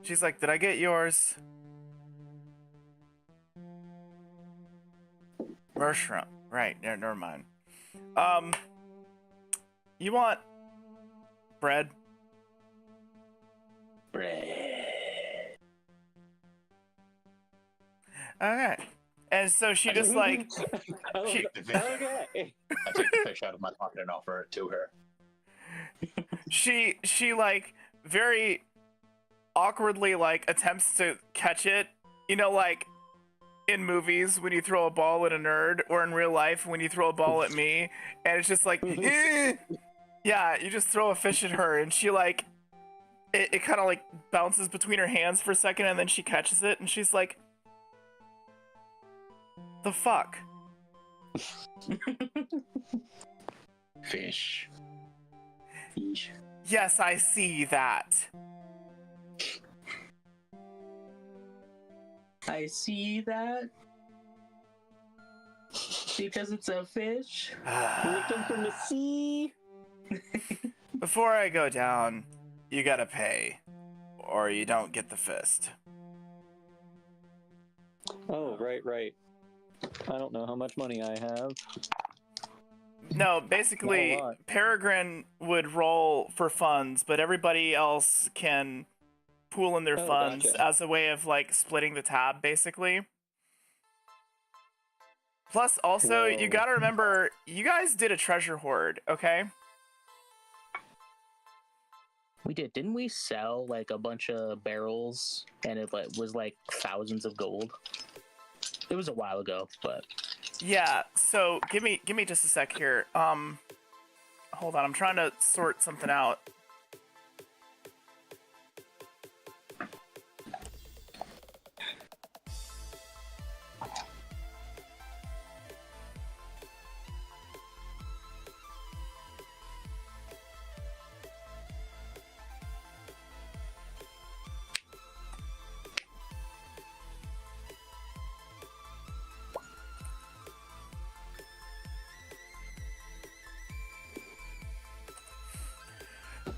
she's like, did I get yours? Mushroom. Right, never mind. You want bread? Bread. Okay. And so she just like Okay. I take the fish out of my pocket and offer it to her. she like very awkwardly like attempts to catch it. You know, like in movies when you throw a ball at a nerd, or in real life when you throw a ball at me, and it's just like eh. Yeah, you just throw a fish at her and she like it kind of like bounces between her hands for a second and then she catches it and she's like, the fuck? Fish. Yes, I see that. I see that. Because it's a fish. Looking from the sea. Before I go down, you gotta pay, or you don't get the fist. Oh, right. I don't know how much money I have. No, basically, Not a lot. Peregrine would roll for funds, but everybody else can pool in their funds Gotcha. as a way of, like, splitting the tab, basically. Plus, also, you Whoa. gotta remember, you guys did a treasure hoard, okay? We did. Didn't we sell like a bunch of barrels and it like was like thousands of gold? It was a while ago, but Yeah, so give me just a sec here. Hold on, I'm trying to sort something out.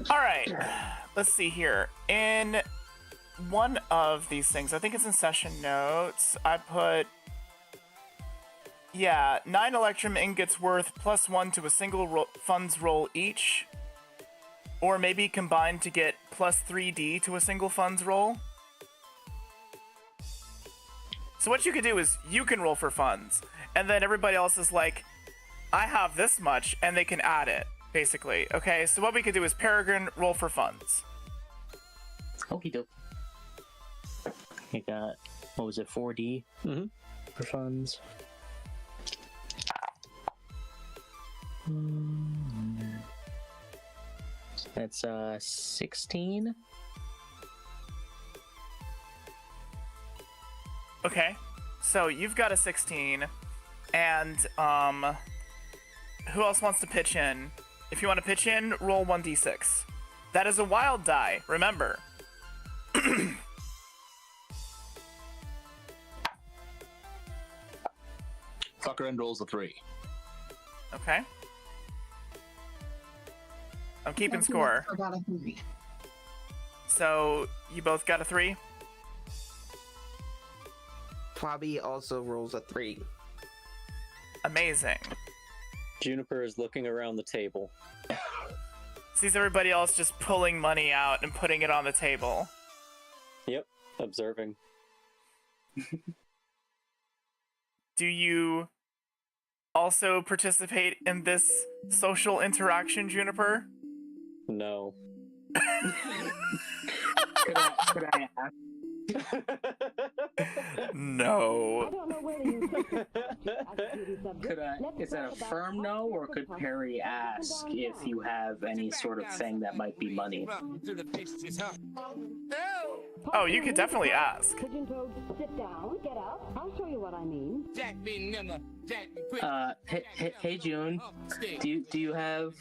All right, let's see here. In one of these things, I think it's in session notes, I put, yeah, 9 Electrum ingots worth +1 to a single funds roll each, or maybe combined to get +3D to a single funds roll. So what you could do is you can roll for funds, and then everybody else is like, I have this much, and they can add it. Basically, okay, so what we could do is Peregrine roll for funds. okie doke. I got, what was it, 4D for funds. That's 16. Okay, so you've got a 16, and Who else wants to pitch in? If you want to pitch in, roll 1d6. That is a wild die, remember. Fucker end rolls a 3. Okay. I'm keeping score. I got a 3. So, you both got a 3? Bobby also rolls a 3. Amazing. Juniper is looking around the table. Sees everybody else just pulling money out and putting it on the table. Yep, observing. Do you also participate in this social interaction, Juniper? No. Could I ask? No. Is that a firm no, or could Perry ask if you have any sort of thing that might be money? Oh, you could definitely ask. Pigeon Toad, sit down, get up. I'll show you what I mean. Hey June, do you have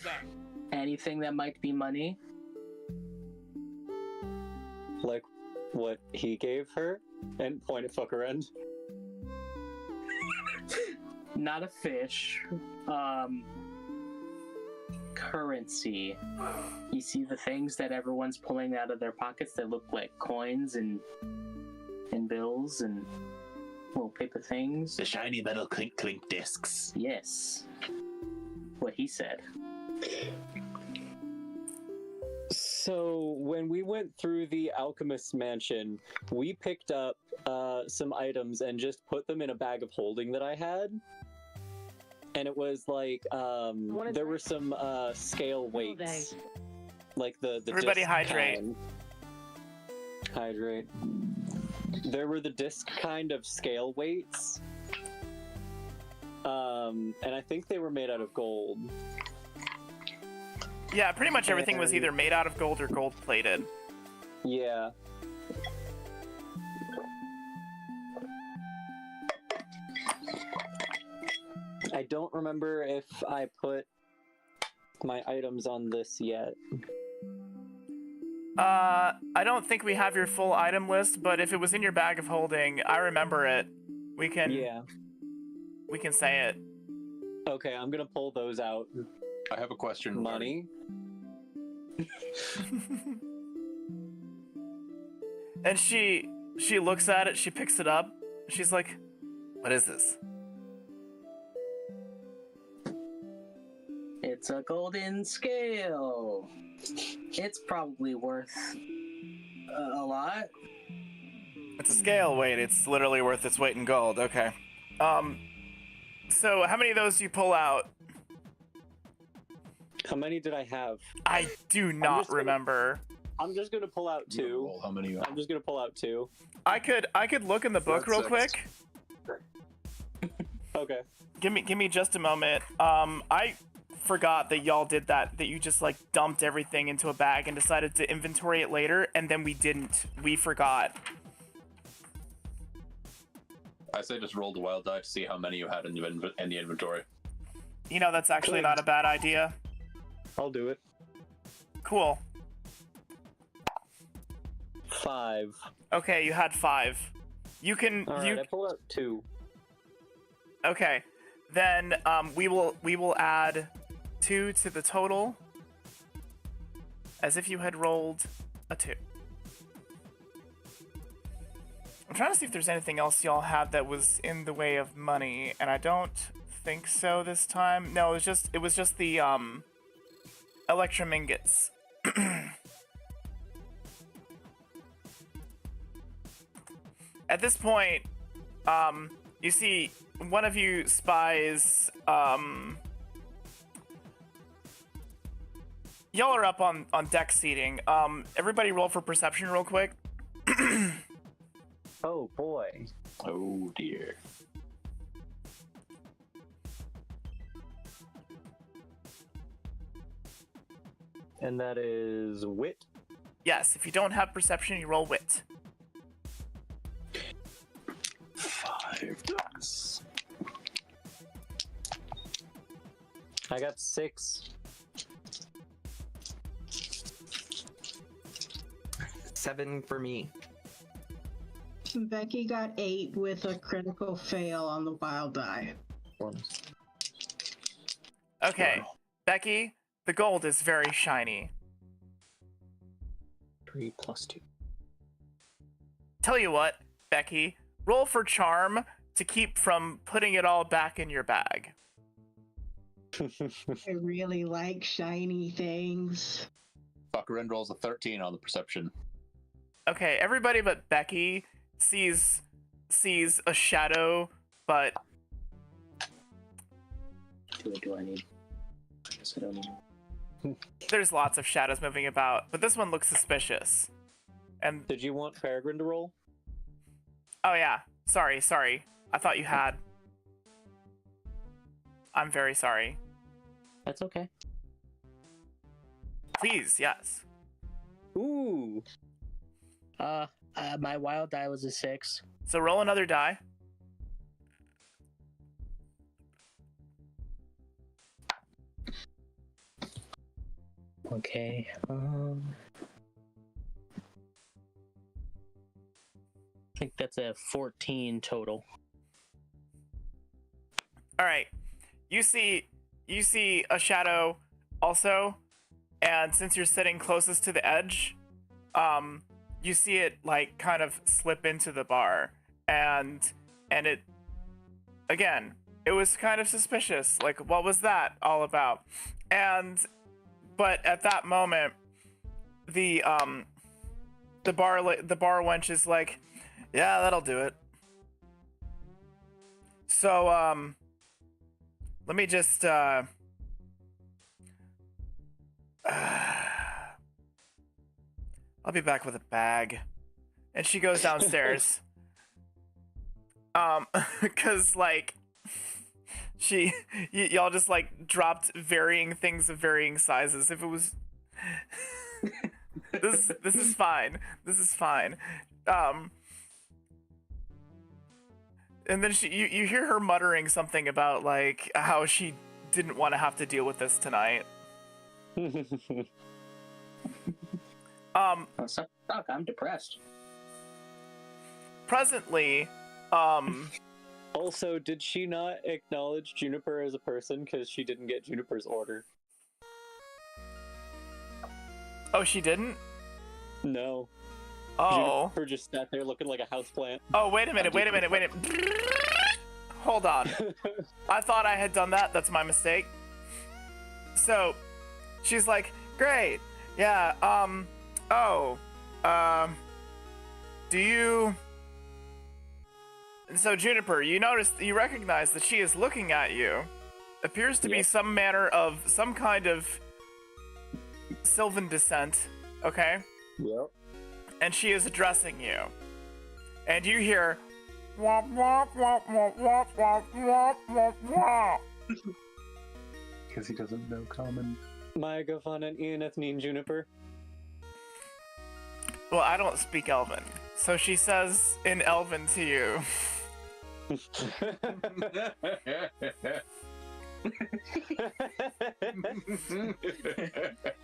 anything that might be money? Like what he gave her? And point at fucker end. Not a fish. Currency. You see the things that everyone's pulling out of their pockets that look like coins and bills and little paper things? The shiny metal clink clink discs. Yes. What he said. So when we went through the alchemist's mansion, we picked up some items and just put them in a bag of holding that I had. And it was like there were some scale weights, like the Everybody disc hydrate. kind. Hydrate. There were the disc kind of scale weights, and I think they were made out of gold. Yeah, pretty much everything was either made out of gold or gold plated. Yeah. I don't remember if I put my items on this yet. I don't think we have your full item list, but if it was in your bag of holding, I remember it. We can say it. Okay, I'm gonna pull those out. I have a question. Money? And she looks at it, she picks it up, she's like, what is this? It's a golden scale. It's probably worth a lot. It's a scale weight, it's literally worth its weight in gold, okay. So how many of those do you pull out? How many did I have? I do not remember. I'm just gonna pull out 2. How many? I'm just gonna pull out 2. I could look in the book real quick. Okay. Give me just a moment. I forgot that y'all did that you just like dumped everything into a bag and decided to inventory it later, and then we didn't. We forgot. I say just roll the wild die to see how many you had in the inventory. You know, that's actually not a bad idea. I'll do it. Cool. 5. Okay, you had 5. You can. Alright, I pulled out 2. Okay, then we will add 2 to the total, as if you had rolled a 2. I'm trying to see if there's anything else y'all had that was in the way of money, and I don't think so this time. No, it was just the electrum ingots. At this point, you see one of you spies, y'all are up on deck seating. Everybody roll for perception real quick. Oh boy. Oh dear. And that is wit? Yes, if you don't have perception, you roll wit. 5 dice. I got 6. 7 for me. Becky got 8 with a critical fail on the wild die. Okay, Becky, the gold is very shiny. 3 + 2. Tell you what, Becky, roll for charm to keep from putting it all back in your bag. I really like shiny things. Fuckerin rolls a 13 on the perception. Okay, everybody but Becky sees a shadow, but Do I need? I guess I don't need. there's lots of shadows moving about, but this one looks suspicious. And did you want Peregrine to roll? Oh yeah, sorry. I thought you had. I'm very sorry. That's okay. Please, yes. Ooh. My wild die was a 6. So roll another die. Okay. I think that's a 14 total. All right. You see a shadow also, and since you're sitting closest to the edge, you see it like kind of slip into the bar, and it again, it was kind of suspicious. Like, what was that all about? But at that moment, the bar wench is like, yeah, that'll do it. So let me just I'll be back with a bag. And she goes downstairs. Cause like y'all just like dropped varying things of varying sizes. If it was this is fine. This is fine. And then you hear her muttering something about like how she didn't want to have to deal with this tonight. Doc, I'm depressed. Presently, Also, did she not acknowledge Juniper as a person because she didn't get Juniper's order? Oh, she didn't? No. Oh. Juniper just sat there looking like a houseplant. Oh, wait a minute. Hold on. I thought I had done that. That's my mistake. So, she's like, great. Yeah, do you... And so, Juniper, you recognize that she is looking at you. Appears to be some kind of Sylvan descent, okay? Yep. And she is addressing you. And you hear... Womp, womp, womp, womp, womp, womp, womp, womp, womp. Because he doesn't know common. Maya Gofan and Ian Ethnian Juniper. Well, I don't speak Elven. So she says in Elven to you...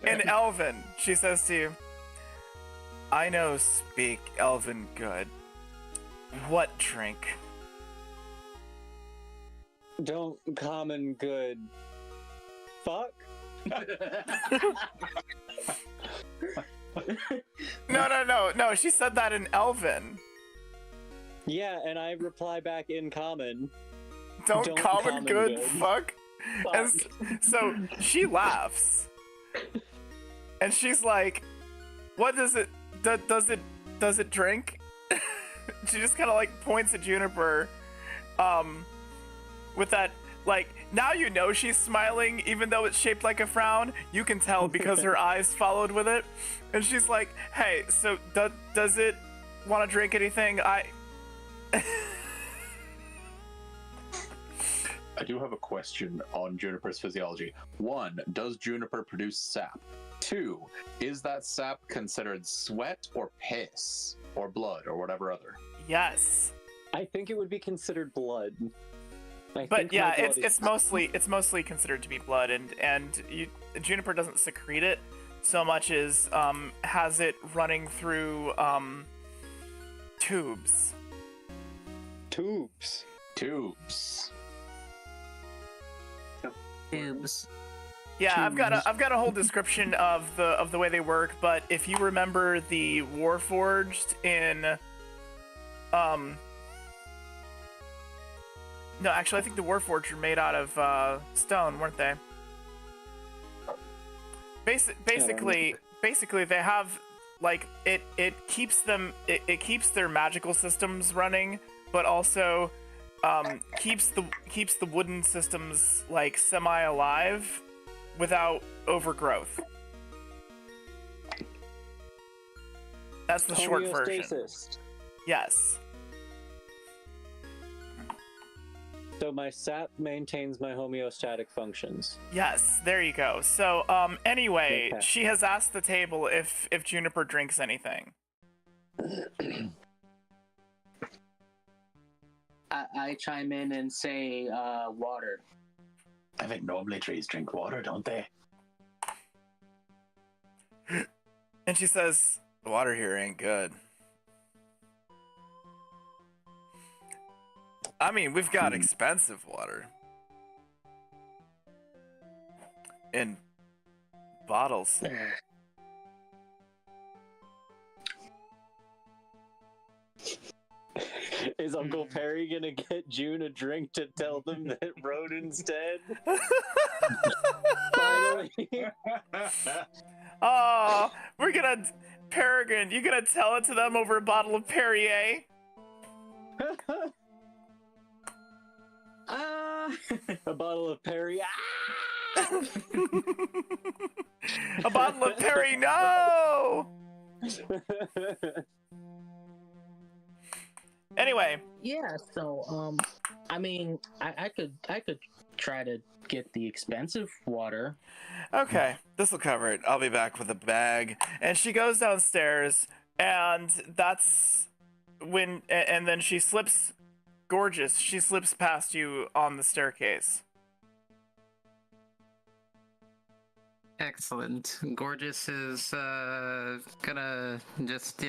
In Elven, she says to you, I know speak Elven good. What drink? Don't common good. Fuck? No, she said that in Elven. Yeah, and I reply back in common. Don't common good, fuck? And so she laughs. And she's like, what does it drink? She just kind of like points at Juniper with that, like, now you know she's smiling even though it's shaped like a frown. You can tell because her eyes followed with it. And she's like, hey, so does it want to drink anything? I do have a question on Juniper's physiology. 1, does Juniper produce sap? 2, is that sap considered sweat or piss or blood or whatever other? Yes. I think it would be considered blood. But yeah, it's mostly considered to be blood, and Juniper doesn't secrete it so much as has it running through tubes. Tubes. Yeah, I've got a whole description of the way they work, but if you remember the Warforged in no, actually I think the Warforged were made out of stone, weren't they? Basically they have like it keeps their magical systems running, but also keeps the wooden systems like semi-alive without overgrowth. That's the short version. Yes. So my sap maintains my homeostatic functions. Yes, there you go. So anyway, okay. She has asked the table if Juniper drinks anything. I chime in and say water. I think normally trees drink water, don't they? And she says, the water here ain't good. I mean, we've got expensive water. In bottles. Is Uncle Perry gonna get June a drink to tell them that Rodin's dead? Finally. Oh, Peregrine, you gonna tell it to them over a bottle of Perrier? A bottle of Perry. A bottle of Perry, no! Anyway. Yeah, so I mean I could try to get the expensive water. Okay, this'll cover it. I'll be back with a bag. And she goes downstairs, and that's when and then she slips Gorgeous, she slips past you on the staircase. Excellent. Gorgeous is gonna just,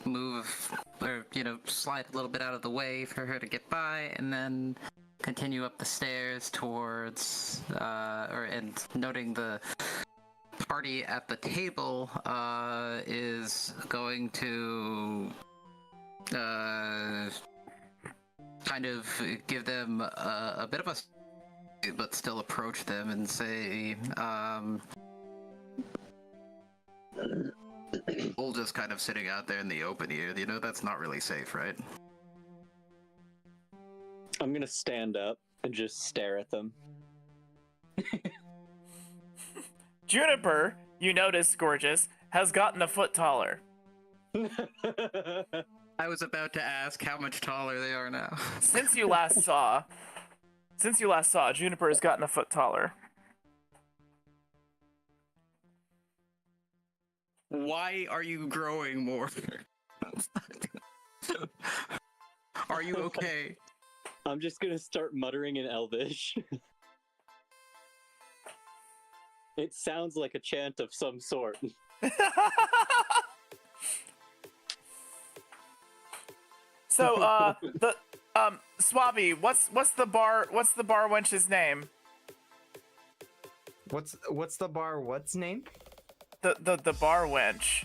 move or, slide a little bit out of the way for her to get by, and then continue up the stairs towards, and noting the party at the table, is going to, kind of give them a bit of a, but still approach them and say, we'll just kind of sitting out there in the open here, that's not really safe, right? I'm gonna stand up and just stare at them. Juniper, you notice, Gorgeous, has gotten a foot taller. I was about to ask how much taller they are now. Since you last saw, Juniper has gotten a foot taller. Why are you growing more? Are you okay? I'm just gonna start muttering in Elvish. It sounds like a chant of some sort. So, Swabby, what's the bar wench's name? What's the bar what's name? The bar wench.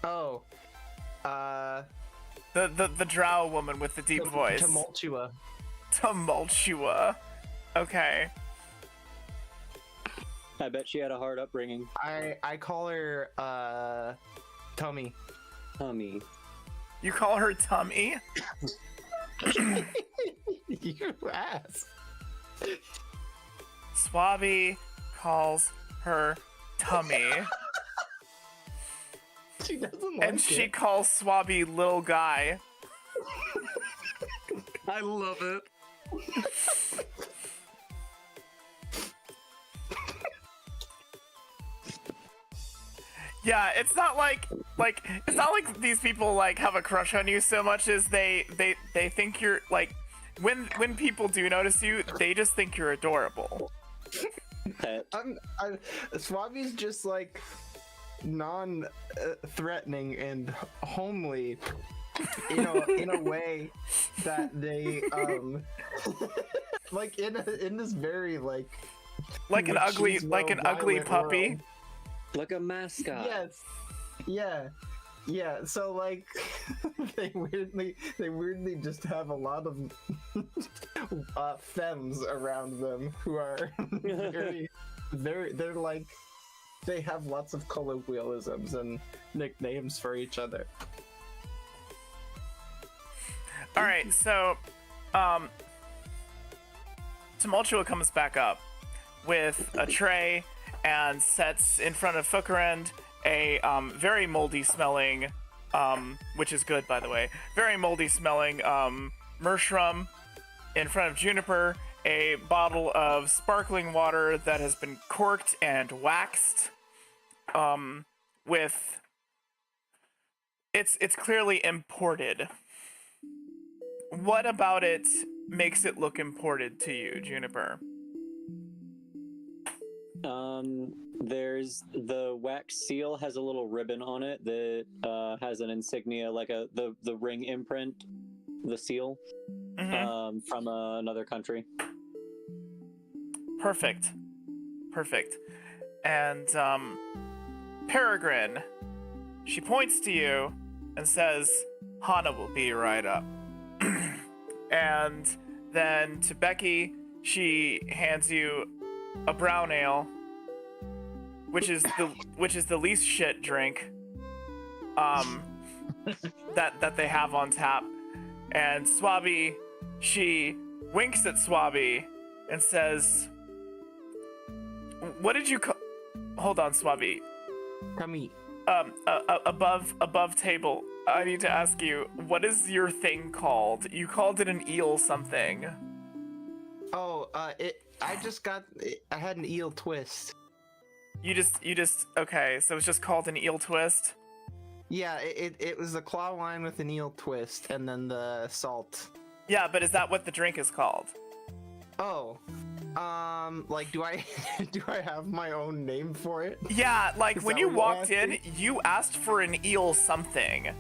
Oh. The drow woman with the deep voice. Tumultua. Okay. I bet she had a hard upbringing. I call her Tummy. Tummy. You call her Tummy? You ass. Swabby calls her Tummy. She doesn't like and she calls Swabby little guy. I love it. Yeah, it's not like these people like have a crush on you so much as they think you're like when people do notice you, they just think you're adorable. Swabby's just like non-threatening and homely in a way that they like in this very like an ugly puppy, world. Like a mascot. Yes. Yeah. So like they weirdly just have a lot of femmes around them who are they're like they have lots of colloquialisms and nicknames for each other. All right, so Tumultua comes back up with a tray and sets in front of Fukarend a very moldy smelling, which is good by the way, very moldy smelling Mershrum. In front of Juniper, a bottle of sparkling water that has been corked and waxed. With it's clearly imported. What about it makes it look imported to you, Juniper? There's the wax seal has a little ribbon on it that has an insignia like the ring imprint, the seal, from another country. Perfect. And Peregrine, she points to you and says, "Hana will be right up." And then to Becky, she hands you a brown ale, which is the least shit drink that they have on tap. And Swabby, she winks at Swabby and says, "What did you call?" Hold on, Swabby. Come eat. Above table. I need to ask you, what is your thing called? You called it an eel something. Oh, I had an eel twist. You just okay, so it's just called an eel twist? Yeah, it was the claw wine with an eel twist and then the salt. Yeah, but is that what the drink is called? Oh. Like do I have my own name for it? Yeah, like when you walked in, you asked for an eel something.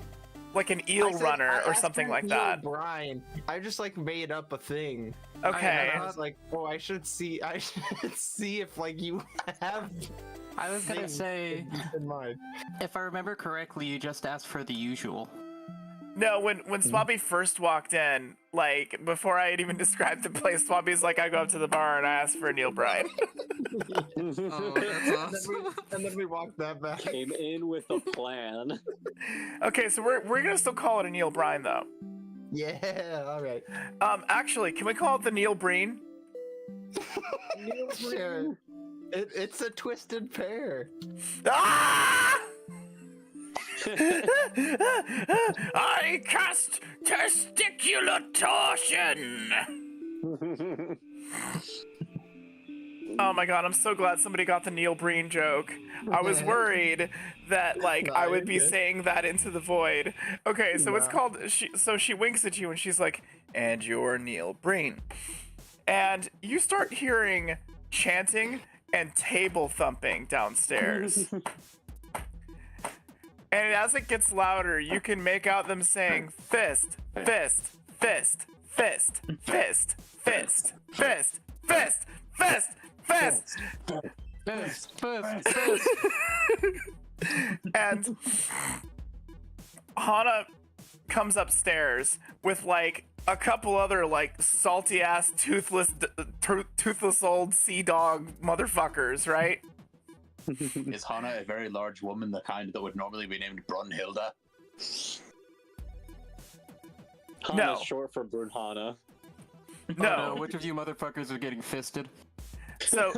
Like an eel runner or something like that. Brine. I just like made up a thing. Okay. I was like, oh, I should see if like you have. I was gonna say, in mind. If I remember correctly, you just asked for the usual. No, when Swabby first walked in, like before I had even described the place, Swabby's like, I go up to the bar and I ask for a Neil Brine. Oh, that's awesome. And then we walked that back. Came in with a plan. Okay, so we're gonna still call it a Neil Brine though. Yeah, all right. Actually, can we call it the Neil Breen? Sure. It's a twisted pear. Ah! I cast testicular torsion. Oh my god, I'm so glad somebody got the Neil Breen joke. I was worried that like I would be saying that into the void. Okay, so it's called she winks at you and she's like, "And you're Neil Breen." And you start hearing chanting and table thumping downstairs. And as it gets louder, you can make out them saying fist, fist, fist, fist, fist, fist, fist, fist, fist, fist, fist. And Hana comes upstairs with like a couple other like salty ass toothless old sea dog motherfuckers, right? Is Hana a very large woman, the kind that would normally be named Brunhilda? Hana's short for Brunhana. No. Oh, no. Which of you motherfuckers are getting fisted? So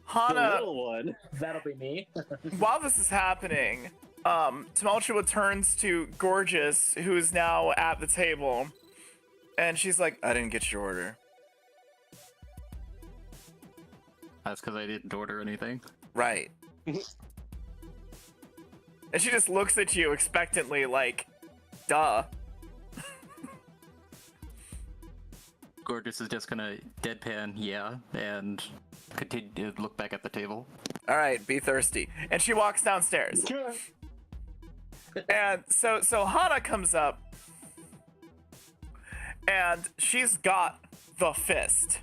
Hana, the little one. That'll be me. While this is happening, Tumultua turns to Gorgeous, who is now at the table, and she's like, "I didn't get your order." That's because I didn't order anything. Right. And she just looks at you expectantly, like, duh. Gorgeous is just gonna deadpan, yeah, and continue to look back at the table. All right, be thirsty. And she walks downstairs. And so Hana comes up, and she's got the fist.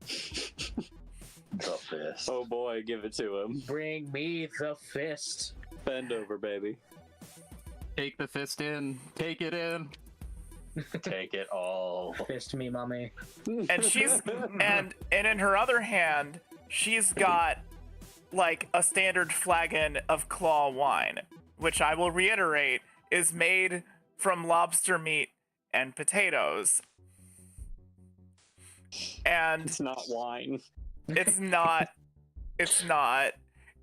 The fist. Oh boy, give it to him. Bring me the fist. Bend over, baby. Take the fist in. Take it in. Take it all. Fist me, mommy. And she's and in her other hand, she's got like a standard flagon of claw wine, which I will reiterate is made from lobster meat and potatoes. And it's not wine. It's not. It's not.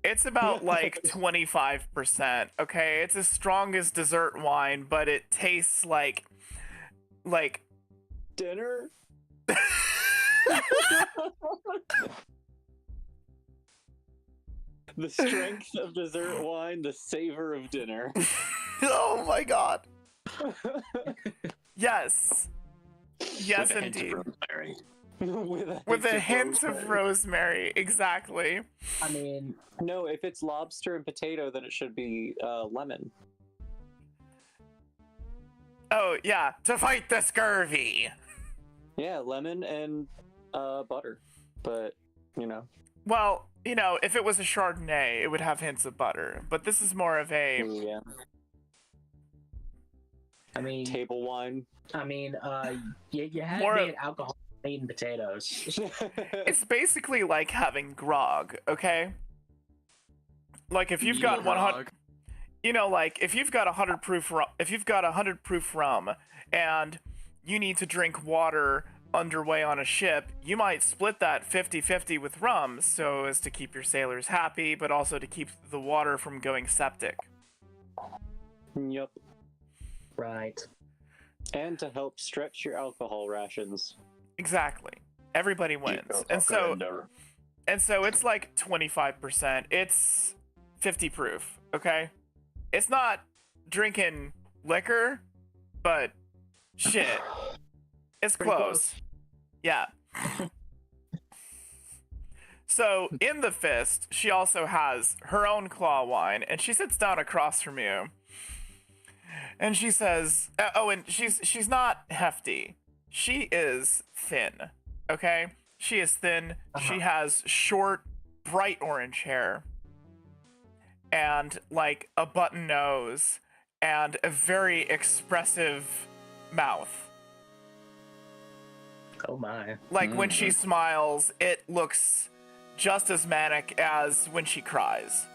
It's about like 25%. Okay, it's as strong as dessert wine, but it tastes like dinner. The strength of dessert wine, the savor of dinner. Oh my god. Yes. Yes, With a hint indeed. of rosemary. With a hint of rosemary, exactly. I mean, no, if it's lobster and potato, then it should be lemon. Oh, yeah, to fight the scurvy. Yeah, lemon and butter. But, you know. Well, you know, if it was a Chardonnay, it would have hints of butter. But this is more of a... Yeah. I mean... Table wine. I mean, you had More made alcohol eating potatoes. It's basically like having grog, okay? Like if you've got 100... You know, like if you've got 100 proof rum, and you need to drink water underway on a ship, you might split that 50-50 with rum so as to keep your sailors happy, but also to keep the water from going septic. Yep. Right. And to help stretch your alcohol rations. Exactly. Everybody wins. And so it's like 25%. It's 50 proof, okay? It's not drinking liquor, but shit. It's close. Yeah. So, in the fist, she also has her own claw wine, and she sits down across from you. And she says, and she's not hefty. She is thin, okay? She is thin. She has short, bright orange hair. And, like, a button nose. And a very expressive mouth. Oh my. Like, when she smiles, it looks just as manic as when she cries.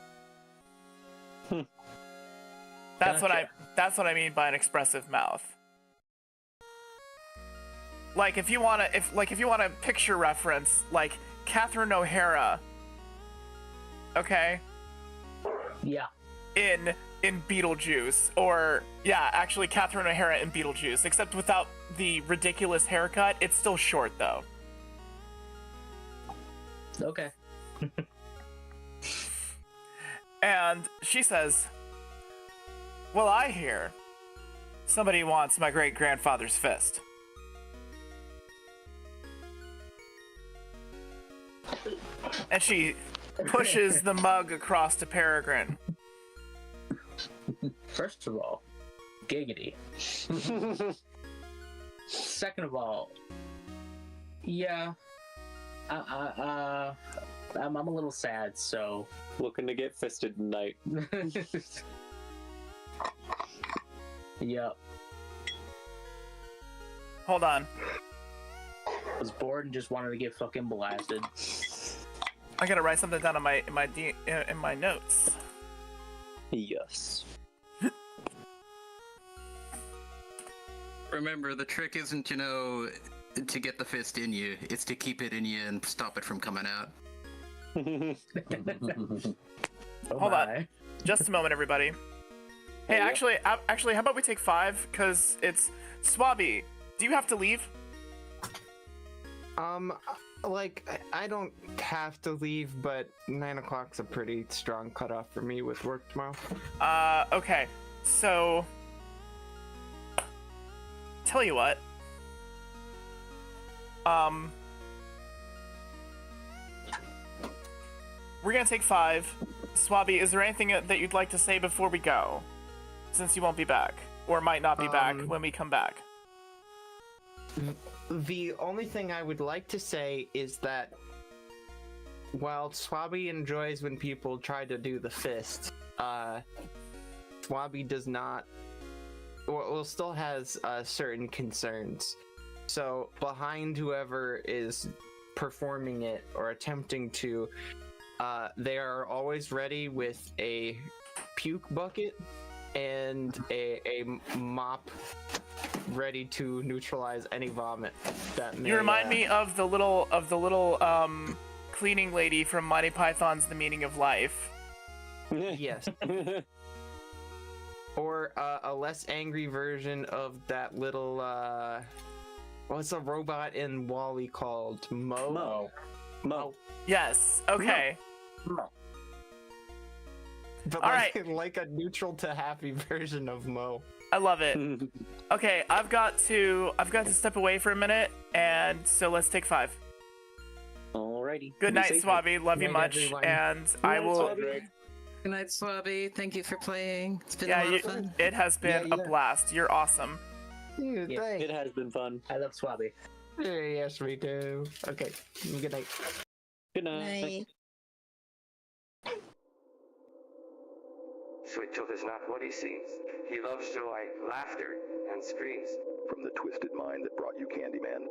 That's what I mean by an expressive mouth. Like if you want to picture reference, like Catherine O'Hara. Okay? Yeah. In Beetlejuice, or yeah, actually Catherine O'Hara in Beetlejuice, except without the ridiculous haircut. It's still short though. Okay. And she says, "Well, I hear somebody wants my great-grandfather's fist." And she pushes the mug across to Peregrine. First of all, giggity. Second of all, yeah, I'm a little sad, so... Looking to get fisted tonight. Yep. Hold on. I was bored and just wanted to get fucking blasted. I gotta write something down in my notes. Yes. Remember, the trick isn't, to get the fist in you. It's to keep it in you and stop it from coming out. Hold on. Just a moment, everybody. Hey, actually, how about we take 5? Because it's... Swabby, do you have to leave? I don't have to leave, but 9 o'clock's a pretty strong cutoff for me with work tomorrow. Okay. So... Tell you what. We're gonna take 5. Swabby, is there anything that you'd like to say before we go? Since you won't be back, or might not be back when we come back. The only thing I would like to say is that while Swabby enjoys when people try to do the fist, Swabby does not, well, still has certain concerns. So behind whoever is performing it or attempting to, they are always ready with a puke bucket and a mop ready to neutralize any vomit that may. You remind me of the little cleaning lady from Monty Python's The Meaning of Life. Yes. Or a less angry version of that little what's a robot in WALL-E called? Mo? Yes. Okay. Mo. But All like, right. like a neutral to happy version of Mo. I love it. Okay, I've got to step away for a minute, and so let's take 5. Alrighty. Good night, Swabby. Love you much, everyone. and I will. Good night, Swabby. Thank you for playing. It's been a Yeah, lot of fun. it has been a blast. You're awesome. Dude, Yeah, thanks. it has been fun. I love Swabby. Yes, we do. Okay, good night. Good night. Sweet Tooth is not what he seems. He loves joy, laughter, and screams. From the twisted mind that brought you Candyman,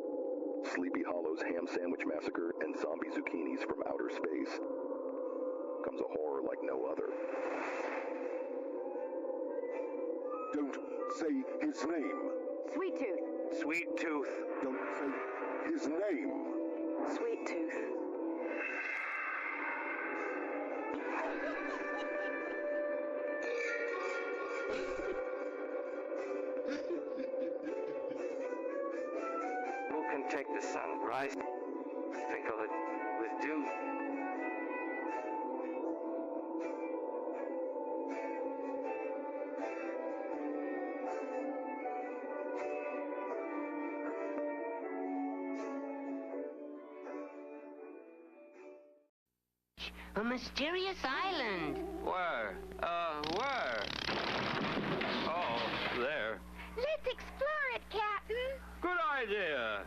Sleepy Hollow's Ham Sandwich Massacre, and Zombie Zucchinis from Outer Space, comes a horror like no other. Don't say his name. Sweet Tooth. Sweet Tooth. Don't say his name. Sweet Tooth. Who can take the sun, rise, sprinkle it with dew? A mysterious island. Where? Where? Oh, there. Let's explore it, Captain. Good idea.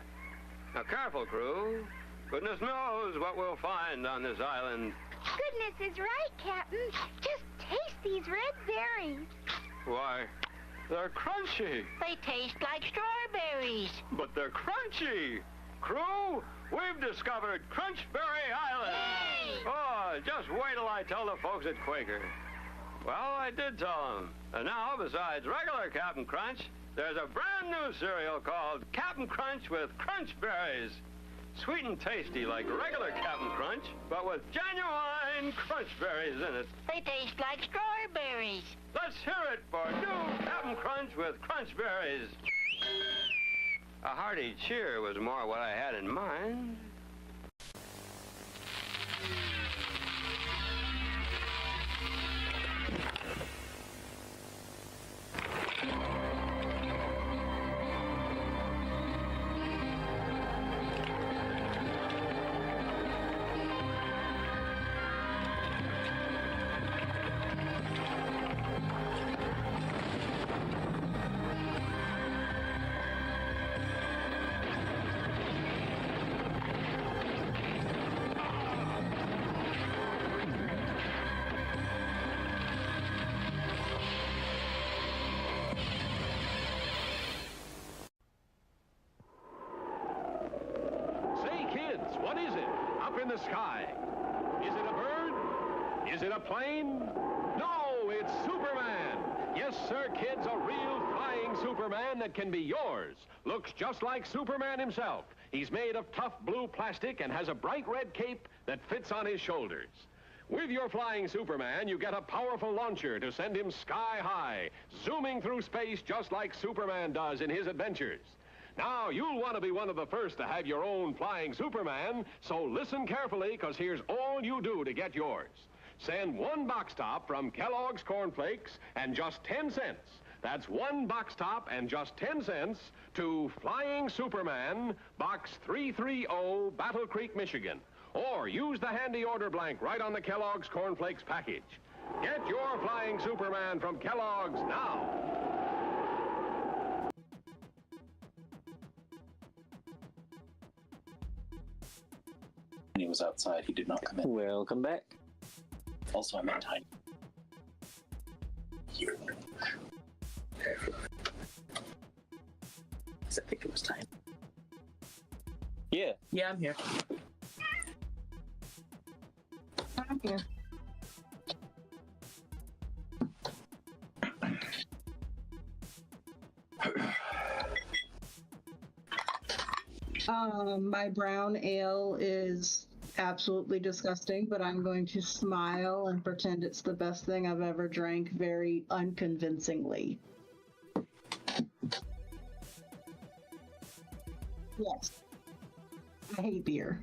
Now, careful, crew. Goodness knows what we'll find on this island. Goodness is right, Captain. Just taste these red berries. Why, they're crunchy. They taste like strawberries. But they're crunchy. Crew, we've discovered Crunchberry Island. Yay! Oh, just wait till I tell the folks at Quaker. Well, I did tell them. And now, besides regular Captain Crunch, there's a brand new cereal called Captain Crunch with Crunch Berries. Sweet and tasty like regular Captain Crunch, but with genuine crunch berries in it. They taste like strawberries. Let's hear it for new Captain Crunch with Crunch Berries. A hearty cheer was more what I had in mind. What is it? Up in the sky. Is it a bird? Is it a plane? No, it's Superman. Yes, sir, kids, a real flying Superman that can be yours. Looks just like Superman himself. He's made of tough blue plastic and has a bright red cape that fits on his shoulders. With your flying Superman, you get a powerful launcher to send him sky high, zooming through space just like Superman does in his adventures. Now, you'll want to be one of the first to have your own flying Superman, so listen carefully, because here's all you do to get yours. Send one box top from Kellogg's Corn Flakes and just 10 cents. That's one box top and just 10 cents to Flying Superman, Box 330, Battle Creek, Michigan. Or use the handy order blank right on the Kellogg's Corn Flakes package. Get your Flying Superman from Kellogg's now. When he was outside, he did not come in. Welcome back. Also, I meant tiny. Here. I think it was time. Yeah. Yeah, I'm here. I'm here. My brown ale is absolutely disgusting, but I'm going to smile and pretend it's the best thing I've ever drank very unconvincingly. Yes. I hate beer.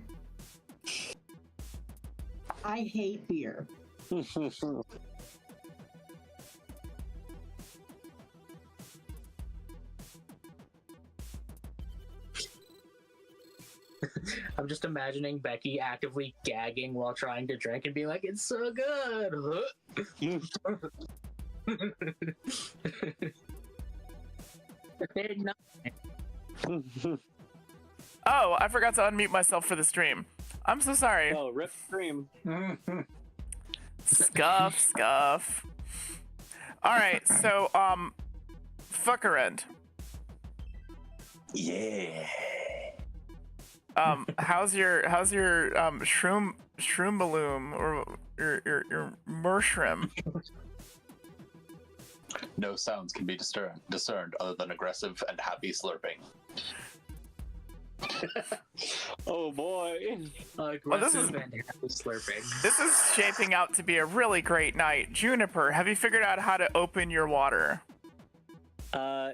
I hate beer. I'm just imagining Becky actively gagging while trying to drink and being like, "It's so good." Oh, I forgot to unmute myself for the stream. I'm so sorry. Oh, rip stream. Scuff, scuff. All right, so fucker end. Yeah. How's your shroom balloon or your mushroom? No sounds can be discerned other than aggressive and happy slurping. Oh boy. Well, this is slurping. This is shaping out to be a really great night. Juniper, have you figured out how to open your water?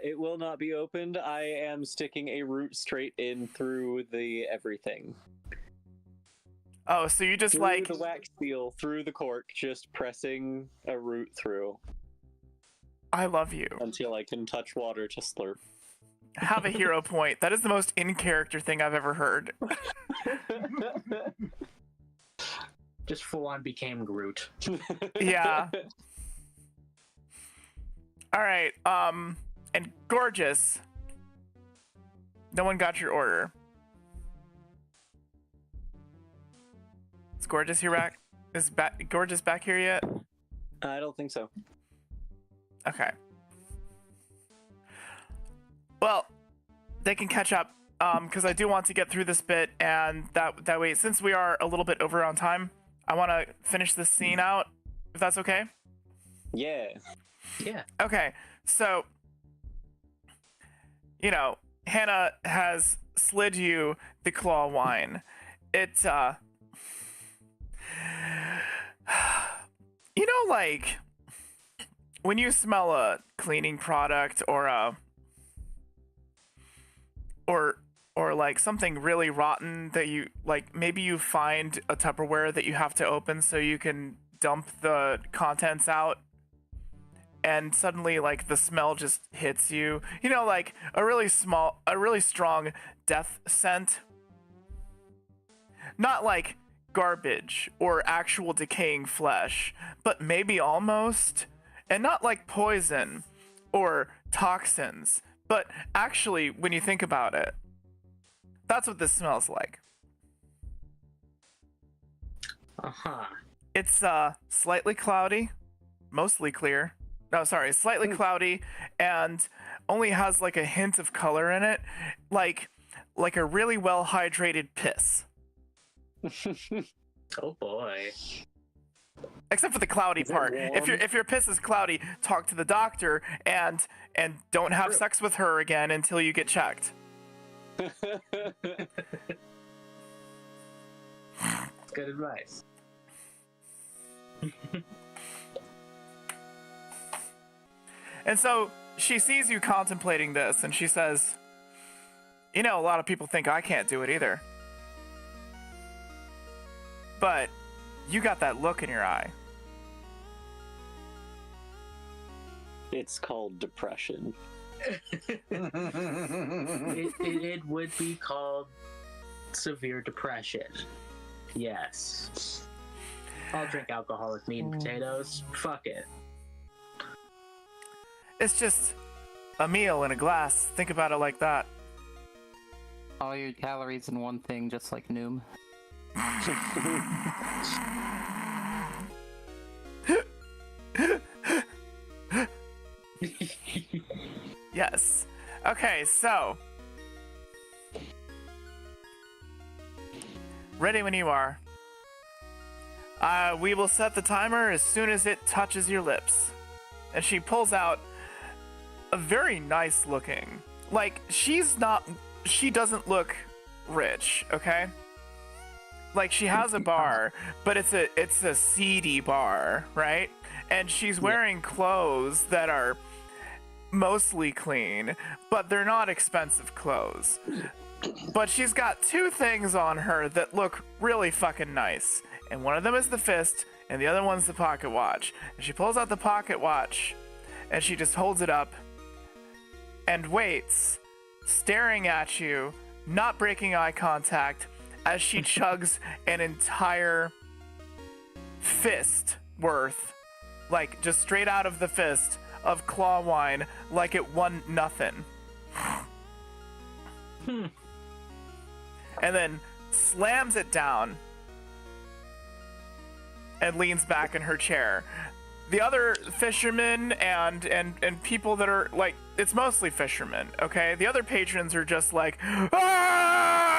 It will not be opened. I am sticking a root straight in through the everything. Oh, so you just through like the wax seal, through the cork, just pressing a root through. I love you. Until I can touch water to slurp. Have a hero point. That is the most in-character thing I've ever heard. Just full on became Groot. Yeah. All right. And Gorgeous. No one got your order. Is Gorgeous here back? Is Gorgeous back here yet? I don't think so. Okay. Well, they can catch up, because I do want to get through this bit, and that way, since we are a little bit over on time, I want to finish this scene out, if that's okay? Yeah. Yeah. Okay, so, you know, Hannah has slid you the claw wine. It's, you know, like, when you smell a cleaning product or like something really rotten that you like, maybe you find a Tupperware that you have to open so you can dump the contents out, and suddenly like the smell just hits you, you know, like a really strong death scent, not like garbage or actual decaying flesh, but maybe almost, and not like poison or toxins, but actually, when you think about it, that's what this smells like. Uh-huh. It's slightly cloudy, mostly clear. No, sorry, slightly cloudy, and only has like a hint of color in it, like a really well hydrated piss. Oh boy. Except for the cloudy part. If your piss is cloudy, talk to the doctor and don't have sex with her again until you get checked. Good advice. And so she sees you contemplating this, and she says, "You know, a lot of people think I can't do it either. But you got that look in your eye. It's called depression. It would be called severe depression. Yes. I'll drink alcoholic meat and potatoes. Fuck it. It's just a meal in a glass. Think about it like that. All your calories in one thing, just like Noom. Yes. Okay, so. Ready when you are. We will set the timer as soon as it touches your lips. And she pulls out a very nice looking. Like, she doesn't look rich, okay? Like, she has a bar, but it's a seedy bar, right? And she's wearing clothes that are mostly clean, but they're not expensive clothes. But she's got two things on her that look really fucking nice. And one of them is the fist, and the other one's the pocket watch. And she pulls out the pocket watch, and she just holds it up and waits, staring at you, not breaking eye contact, as she chugs an entire fist worth, like just straight out of the fist, of claw wine, like it won nothing. And then slams it down and leans back in her chair. The other fishermen and people that are like, it's mostly fishermen, okay? The other patrons are just like, ah!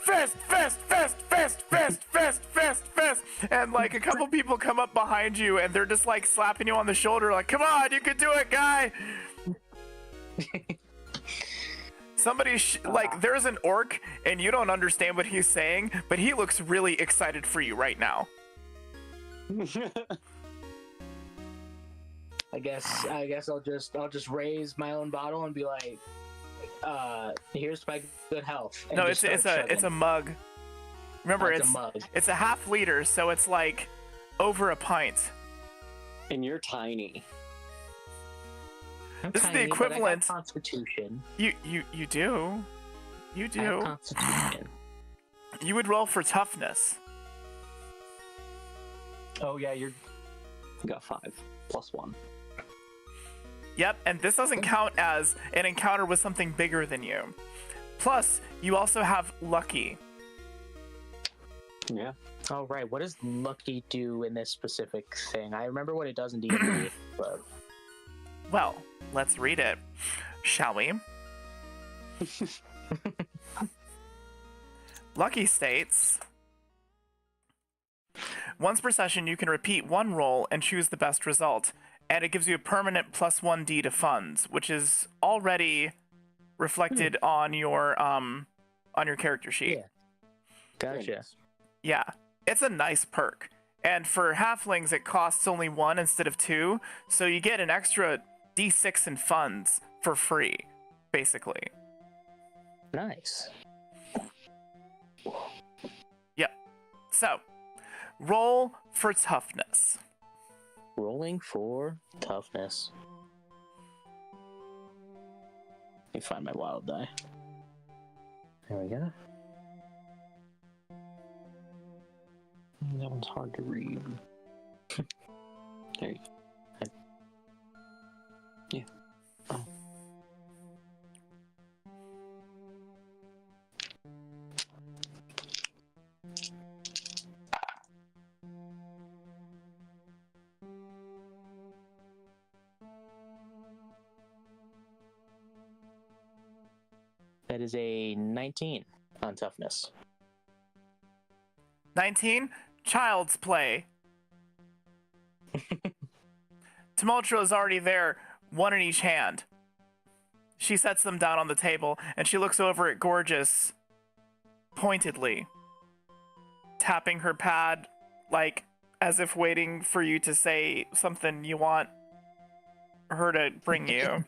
Fist, fist, fist, fist, fist, fist, fist, fist. And like a couple people come up behind you and they're just like slapping you on the shoulder like, come on, you can do it, guy. Somebody, like, there's an orc and you don't understand what he's saying, but he looks really excited for you right now. I guess I'll just raise my own bottle and be like, here's my good health. And no, it's a mug. Remember, it's a half liter, so it's like over a pint. And you're tiny. This is the equivalent. But I got constitution. You do. You do. I have constitution. You would roll for toughness. Oh yeah, you got 5 plus 1. Yep, and this doesn't count as an encounter with something bigger than you. Plus, you also have lucky. Yeah. Oh right, what does lucky do in this specific thing? I remember what it does in D&D, but... Well, let's read it, shall we? Lucky states, once per session you can repeat one roll and choose the best result, and it gives you a permanent plus 1d to funds, which is already reflected on your character sheet. Yeah. Gotcha. Yeah, it's a nice perk. And for halflings, it costs only 1 instead of 2, so you get an extra d6 in funds for free, basically. Nice. Yep. So, roll for toughness. Rolling for toughness. Let me find my wild die. There we go. That one's hard to read. There you go. Yeah. Oh. That is a 19 on toughness. 19? Child's play. Tumultra is already there, one in each hand. She sets them down on the table, and she looks over at Gorgeous pointedly, tapping her pad, like, as if waiting for you to say something you want her to bring you.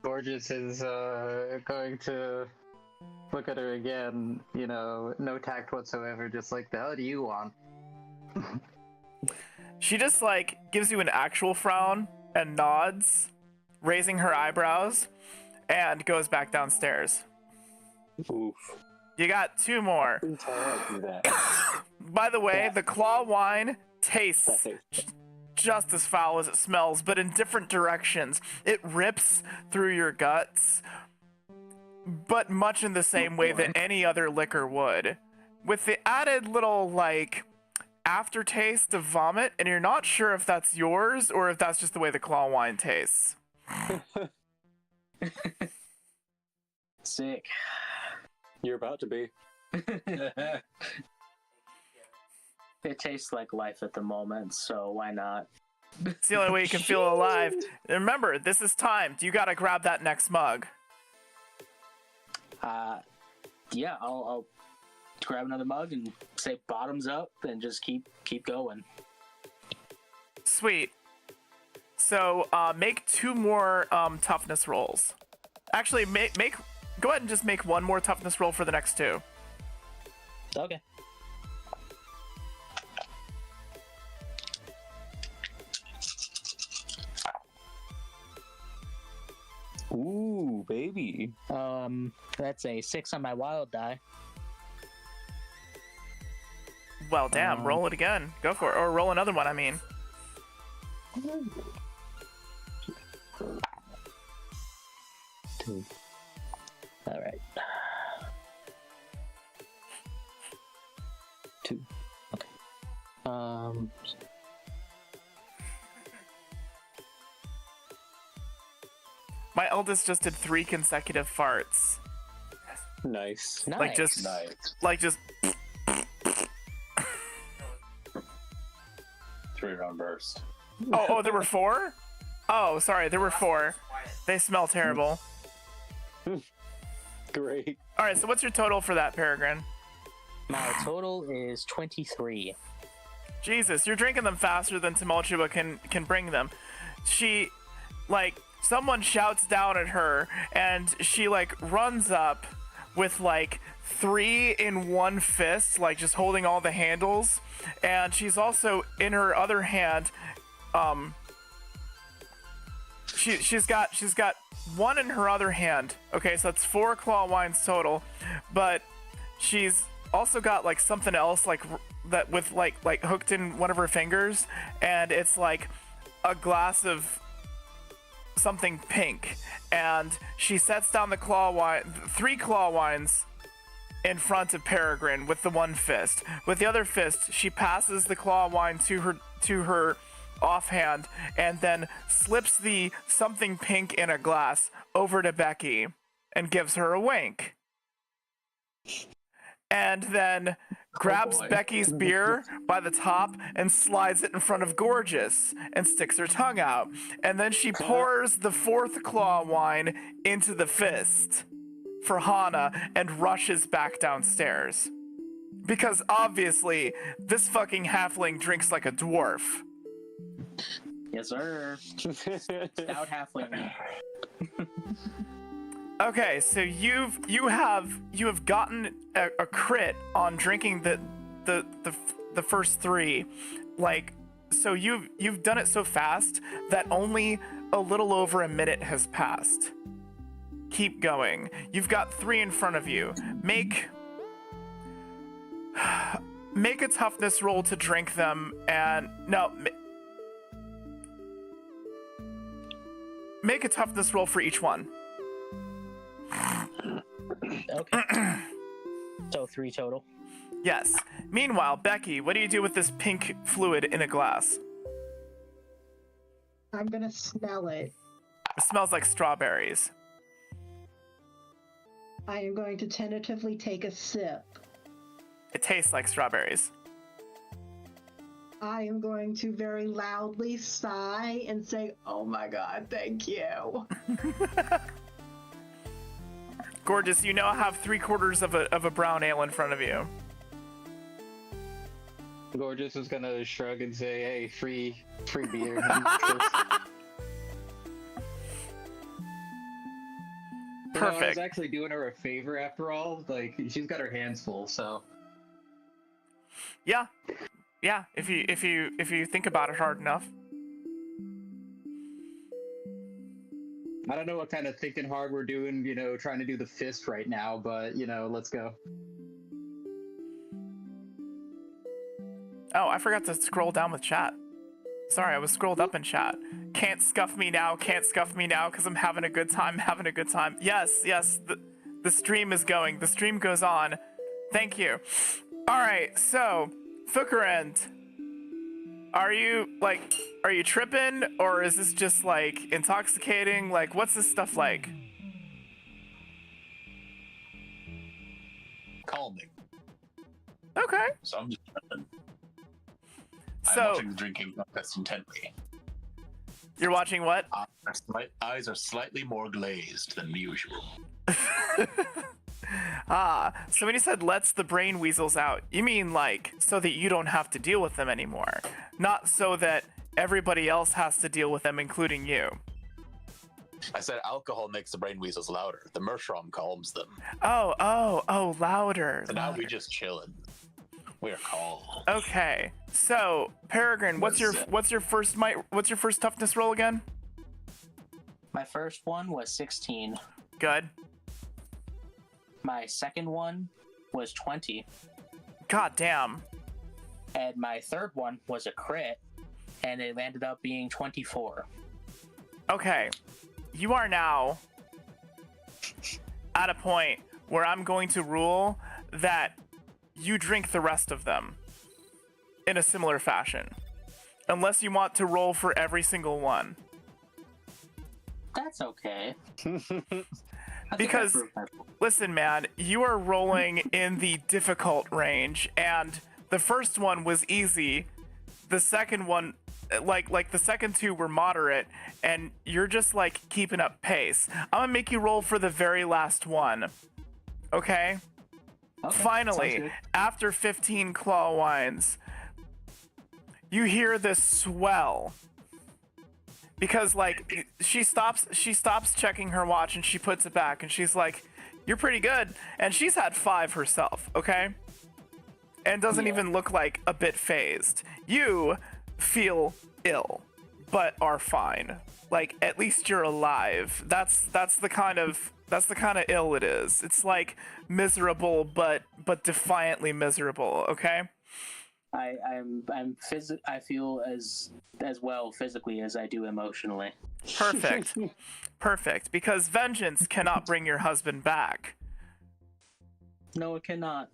Gorgeous is going to look at her again, you know, no tact whatsoever, just like, the hell do you want? She just like gives you an actual frown and nods, raising her eyebrows, and goes back downstairs. Oof. You got 2 more. By the way, the claw wine tastes just as foul as it smells, but in different directions. It rips through your guts, but much in the same way that any other liquor would. With the added little, like, aftertaste of vomit, and you're not sure if that's yours or if that's just the way the claw wine tastes. Sick. You're about to be. It tastes like life at the moment, so why not? It's the only way you can feel alive. And remember, this is timed. You gotta grab that next mug. Yeah, I'll grab another mug and say bottoms up and just keep going. Sweet. So make 2 more toughness rolls. Actually, go ahead and just make 1 more toughness roll for the next 2. Okay. Ooh, baby. That's a 6 on my wild die. Well, damn. Roll it again. Go for it. Or roll another one, I mean. All right. 2. Okay. My eldest just did 3 consecutive farts. Nice. Like just, like just. 3-round burst. Oh, there were 4? Oh, sorry, there were 4. They smell terrible. Great. All right, so what's your total for that, Peregrine? My total is 23. Jesus, you're drinking them faster than Tumultua can bring them. She, like, someone shouts down at her, and she, like, runs up with, like, 3 in one fist, like, just holding all the handles. And she's also, in her other hand, she's got 1 in her other hand. Okay, so that's 4 claw wines total. But she's also got, like, something else, like, that with, like hooked in one of her fingers. And it's, like, a glass of something pink. And she sets down the 3 claw wines in front of Peregrine with the 1 fist. With the other fist, she passes the claw wine to her offhand and then slips the something pink in a glass over to Becky and gives her a wink. And then grabs Becky's beer by the top and slides it in front of Gorgeous and sticks her tongue out. And then she pours the 4th claw wine into the fist for Hana and rushes back downstairs. Because obviously, this fucking halfling drinks like a dwarf. Yes, sir. Stout halfling. Okay, so you have gotten a crit on drinking the first 3, like, so you've done it so fast that only a little over a minute has passed. Keep going. You've got 3 in front of you. Make a toughness roll to drink them, and make a toughness roll for each one. Okay. So 3 total. Yes. Meanwhile, Becky, what do you do with this pink fluid in a glass? I'm gonna smell it. It smells like strawberries. I am going to tentatively take a sip. It tastes like strawberries. I am going to very loudly sigh and say, "Oh my god, thank you." Gorgeous, you now have 3/4 of a brown ale in front of you. Gorgeous is gonna shrug and say, "Hey, free beer." Perfect. I was actually doing her a favor after all. Like, she's got her hands full, so. Yeah. Yeah, if you think about it hard enough. I don't know what kind of thinking hard we're doing, trying to do the fist right now, but, let's go. Oh, I forgot to scroll down with chat. Sorry, I was scrolled up in chat. Can't scuff me now, because I'm having a good time, Yes, the stream is going. The stream goes on. Thank you. Alright, so, Fukurend, are you tripping, or is this just, intoxicating? What's this stuff like? Calming. Okay. So I'm just tripping. So, I'm watching the drinking contest intently. You're watching what? Eyes are slightly more glazed than usual. So when you said lets the brain weasels out, you mean so that you don't have to deal with them anymore, not so that everybody else has to deal with them, including you. I said alcohol makes the brain weasels louder. The Mershram calms them. Oh, louder. So now we just chilling. We're calm. Okay, so Peregrine, what's your first toughness roll again? My first one was 16. Good. My second one was 20. God damn. And my third one was a crit, and it landed up being 24. Okay, you are now at a point where I'm going to rule that you drink the rest of them in a similar fashion, unless you want to roll for every single one. That's okay. Because, listen, man, you are rolling in the difficult range, and the first one was easy. The second one, the second two were moderate, and you're just, keeping up pace. I'm gonna make you roll for the very last one. Okay? Finally, after 15 claw wines, you hear this swell. Because she stops checking her watch and she puts it back and she's like, "You're pretty good." And she's had 5 herself, okay? And doesn't even look a bit phased. You feel ill, but are fine. At least you're alive. That's the kind of ill it is. It's miserable, but defiantly miserable, okay? I feel as well physically as I do emotionally. Perfect. Perfect. Because vengeance cannot bring your husband back. No, it cannot.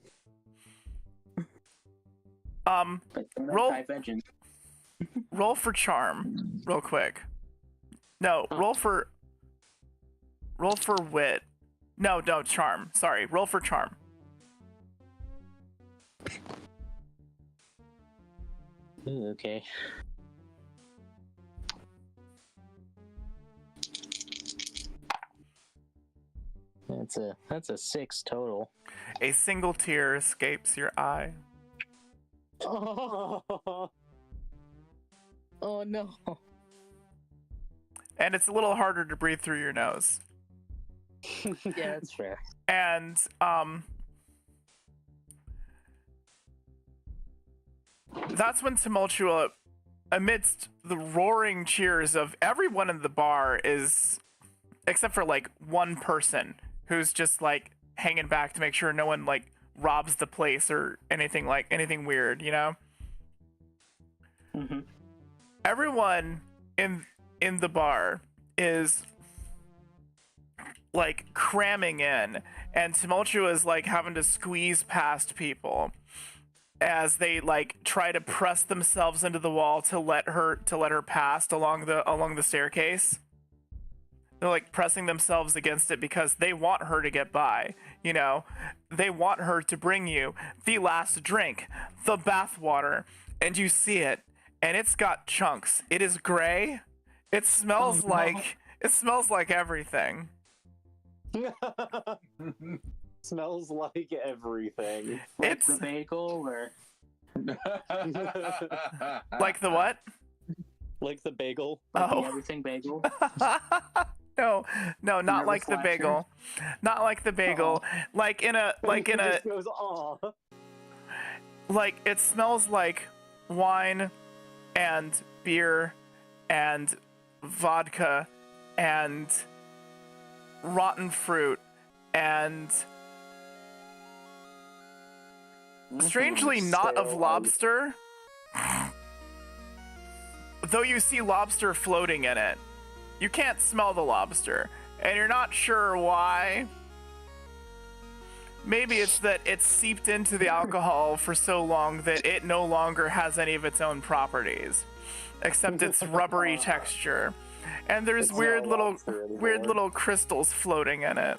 Roll for charm, real quick. No, roll for wit. No, charm. Sorry, roll for charm. Okay. That's a 6 total. A single tear escapes your eye. Oh no. And it's a little harder to breathe through your nose. Yeah, that's fair. And that's when Tumultua, amidst the roaring cheers of everyone in the bar, is, except for one person who's just hanging back to make sure no one robs the place or anything weird, Mm-hmm. Everyone in the bar is cramming in, and Tumultua is having to squeeze past people as they try to press themselves into the wall to let her past along the staircase. They're pressing themselves against it because they want her to get by, They want her to bring you the last drink, the bathwater, and you see it, and it's got chunks. It is gray. It smells like everything. Smells like everything. It's the bagel, or like the what? Like the bagel. Like the everything bagel. No, not like the bagel. Not like the bagel. Like in a It just goes, aw. it smells like wine and beer and vodka and rotten fruit and strangely not of lobster, though you see lobster floating in it. You can't smell the lobster, and you're not sure why. Maybe it's that it's seeped into the alcohol for so long that it no longer has any of its own properties, except its rubbery texture. And there's It's weird not little lobster anymore. weird little crystals floating in it.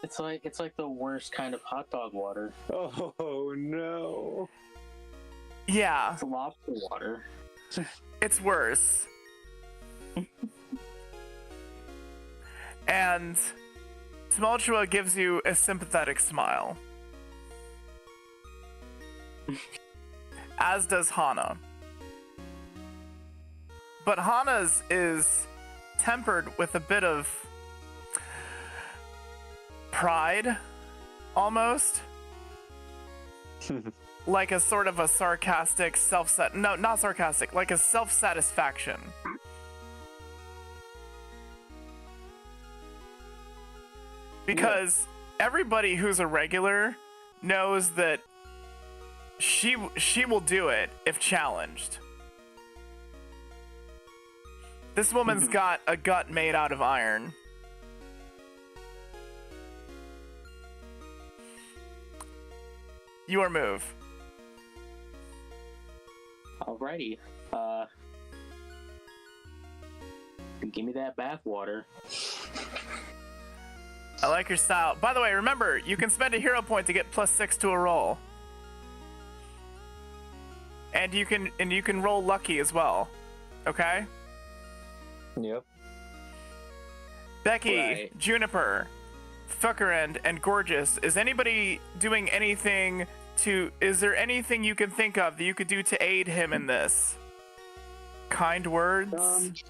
It's like the worst kind of hot dog water. Oh no. Yeah. It's lobster water. It's worse. And Tumultua gives you a sympathetic smile. As does Hana. But Hana's is tempered with a bit of pride, almost. Like a sort of a sarcastic no, not sarcastic, like a self-satisfaction. Because everybody who's a regular knows that she will do it if challenged. This woman's got a gut made out of iron. Your move. Alrighty. Give me that bath water. I like your style. By the way, remember, you can spend a hero point to get +6 to a roll. And you can roll lucky as well. Okay? Yep. Becky, Right. Juniper, Fuckerend, and Gorgeous, is anybody doing anything is there anything you can think of that you could do to aid him in this? Kind words?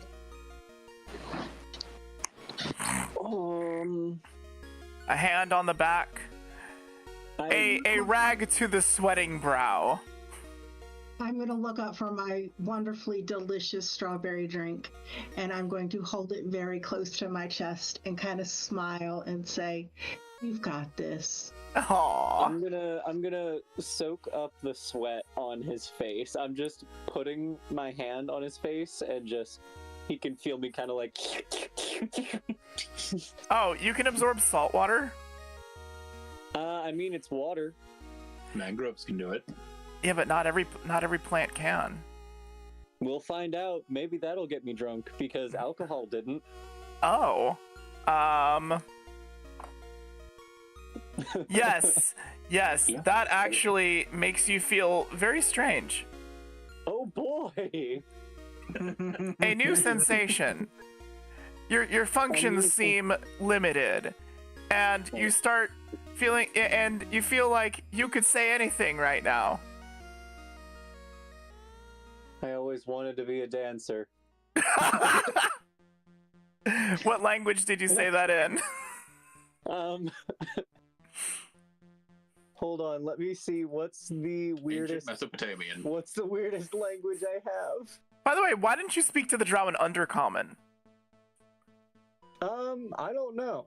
A hand on the back? A rag to the sweating brow. I'm going to look up for my wonderfully delicious strawberry drink, and I'm going to hold it very close to my chest and kind of smile and say, "You've got this." Aww. I'm gonna soak up the sweat on his face. I'm just putting my hand on his face and just he can feel me kind of like. Oh, you can absorb salt water? I mean it's water. Mangroves can do it. Yeah, but not every plant can. We'll find out. Maybe that'll get me drunk because alcohol didn't. Oh. Yes. Yes, Yeah. that actually makes you feel very strange. Oh boy. A new sensation. Your functions seem limited, and you start feeling, and you feel like you could say anything right now. I always wanted to be a dancer. What language did you say that in? Hold on, let me see. What's the weirdest Mesopotamian? What's the weirdest language I have? By the way, why didn't you speak to the drow in Undercommon? I don't know.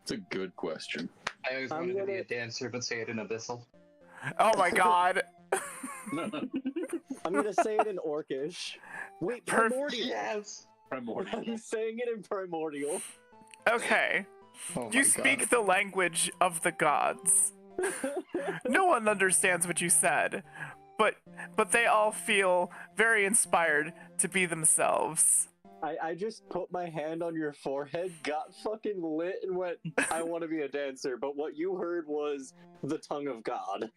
It's a good question. I always wanted to be a dancer, but say it in Abyssal. Oh my god. I'm gonna say it in Orcish. Wait, Primordial. Yes. Primordial. I'm saying it in Primordial. Okay. Oh You my speak God. the language of the gods. No one understands what you said, but they all feel very inspired to be themselves. I just put my hand on your forehead, got fucking lit, and went, I want to be a dancer, but what you heard was the tongue of God.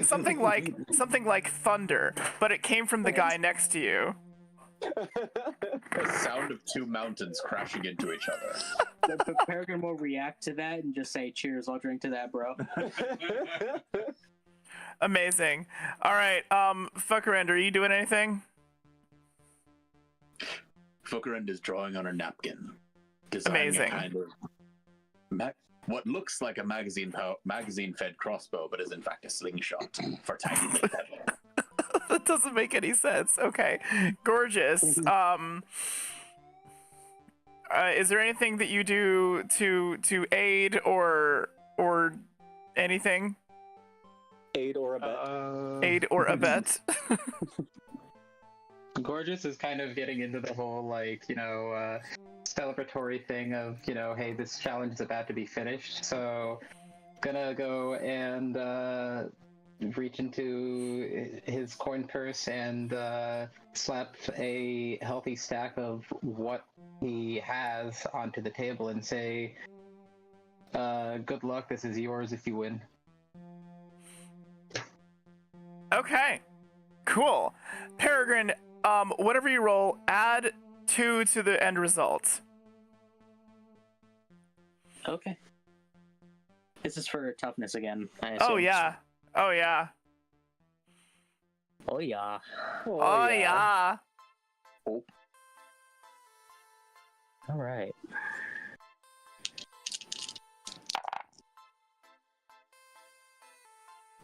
something like thunder, but it came from the guy next to you. The sound of two mountains crashing into each other. The Peregrine will react to that and just say, "Cheers, I'll drink to that, bro." Amazing. All right, Fuckerend, are you doing anything? Fuckerend is drawing on a napkin. Designing Amazing. A kind of what looks like a magazine-fed crossbow, but is in fact a slingshot for tiny little devil. That doesn't make any sense. Okay, gorgeous. Is there anything that you do to aid or anything? Aid or abet. Aid or abet. Gorgeous is kind of getting into the whole, like, celebratory thing of, hey, this challenge is about to be finished. So, gonna go and reach into his coin purse and slap a healthy stack of what he has onto the table and say, good luck, this is yours if you win. Okay, cool. Peregrine, whatever you roll, add 2 to the end result. Okay. This is for toughness again, I assume. Oh yeah. Oh yeah. Oh yeah. Oh yeah. Oh. All right.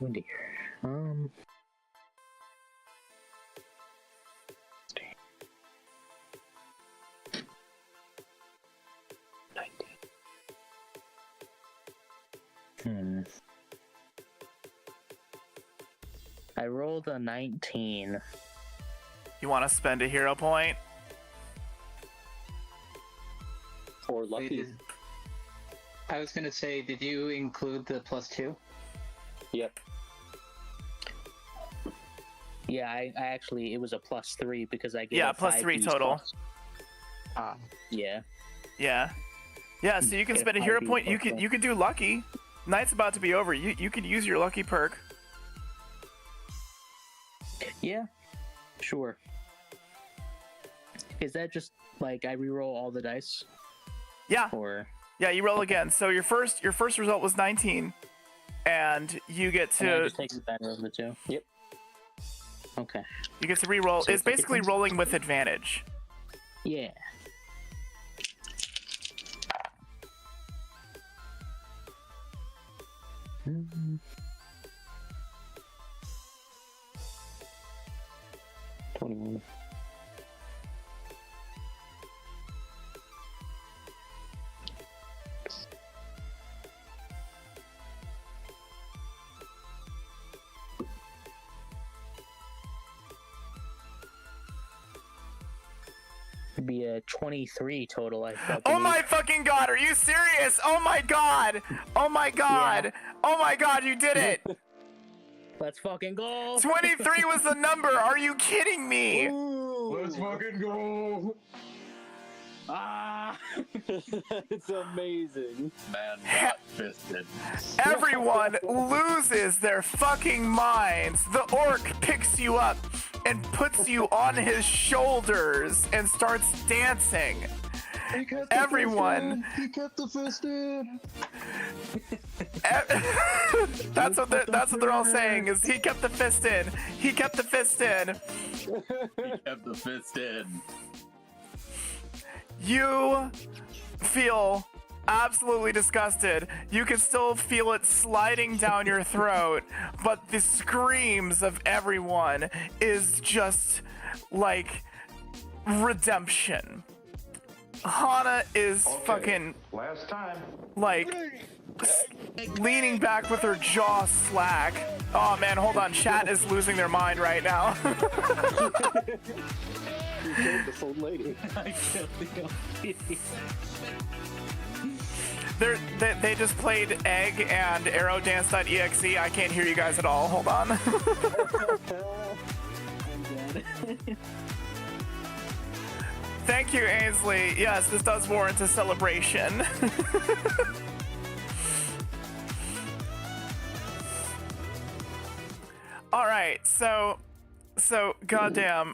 Oh dear. 19. I rolled a 19. You want to spend a hero point? Or lucky. I was gonna say, did you include the +2? Yep. Yeah, I actually, it was a +3 because I gave it +3 total. Yeah. Yeah. Yeah, so you can spend a hero point. You can do lucky. Night's about to be over. You could use your lucky perk. Yeah. Sure. Is that just like I reroll all the dice? Yeah. Or yeah, you roll again. So your first result was 19, and you get to. And I just take the better of the two. Yep. Okay. You get to re-roll. So it's basically rolling with advantage. Yeah. Mm-hmm. 21. It'd be a 23 total. I thought. Oh my fucking god! Are you serious? Oh my god! Oh my god! Yeah. Oh my god! You did it! Let's fucking go! 23 was the number. Are you kidding me? Ooh, let's fucking go! Ah! It's amazing. Man, got fisted. Everyone loses their fucking minds. The orc picks you up and puts you on his shoulders and starts dancing. Everyone. He kept the fist in. That's what they're all saying is he kept the fist in. He kept the fist in. He kept the fist in. You feel absolutely disgusted. You can still feel it sliding down your throat, but the screams of everyone is just like redemption. Hana is fucking last time, like leaning back with her jaw slack. Oh man, hold on. Chat is losing their mind right now. You killed this old lady. I killed the old lady. They just played Egg and Aerodance.exe. I can't hear you guys at all. Hold on. Thank you, Ainsley. Yes, this does warrant a celebration. All right, so goddamn.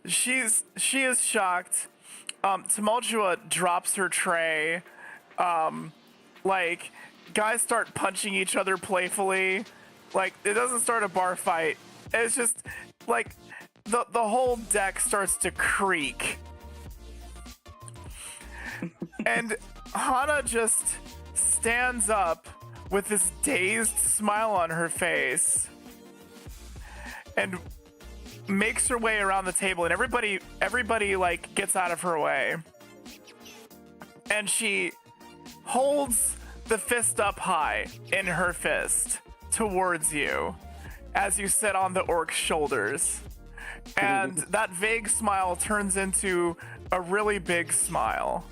She is shocked. Tumultua drops her tray. Like, guys start punching each other playfully. Like, it doesn't start a bar fight. It's just, like, the whole deck starts to creak. And Hana just stands up with this dazed smile on her face and makes her way around the table, and everybody like gets out of her way. And she holds the fist up high in her fist towards you as you sit on the orc's shoulders. And that vague smile turns into a really big smile.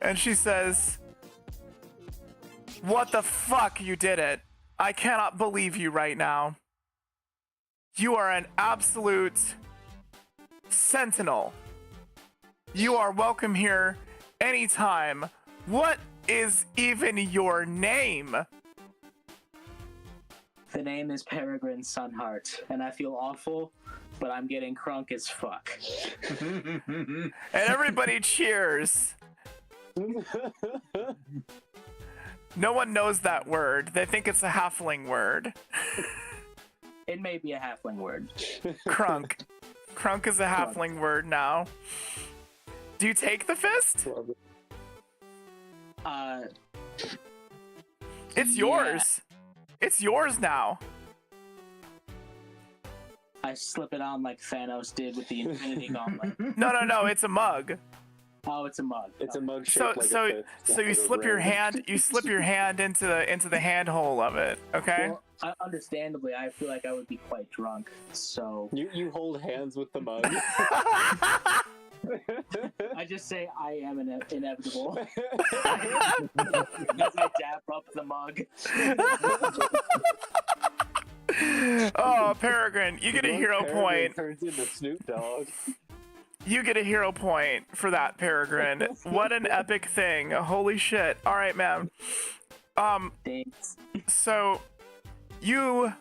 And she says, "What the fuck, you did it. I cannot believe you right now. You are an absolute sentinel. You are welcome here anytime. What is even your name?" The name is Peregrine Sunheart, and I feel awful, but I'm getting crunk as fuck. And everybody cheers. No one knows that word. They think it's a halfling word. It may be a halfling word. Crunk. Crunk is a halfling word now. Do you take the fist? It's yours. It's yours now. I slip it on like Thanos did with the Infinity Gauntlet. No. It's a mug. Oh, it's a mug. It's a mug So shaped like a fist. you slip your hand. You slip your hand into the handhole of it. Okay. Well, understandably, I feel like I would be quite drunk. So you hold hands with the mug. I just say I am inevitable. As I dap up the mug. Oh, Peregrine, you get a hero point. Turns into Snoop Dogg. You get a hero point for that, Peregrine. What an epic thing. Holy shit. All right, man. Thanks. So you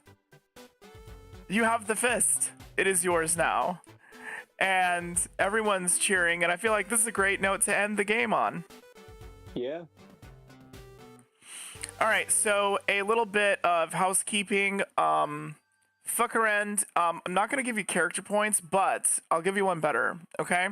have the fist. It is yours now. And everyone's cheering, and I feel like this is a great note to end the game on. Yeah. All right, so a little bit of housekeeping. Fuckerend, I'm not going to give you character points, but I'll give you one better, okay?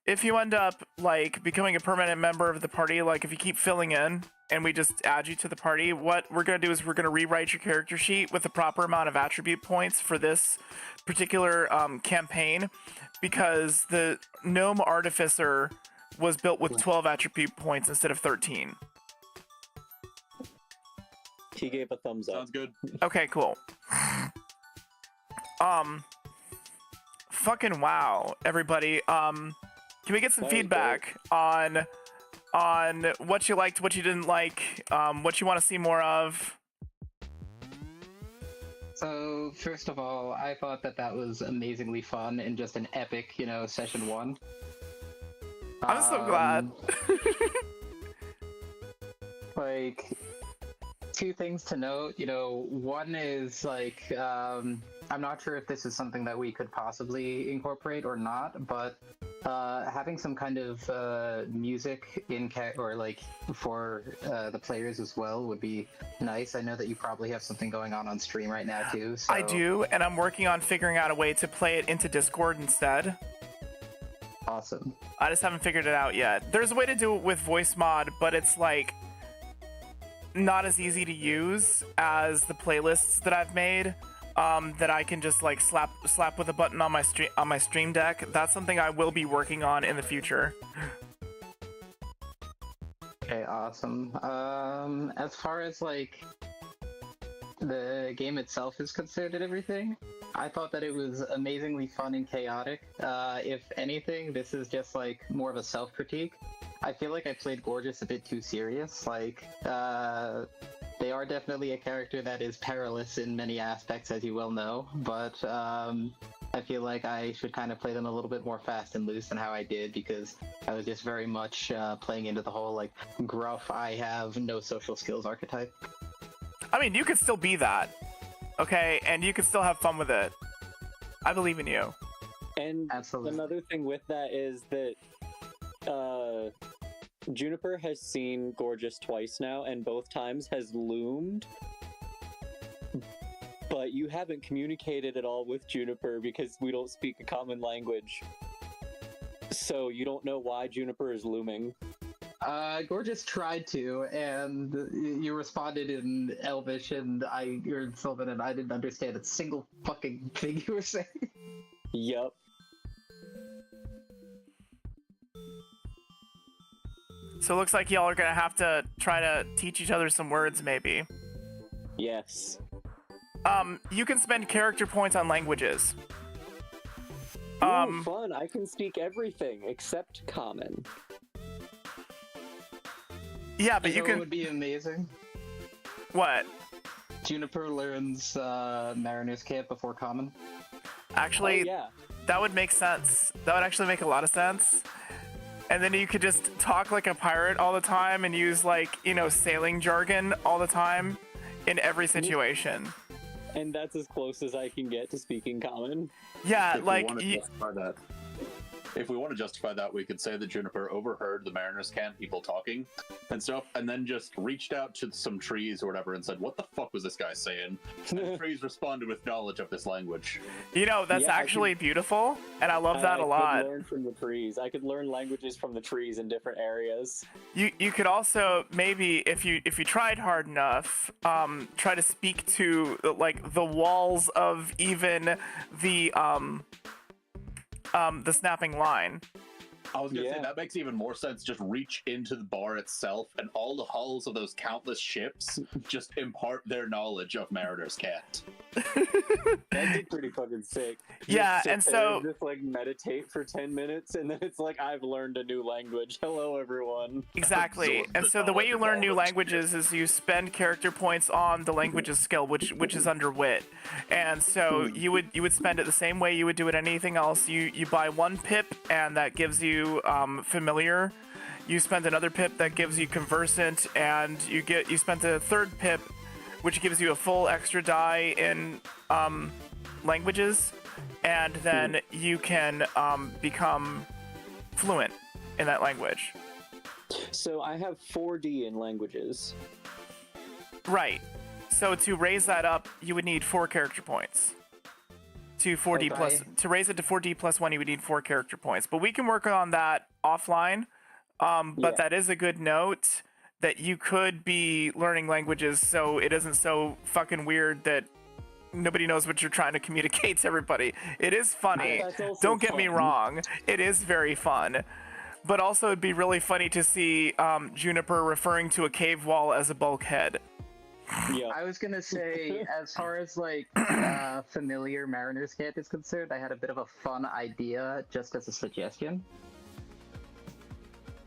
If you end up, like, becoming a permanent member of the party, like, if you keep filling in and we just add you to the party, what we're going to do is we're going to rewrite your character sheet with the proper amount of attribute points for this particular campaign, because the Gnome Artificer was built with 12 attribute points instead of 13. He gave a thumbs up. Sounds good. Okay, cool. Fucking wow, everybody. Can we get some feedback on what you liked, what you didn't like, what you want to see more of? So, first of all, I thought that was amazingly fun and just an epic, session 1. I'm so glad. Like, two things to note, one is, like, I'm not sure if this is something that we could possibly incorporate or not, but having some kind of music for the players as well would be nice. I know that you probably have something going on stream right now too. So. I do, and I'm working on figuring out a way to play it into Discord instead. Awesome. I just haven't figured it out yet. There's a way to do it with voice mod, but it's like not as easy to use as the playlists that I've made. That I can just like slap with a button on my stream deck. That's something I will be working on in the future. Okay, awesome. As far as like the game itself is concerned and everything, I thought that it was amazingly fun and chaotic. If anything, this is just like more of a self-critique. I feel like I played Gorgeous a bit too serious. Like, they are definitely a character that is perilous in many aspects, as you well know, but I feel like I should kind of play them a little bit more fast and loose than how I did, because I was just very much playing into the whole, like, gruff, I have no social skills archetype. I mean, you could still be that, okay? And you could still have fun with it. I believe in you. And Absolutely. Another thing with that is that Juniper has seen Gorgeous twice now, and both times has loomed. But you haven't communicated at all with Juniper because we don't speak a common language. So you don't know why Juniper is looming. Gorgeous tried to, and you responded in Elvish, and you're Sylvan, and I didn't understand a single fucking thing you were saying. Yup. So it looks like y'all are gonna have to try to teach each other some words, maybe. Yes. You can spend character points on languages. Ooh, fun. I can speak everything except common. Yeah, but you can. It would be amazing. What? Juniper learns Mariner's Camp before common. Actually, yeah. That would make sense. That would actually make a lot of sense. And then you could just talk like a pirate all the time and use, like, you know, sailing jargon all the time in every situation. And that's as close as I can get to speaking common. Yeah, If we want to justify that, we could say that Juniper overheard the Mariners Camp people talking and stuff, and then just reached out to some trees or whatever and said, "What the fuck was this guy saying?" And the trees responded with knowledge of this language. You know, that's actually beautiful, and I love that a lot. I could learn from the trees. I could learn languages from the trees in different areas. You could also maybe, if you tried hard enough, try to speak to like the walls of even the snapping line. I was gonna say that makes even more sense. Just reach into the bar itself, and all the hulls of those countless ships just impart their knowledge of Mariner's Camp. That'd be pretty fucking sick. Yeah, sit and there so just like meditate for 10 minutes, and then it's like I've learned a new language. Hello, everyone. Exactly. And so the way you learn new languages is you spend character points on the languages skill, which is under wit. And so you would spend it the same way you would do it anything else. You buy one pip, and that gives you familiar. You spend another pip that gives you conversant, and you spent a third pip, which gives you a full extra die in languages, and then you can become fluent in that language. So I have 4D in languages. Right. So to raise that up, you would need 4 character points. To 4D plus, to raise it to 4D plus 1, you would need 4 character points. But we can work on that offline. But that is a good note that you could be learning languages, so it isn't so fucking weird that nobody knows what you're trying to communicate to everybody. It is funny. Don't get me wrong. It is very fun. But also it'd be really funny to see Juniper referring to a cave wall as a bulkhead. Yeah. I was gonna say, as far as like familiar Mariner's Camp is concerned, I had a bit of a fun idea just as a suggestion.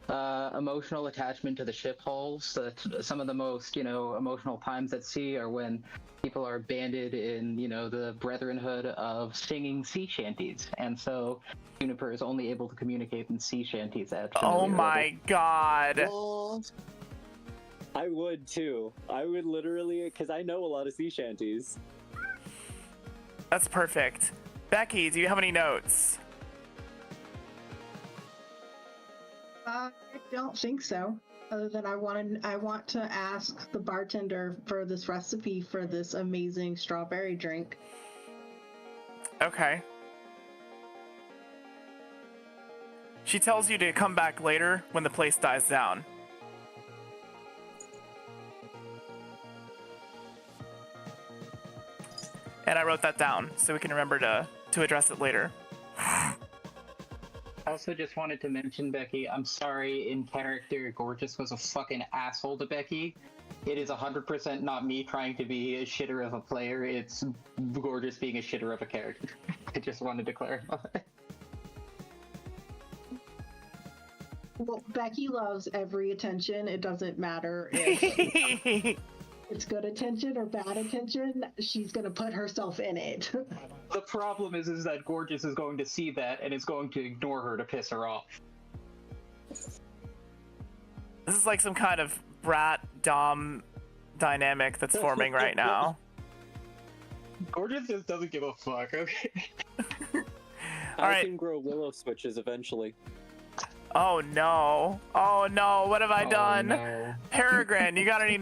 Emotional attachment to the ship hulls. Some of the most, emotional times at sea are when people are banded in, the brethrenhood of singing sea shanties, and so Juniper is only able to communicate in sea shanties at. Oh my god! Well, I would too. I would literally, because I know a lot of sea shanties. That's perfect. Becky, do you have any notes? I don't think so. Other than I want to ask the bartender for this recipe for this amazing strawberry drink. Okay. She tells you to come back later when the place dies down. And I wrote that down so we can remember to address it later. I also just wanted to mention, Becky, I'm sorry, in character, Gorgeous was a fucking asshole to Becky. It is 100% not me trying to be a shitter of a player, it's Gorgeous being a shitter of a character. I just wanted to clarify. Well, Becky loves every attention. It doesn't matter if it's good attention or bad attention. She's going to put herself in it. The problem is that Gorgeous is going to see that and is going to ignore her to piss her off. This is like some kind of brat-dom dynamic that's forming right now. Gorgeous just doesn't give a fuck, okay? I can grow willow switches eventually. Oh no. Oh no, what have I done? No. Peregrine, you got any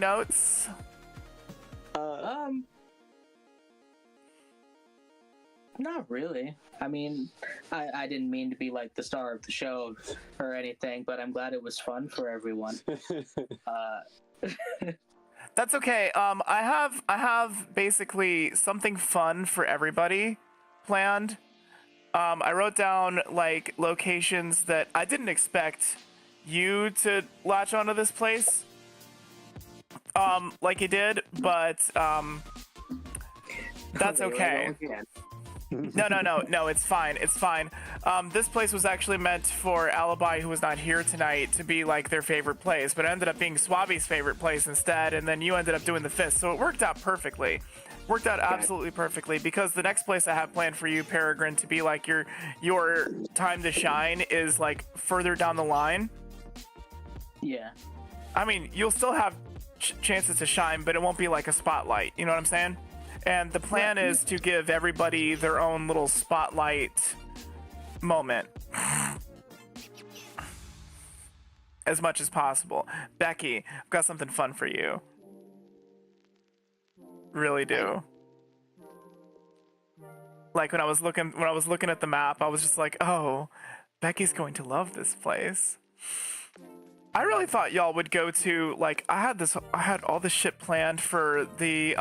Not really. I mean, I didn't mean to be like the star of the show or anything, but I'm glad it was fun for everyone. That's okay. I have basically something fun for everybody planned. I wrote down like locations that I didn't expect you to latch onto this place. Like you did, but that's okay. No, it's fine. It's fine. This place was actually meant for Alibi, who was not here tonight, to be like their favorite place, but it ended up being Swabby's favorite place instead, and then you ended up doing the Fist, so it worked out perfectly. Worked out absolutely perfectly, because the next place I have planned for you, Peregrine, to be like your time to shine is like further down the line. Yeah. I mean, you'll still have chances to shine, but it won't be like a spotlight. You know what I'm saying? And the plan is to give everybody their own little spotlight moment. As much as possible. Becky, I've got something fun for you. Really do. Like when I was looking at the map, I was just like, oh, Becky's going to love this place. I really thought y'all would go to, like, I had all this shit planned for the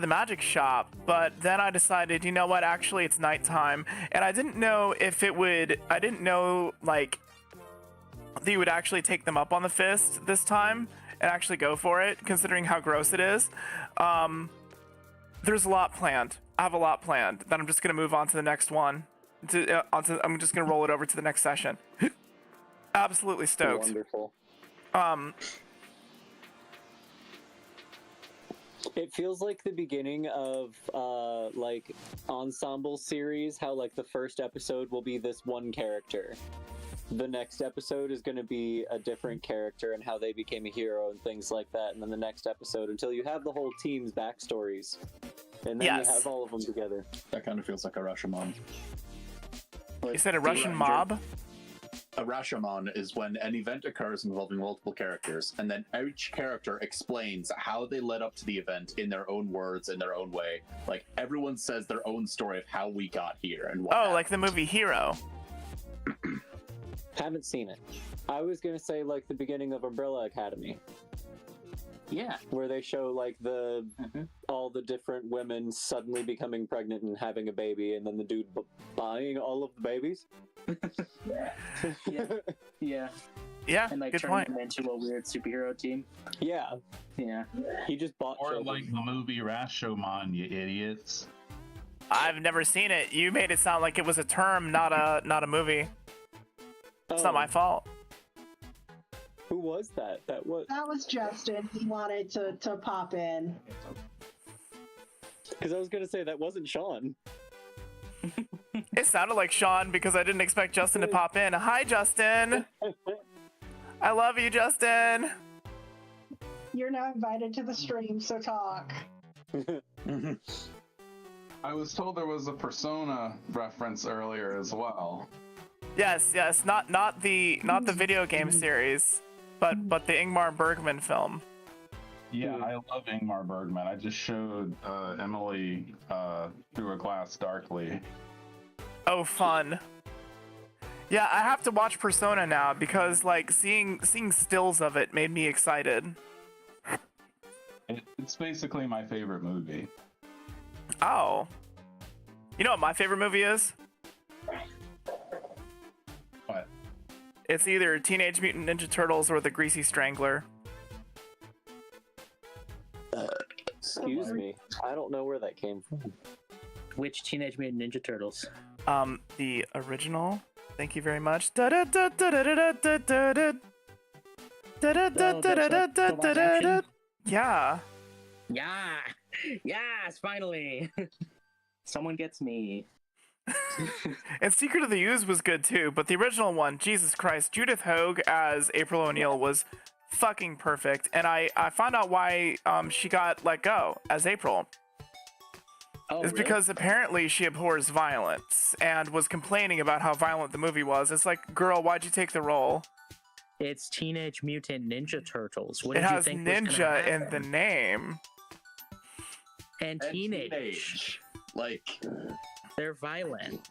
magic shop, but then I decided, you know what, actually it's nighttime, and I didn't know like that you would actually take them up on the Fist this time and actually go for it, considering how gross it is. There's a lot planned. I have a lot planned that I'm just gonna move on to the next one. I'm just gonna roll it over to the next session. Absolutely stoked. Wonderful. It feels like the beginning of like ensemble series, how like the first episode will be this one character. The next episode is going to be a different character and how they became a hero and things like that. And then the next episode until you have the whole team's backstories. And then you have all of them together. That kind of feels like a Rashomon. You said a Russian mob? A Rashomon is when an event occurs involving multiple characters, and then each character explains how they led up to the event in their own words, in their own way. Like, everyone says their own story of how we got here and what happened. Like the movie Hero. Haven't seen it. I was going to say, like, the beginning of Umbrella Academy. Yeah. Where they show, like, all the different women suddenly becoming pregnant and having a baby, and then the dude buying all of the babies. Yeah. Yeah, and like good turning point. them into a weird superhero team. Yeah. He just bought. Or like the movie Rashomon, you idiots. I've never seen it. You made it sound like it was a term, not a movie. It's not my fault. Who was that? That was Justin. He wanted to pop in. Because I was gonna say that wasn't Sean. It sounded like Sean because I didn't expect Justin to pop in. Hi, Justin. I love you, Justin. You're now invited to the stream, so talk. I was told there was a Persona reference earlier as well. Yes, not the video game series, but the Ingmar Bergman film. Yeah, I love Ingmar Bergman. I just showed Emily Through a Glass Darkly. Oh, fun. Yeah, I have to watch Persona now because like seeing stills of it made me excited. It's basically my favorite movie. Oh. You know what my favorite movie is? What? It's either Teenage Mutant Ninja Turtles or The Greasy Strangler. Excuse me. I don't know where that came from. Which Teenage Mutant Ninja Turtles? The original. Thank you very much. Yeah. Yes, finally. Someone gets me. And Secret of the Ooze was good too, but the original one, Jesus Christ, Judith Hogue as April O'Neil was fucking perfect, and I found out why she got let go as April. It's because apparently she abhors violence and was complaining about how violent the movie was. It's like, girl, why'd you take the role? It's Teenage Mutant Ninja Turtles. What It did you has think was gonna ninja happen? in the name. And teenage. Like, they're violent.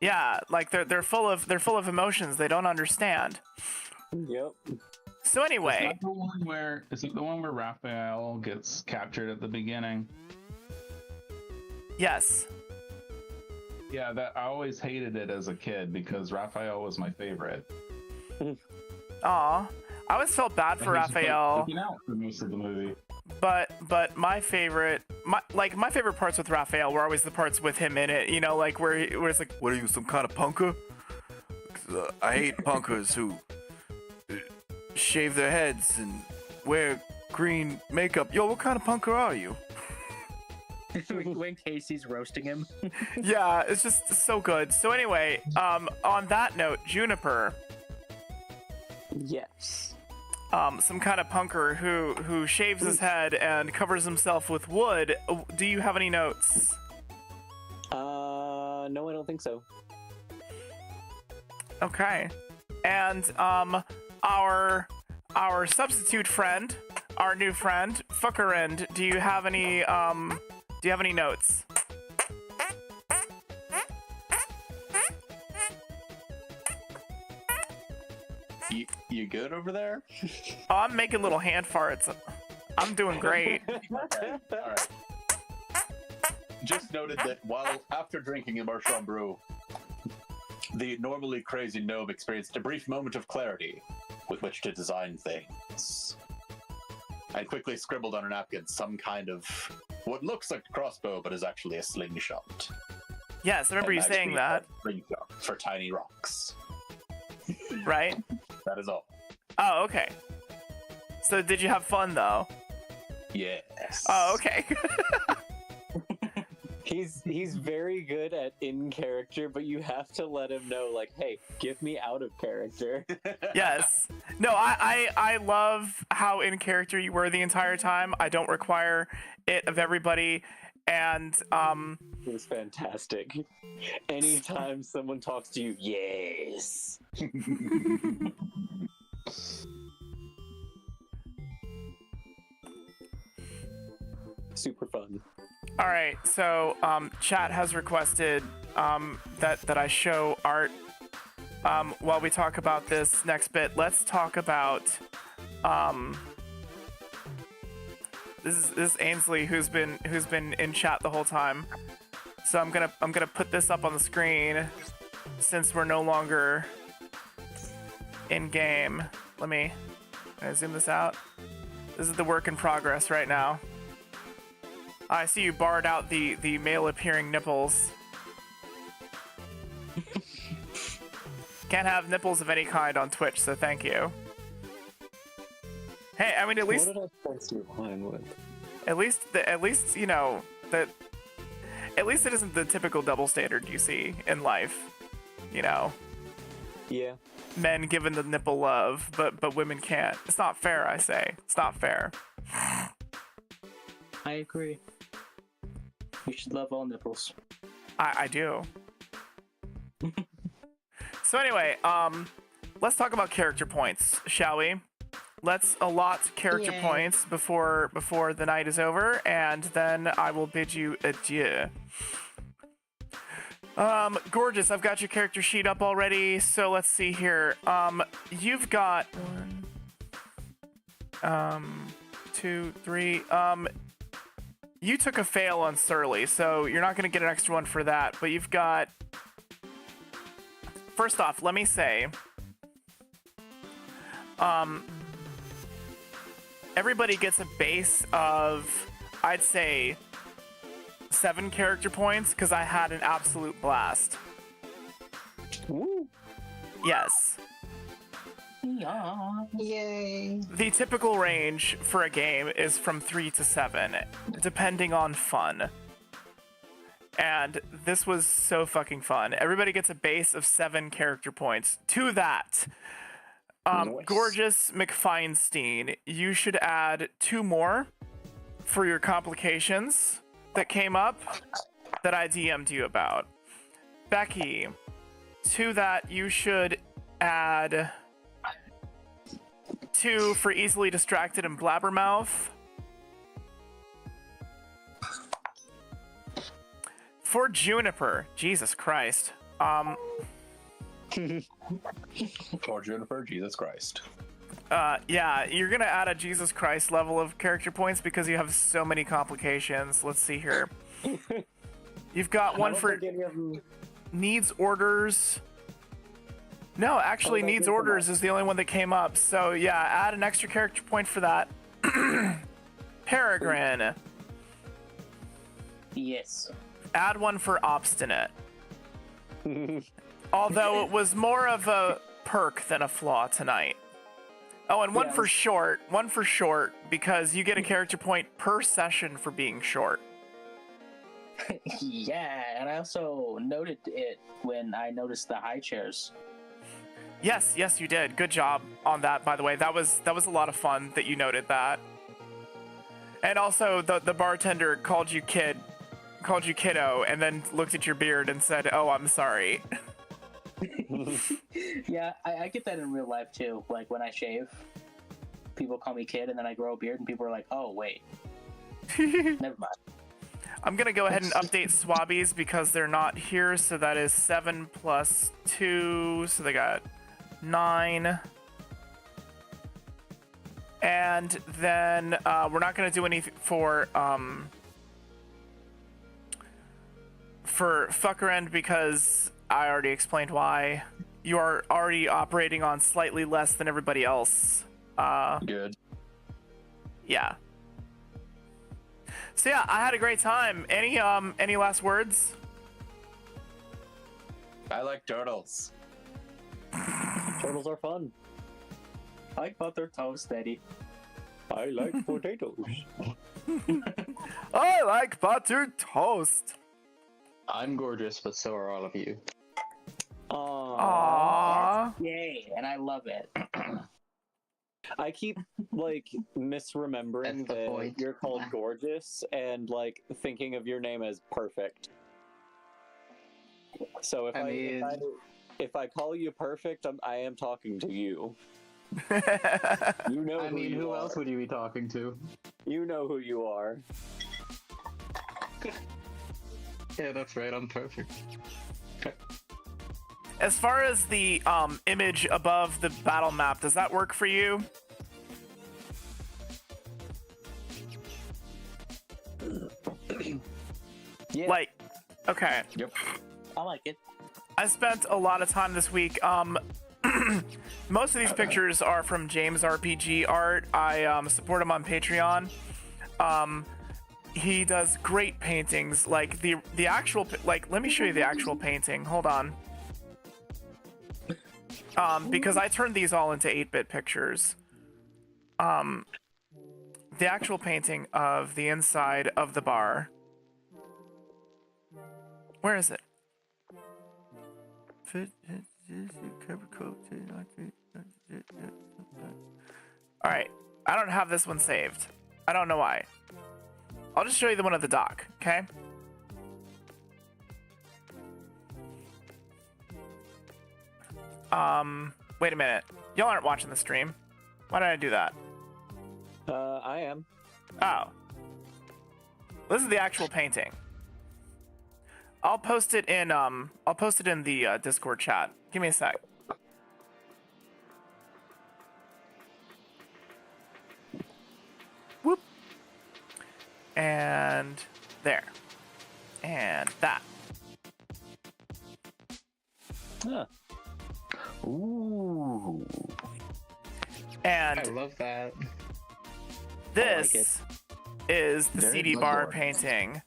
Yeah, like they're full of emotions they don't understand. Yep. So anyway, Is it the one where Raphael gets captured at the beginning? yes. Yeah, that I always hated it as a kid because Raphael was my favorite. Aw, I always felt bad for And he's just, like, Raphael. freaking out for most of the movie. But my favorite parts with Raphael were always the parts with him in it. You know, like where it's like, what are you, some kind of punker? 'Cause, I hate punkers who shave their heads and wear green makeup. Yo, what kind of punker are you? When Casey's roasting him. Yeah, it's just so good. So anyway, on that note, Juniper. Yes. Some kind of punker who shaves his head and covers himself with wood. Do you have any notes? No, I don't think so. Okay. And our substitute friend, our new friend, Fuckerend, do you have any notes? You good over there? Oh, I'm making little hand farts. I'm doing great. Okay, all right. Just noted that while after drinking a Marchand Brew, the normally crazy gnome experienced a brief moment of clarity with which to design things. I quickly scribbled on a napkin some kind of what looks like a crossbow, but is actually a slingshot. Yes, I remember you saying that. Slingshot for tiny rocks. Right? That is all. Oh, okay. So did you have fun though? Yes. Oh, okay. He's very good at in character, but you have to let him know, like, hey, get me out of character. Yes. No, I love how in character you were the entire time. I don't require it of everybody. And it was fantastic. Anytime someone talks to you, yes. Super fun. all right, so chat has requested that I show art while we talk about this next bit. Let's talk about this is Ainsley who's been in chat the whole time. So I'm gonna put this up on the screen since we're no longer in game. Let me zoom this out. This is the work in progress right now. I see you barred out the male appearing nipples. Can't have nipples of any kind on Twitch, so thank you. Hey, I mean at least What did I post your line with? at least you know that at least it isn't the typical double standard you see in life. You know. Yeah. Men given the nipple love, but women can't. It's not fair, I say. It's not fair. I agree. You should love all nipples. I do. So anyway, let's talk about character points, shall we? Let's allot character points before the night is over, and then I will bid you adieu. Gorgeous, I've got your character sheet up already, so let's see here. You've got 1, 2, 3. You took a fail on Surly, so you're not going to get an extra one for that, but you've got... First off, let me say... everybody gets a base of, I'd say, 7 character points, because I had an absolute blast. Woo. Yes. Yeah. Yay. The typical range for a game is from 3 to 7, depending on fun. And this was so fucking fun. Everybody gets a base of 7 character points. To that, Nice. Gorgeous McFeinstein, you should add 2 more for your complications that came up that I DM'd you about. Becky, to that you should add 2 for easily distracted and blabbermouth. For Juniper, Jesus Christ. For Juniper, Jesus Christ. Yeah, you're gonna add a Jesus Christ level of character points because you have so many complications. Let's see here. You've got one for needs orders. No, actually, needs orders is the only one that came up. So yeah, add an extra character point for that. Peregrine. Yes. Add one for obstinate. Although it was more of a perk than a flaw tonight. Oh, and one for short. One for short because you get a character point per session for being short. Yeah, and I also noted it when I noticed the high chairs. Yes, you did. Good job on that, by the way. That was a lot of fun that you noted that. And also, the bartender called you kiddo, and then looked at your beard and said, "Oh, I'm sorry." Yeah, I get that in real life too. Like when I shave, people call me kid, and then I grow a beard, and people are like, "Oh, wait." Never mind. I'm gonna go ahead and update Swabbies because they're not here. So that is 7 plus 2, so they got 9. And then we're not gonna do any for Fucker End because I already explained why. You are already operating on slightly less than everybody else. Good. Yeah. So yeah, I had a great time. Any last words? I like turtles. Turtles are fun. I like buttered toast, Eddie. I like potatoes. I like buttered toast. I'm gorgeous, but so are all of you. Aww. Yay, and I love it. I keep misremembering that you're called gorgeous and thinking of your name as perfect. So if I call you perfect, I am talking to you. You know. Who else would you be talking to? You know who you are. Yeah, that's right. I'm perfect. As far as the image above the battle map, does that work for you? Yeah. Okay. Yep. I like it. I spent a lot of time this week. Most of these pictures are from James RPG Art. I support him on Patreon. He does great paintings. Like the actual let me show you the actual painting. Hold on. Because I turned these all into 8-bit pictures. The actual painting of the inside of the bar. Where is it? Alright, I don't have this one saved. I don't know why. I'll just show you the one at the dock, okay? Wait a minute. Y'all aren't watching the stream. Why did I do that? I am. Oh. This is the actual painting. I'll post it in the Discord chat. Give me a sec. Whoop. And there. And that. Huh. Ooh. And I love that. This is the CD bar painting.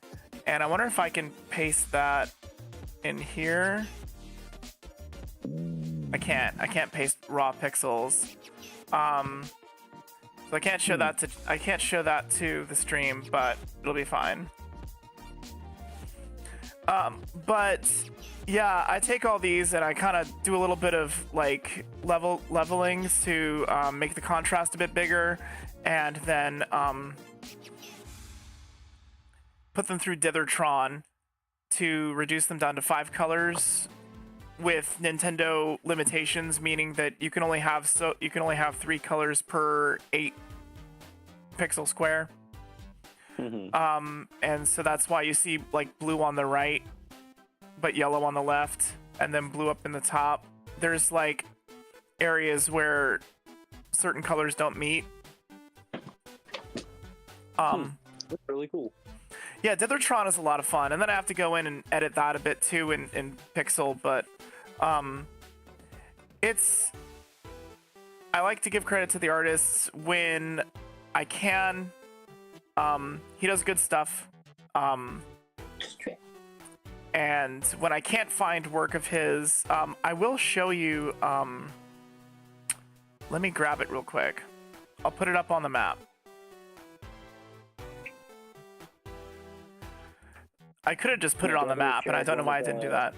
And I wonder if I can paste that in here. I can't paste raw pixels. So I can't show that to the stream, but it'll be fine. But yeah, I take all these and I kind of do a little bit of levelings to make the contrast a bit bigger, and then put them through Dithertron to reduce them down to 5 colors with Nintendo limitations, meaning that you can only have 3 colors per 8 pixel square. And so that's why you see like blue on the right, but yellow on the left, and then blue up in the top. There's like areas where certain colors don't meet. That's really cool. Yeah, Dithertron is a lot of fun, and then I have to go in and edit that a bit too in Pixel, but I like to give credit to the artists when I can. He does good stuff. And when I can't find work of his, I will show you. Let me grab it real quick. I'll put it up on the map. I could have just put it on the map, and I don't know why I didn't do that.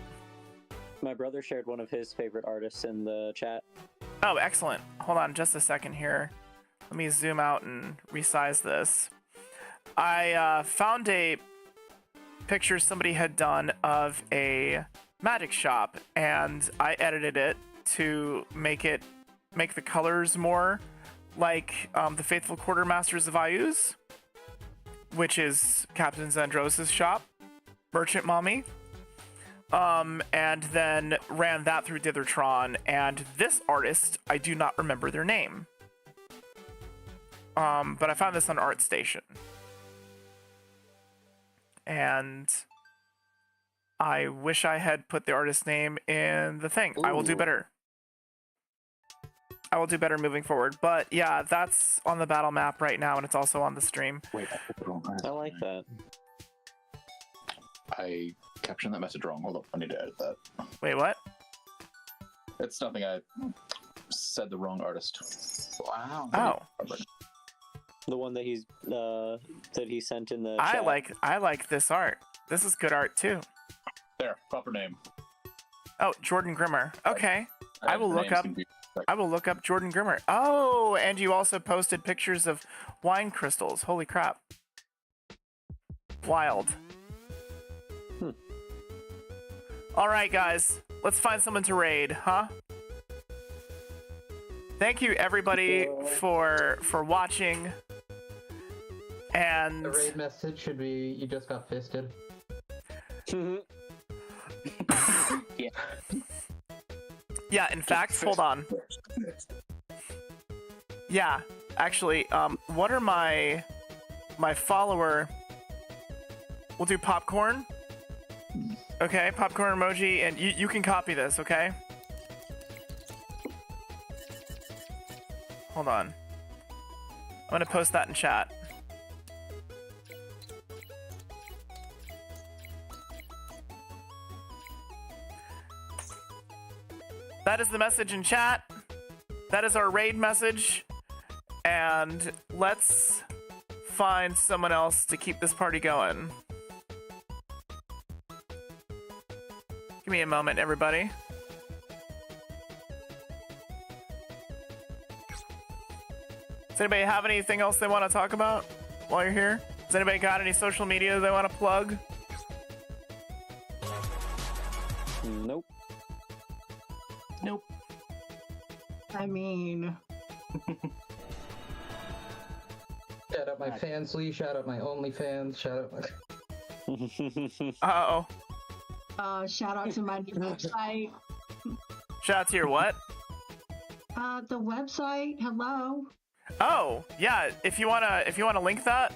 My brother shared one of his favorite artists in the chat. Oh, excellent. Hold on just a second here. Let me zoom out and resize this. I found a picture somebody had done of a magic shop, and I edited it to make the colors more like the Faithful Quartermasters of Ayuz, which is Captain Zandros' shop, Merchant Mommy. And then ran that through Dithertron, and this artist, I do not remember their name. But I found this on ArtStation. And I wish I had put the artist's name in the thing. Ooh. I will do better. I will do better moving forward. But yeah, that's on the battle map right now, and it's also on the stream. Wait, I like that. I captioned that message wrong. Hold up, I need to edit that. Wait, what? It's nothing. I said the wrong artist. Wow. Oh. The one that he sent in the I chat. I like this art. This is good art too. There, proper name. Oh, Jordan Grimmer. Okay. I will look up Jordan Grimmer. Oh, and you also posted pictures of wine crystals. Holy crap. Wild. All right, guys. Let's find someone to raid, huh? Thank you, everybody, for watching. And the raid message should be, you just got fisted. Yeah. Yeah, in fact, hold on. Yeah, actually, what are my follower? We'll do popcorn. Okay, popcorn emoji, and you can copy this, okay? Hold on. I'm gonna post that in chat. That is the message in chat. That is our raid message. And let's find someone else to keep this party going. Give me a moment, everybody. Does anybody have anything else they want to talk about while you're here? Does anybody got any social media they want to plug? Nope. Nope. I mean... Shout out my Fansly, shout out my OnlyFans, shout out my... Uh-oh. Shout out to my new website. Shout out to your what? The website. Hello. Oh, yeah. If you wanna link that,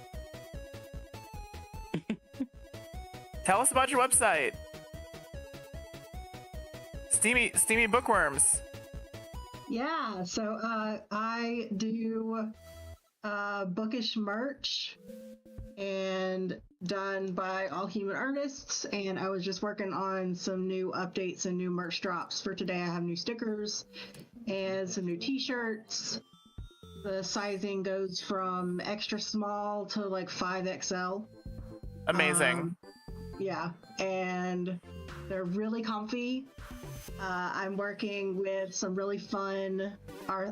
tell us about your website. Steamy Bookworms. Yeah. So I do bookish merch, and done by all human artists, and I was just working on some new updates and new merch drops for today. I have new stickers and some new t-shirts. The sizing goes from extra small to like 5XL. Amazing. Yeah, and they're really comfy. I'm working with some really fun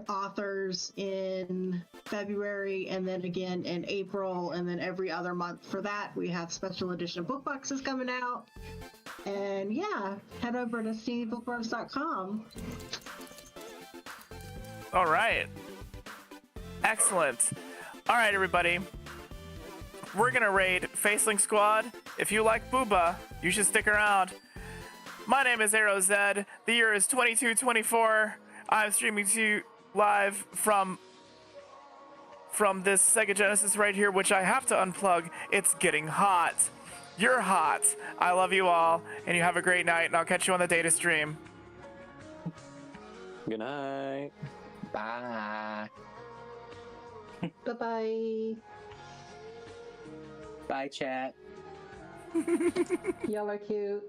authors in February, and then again in April, and then every other month for that. We have special edition book boxes coming out. And yeah, head over to steamybookworms.com. All right. Excellent. All right, everybody. we're gonna raid Facelink Squad. If you like Booba, you should stick around. My name is Arrow Zed. The year is 2224. I'm streaming to you live from this Sega Genesis right here, which I have to unplug. It's getting hot. You're hot. I love you all, and you have a great night, and I'll catch you on the data stream. Good night. Bye. Bye-bye. Bye, chat. Y'all are cute.